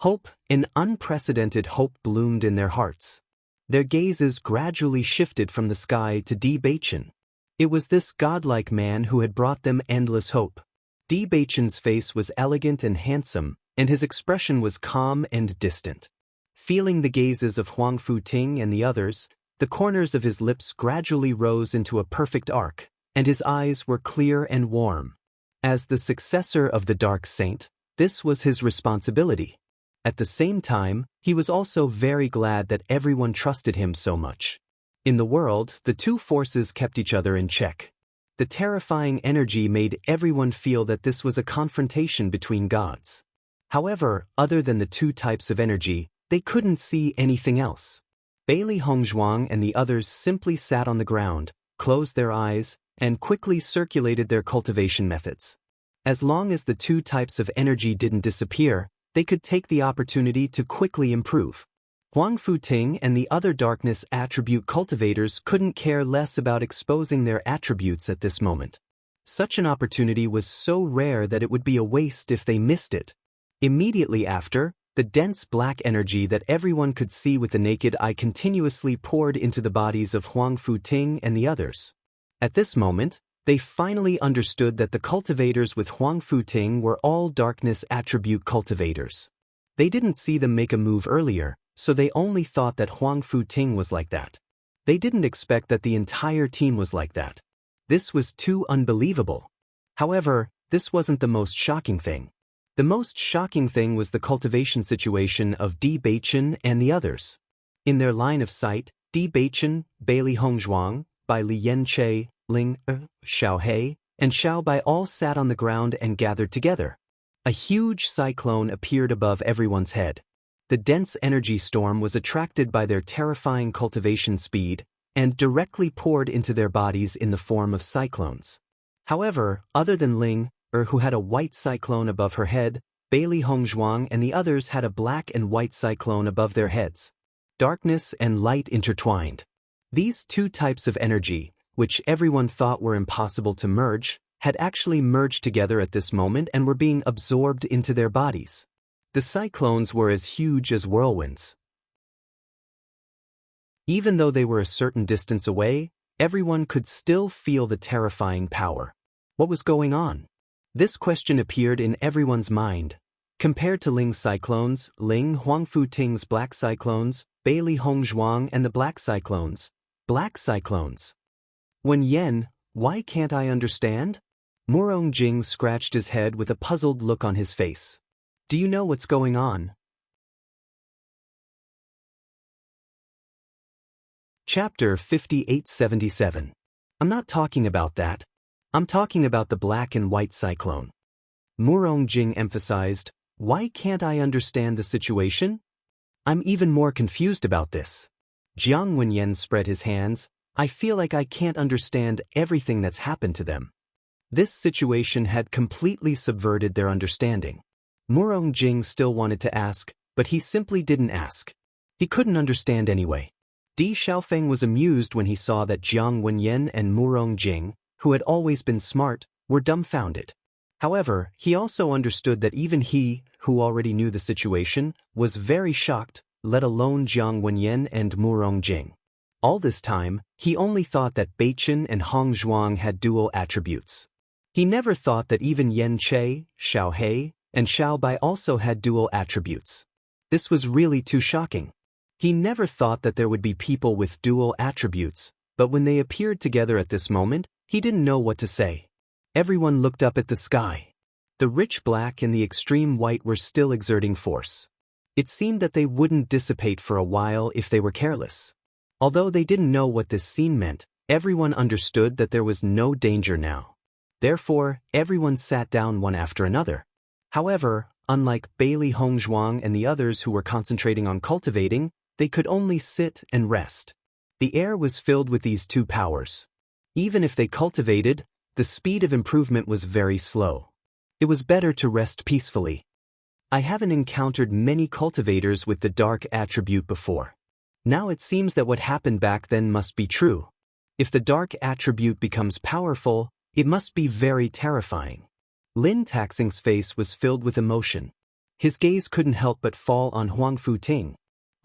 Hope, an unprecedented hope bloomed in their hearts. Their gazes gradually shifted from the sky to Bewitching. It was this godlike man who had brought them endless hope. Bewitching's face was elegant and handsome, and his expression was calm and distant. Feeling the gazes of Huang Futing and the others, the corners of his lips gradually rose into a perfect arc, and his eyes were clear and warm. As the successor of the Dark Saint, this was his responsibility. At the same time, he was also very glad that everyone trusted him so much. In the world, the two forces kept each other in check. The terrifying energy made everyone feel that this was a confrontation between gods. However, other than the two types of energy, they couldn't see anything else. Bailey Hongzhuang and the others simply sat on the ground, closed their eyes, and quickly circulated their cultivation methods. As long as the two types of energy didn't disappear, they could take the opportunity to quickly improve. Huang Futing and the other darkness attribute cultivators couldn't care less about exposing their attributes at this moment. Such an opportunity was so rare that it would be a waste if they missed it. Immediately after, the dense black energy that everyone could see with the naked eye continuously poured into the bodies of Huang Futing and the others. At this moment, they finally understood that the cultivators with Huang Futing were all darkness attribute cultivators. They didn't see them make a move earlier, so they only thought that Huang Futing was like that. They didn't expect that the entire team was like that. This was too unbelievable. However, this wasn't the most shocking thing. The most shocking thing was the cultivation situation of Bewitching and the others. In their line of sight, Bewitching, Bailey Hongzhuang, Bai Li Yanche, Ling, Xiao He, and Xiao Bai all sat on the ground and gathered together. A huge cyclone appeared above everyone's head. The dense energy storm was attracted by their terrifying cultivation speed and directly poured into their bodies in the form of cyclones. However, other than Ling, who had a white cyclone above her head, Bailey Hongzhuang and the others had a black and white cyclone above their heads. Darkness and light intertwined. These two types of energy, which everyone thought were impossible to merge, had actually merged together at this moment and were being absorbed into their bodies. The cyclones were as huge as whirlwinds. Even though they were a certain distance away, everyone could still feel the terrifying power. What was going on? This question appeared in everyone's mind. Compared to Ling's cyclones, Huang Futing's black cyclones, Bailey Hongzhuang and the black cyclones. Wen Yen, why can't I understand? Murong Jing scratched his head with a puzzled look on his face. Do you know what's going on? Chapter 5877. I'm not talking about that. I'm talking about the black and white cyclone. Murong Jing emphasized, why can't I understand the situation? I'm even more confused about this. Jiang Wenyan spread his hands. I feel like I can't understand everything that's happened to them. This situation had completely subverted their understanding. Murong Jing still wanted to ask, but he simply didn't ask. He couldn't understand anyway. Di Xiaofeng was amused when he saw that Jiang Wenyan and Murong Jing, who had always been smart, were dumbfounded. However, he also understood that even he, who already knew the situation, was very shocked, let alone Jiang Wenyan and Murong Jing. All this time, he only thought that Beichen and Hongzhuang had dual attributes. He never thought that even Yan Che, Xiao He, and Xiao Bai also had dual attributes. This was really too shocking. He never thought that there would be people with dual attributes, but when they appeared together at this moment, he didn't know what to say. Everyone looked up at the sky. The rich black and the extreme white were still exerting force. It seemed that they wouldn't dissipate for a while if they were careless. Although they didn't know what this scene meant, everyone understood that there was no danger now. Therefore, everyone sat down one after another. However, unlike Bailey Hongzhuang and the others who were concentrating on cultivating, they could only sit and rest. The air was filled with these two powers. Even if they cultivated, the speed of improvement was very slow. It was better to rest peacefully. I haven't encountered many cultivators with the dark attribute before. Now it seems that what happened back then must be true. If the dark attribute becomes powerful, it must be very terrifying. Lin Taxing's face was filled with emotion. His gaze couldn't help but fall on Huang Futing.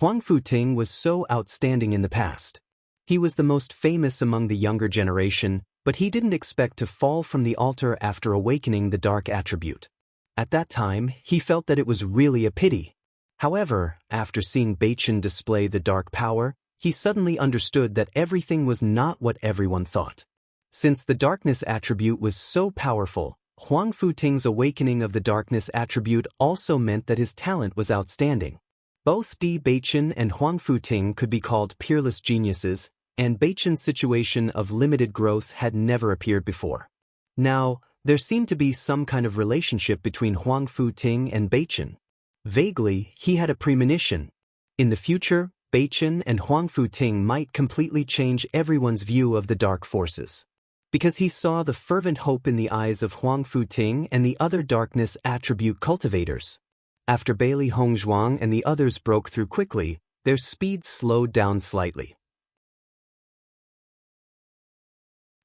Huang Futing was so outstanding in the past. He was the most famous among the younger generation, but he didn't expect to fall from the altar after awakening the dark attribute. At that time, he felt that it was really a pity. However, after seeing Bewitching display the dark power, he suddenly understood that everything was not what everyone thought. Since the darkness attribute was so powerful, Huang Futing's awakening of the darkness attribute also meant that his talent was outstanding. Both Bewitching and Huang Futing could be called peerless geniuses, and Bewitching's situation of limited growth had never appeared before. Now, there seemed to be some kind of relationship between Huang Futing and Bewitching. Vaguely, he had a premonition. In the future, Bewitching and Huang Futing might completely change everyone's view of the dark forces. Because he saw the fervent hope in the eyes of Huang Futing and the other darkness attribute cultivators. After Bailey Hongzhuang and the others broke through quickly, their speed slowed down slightly.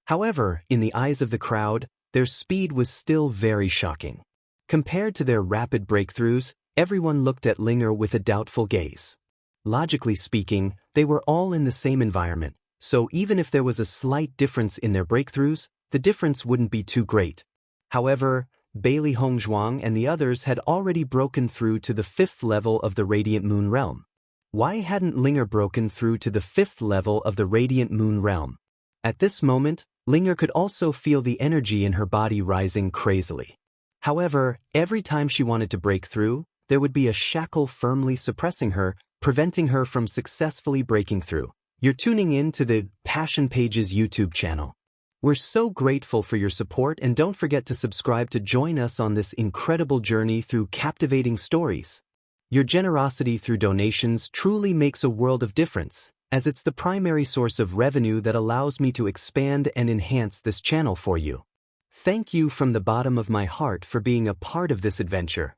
However, in the eyes of the crowd, their speed was still very shocking. Compared to their rapid breakthroughs, everyone looked at Linger with a doubtful gaze. Logically speaking, they were all in the same environment, so even if there was a slight difference in their breakthroughs, the difference wouldn't be too great. However, Bailey Hongzhuang and the others had already broken through to the 5th level of the Radiant Moon Realm. Why hadn't Linger broken through to the 5th level of the Radiant Moon Realm? At this moment, Linger could also feel the energy in her body rising crazily. However, every time she wanted to break through, there would be a shackle firmly suppressing her, preventing her from successfully breaking through. You're tuning in to the Passion Pages YouTube channel. We're so grateful for your support, and don't forget to subscribe to join us on this incredible journey through captivating stories. Your generosity through donations truly makes a world of difference, as it's the primary source of revenue that allows me to expand and enhance this channel for you. Thank you from the bottom of my heart for being a part of this adventure.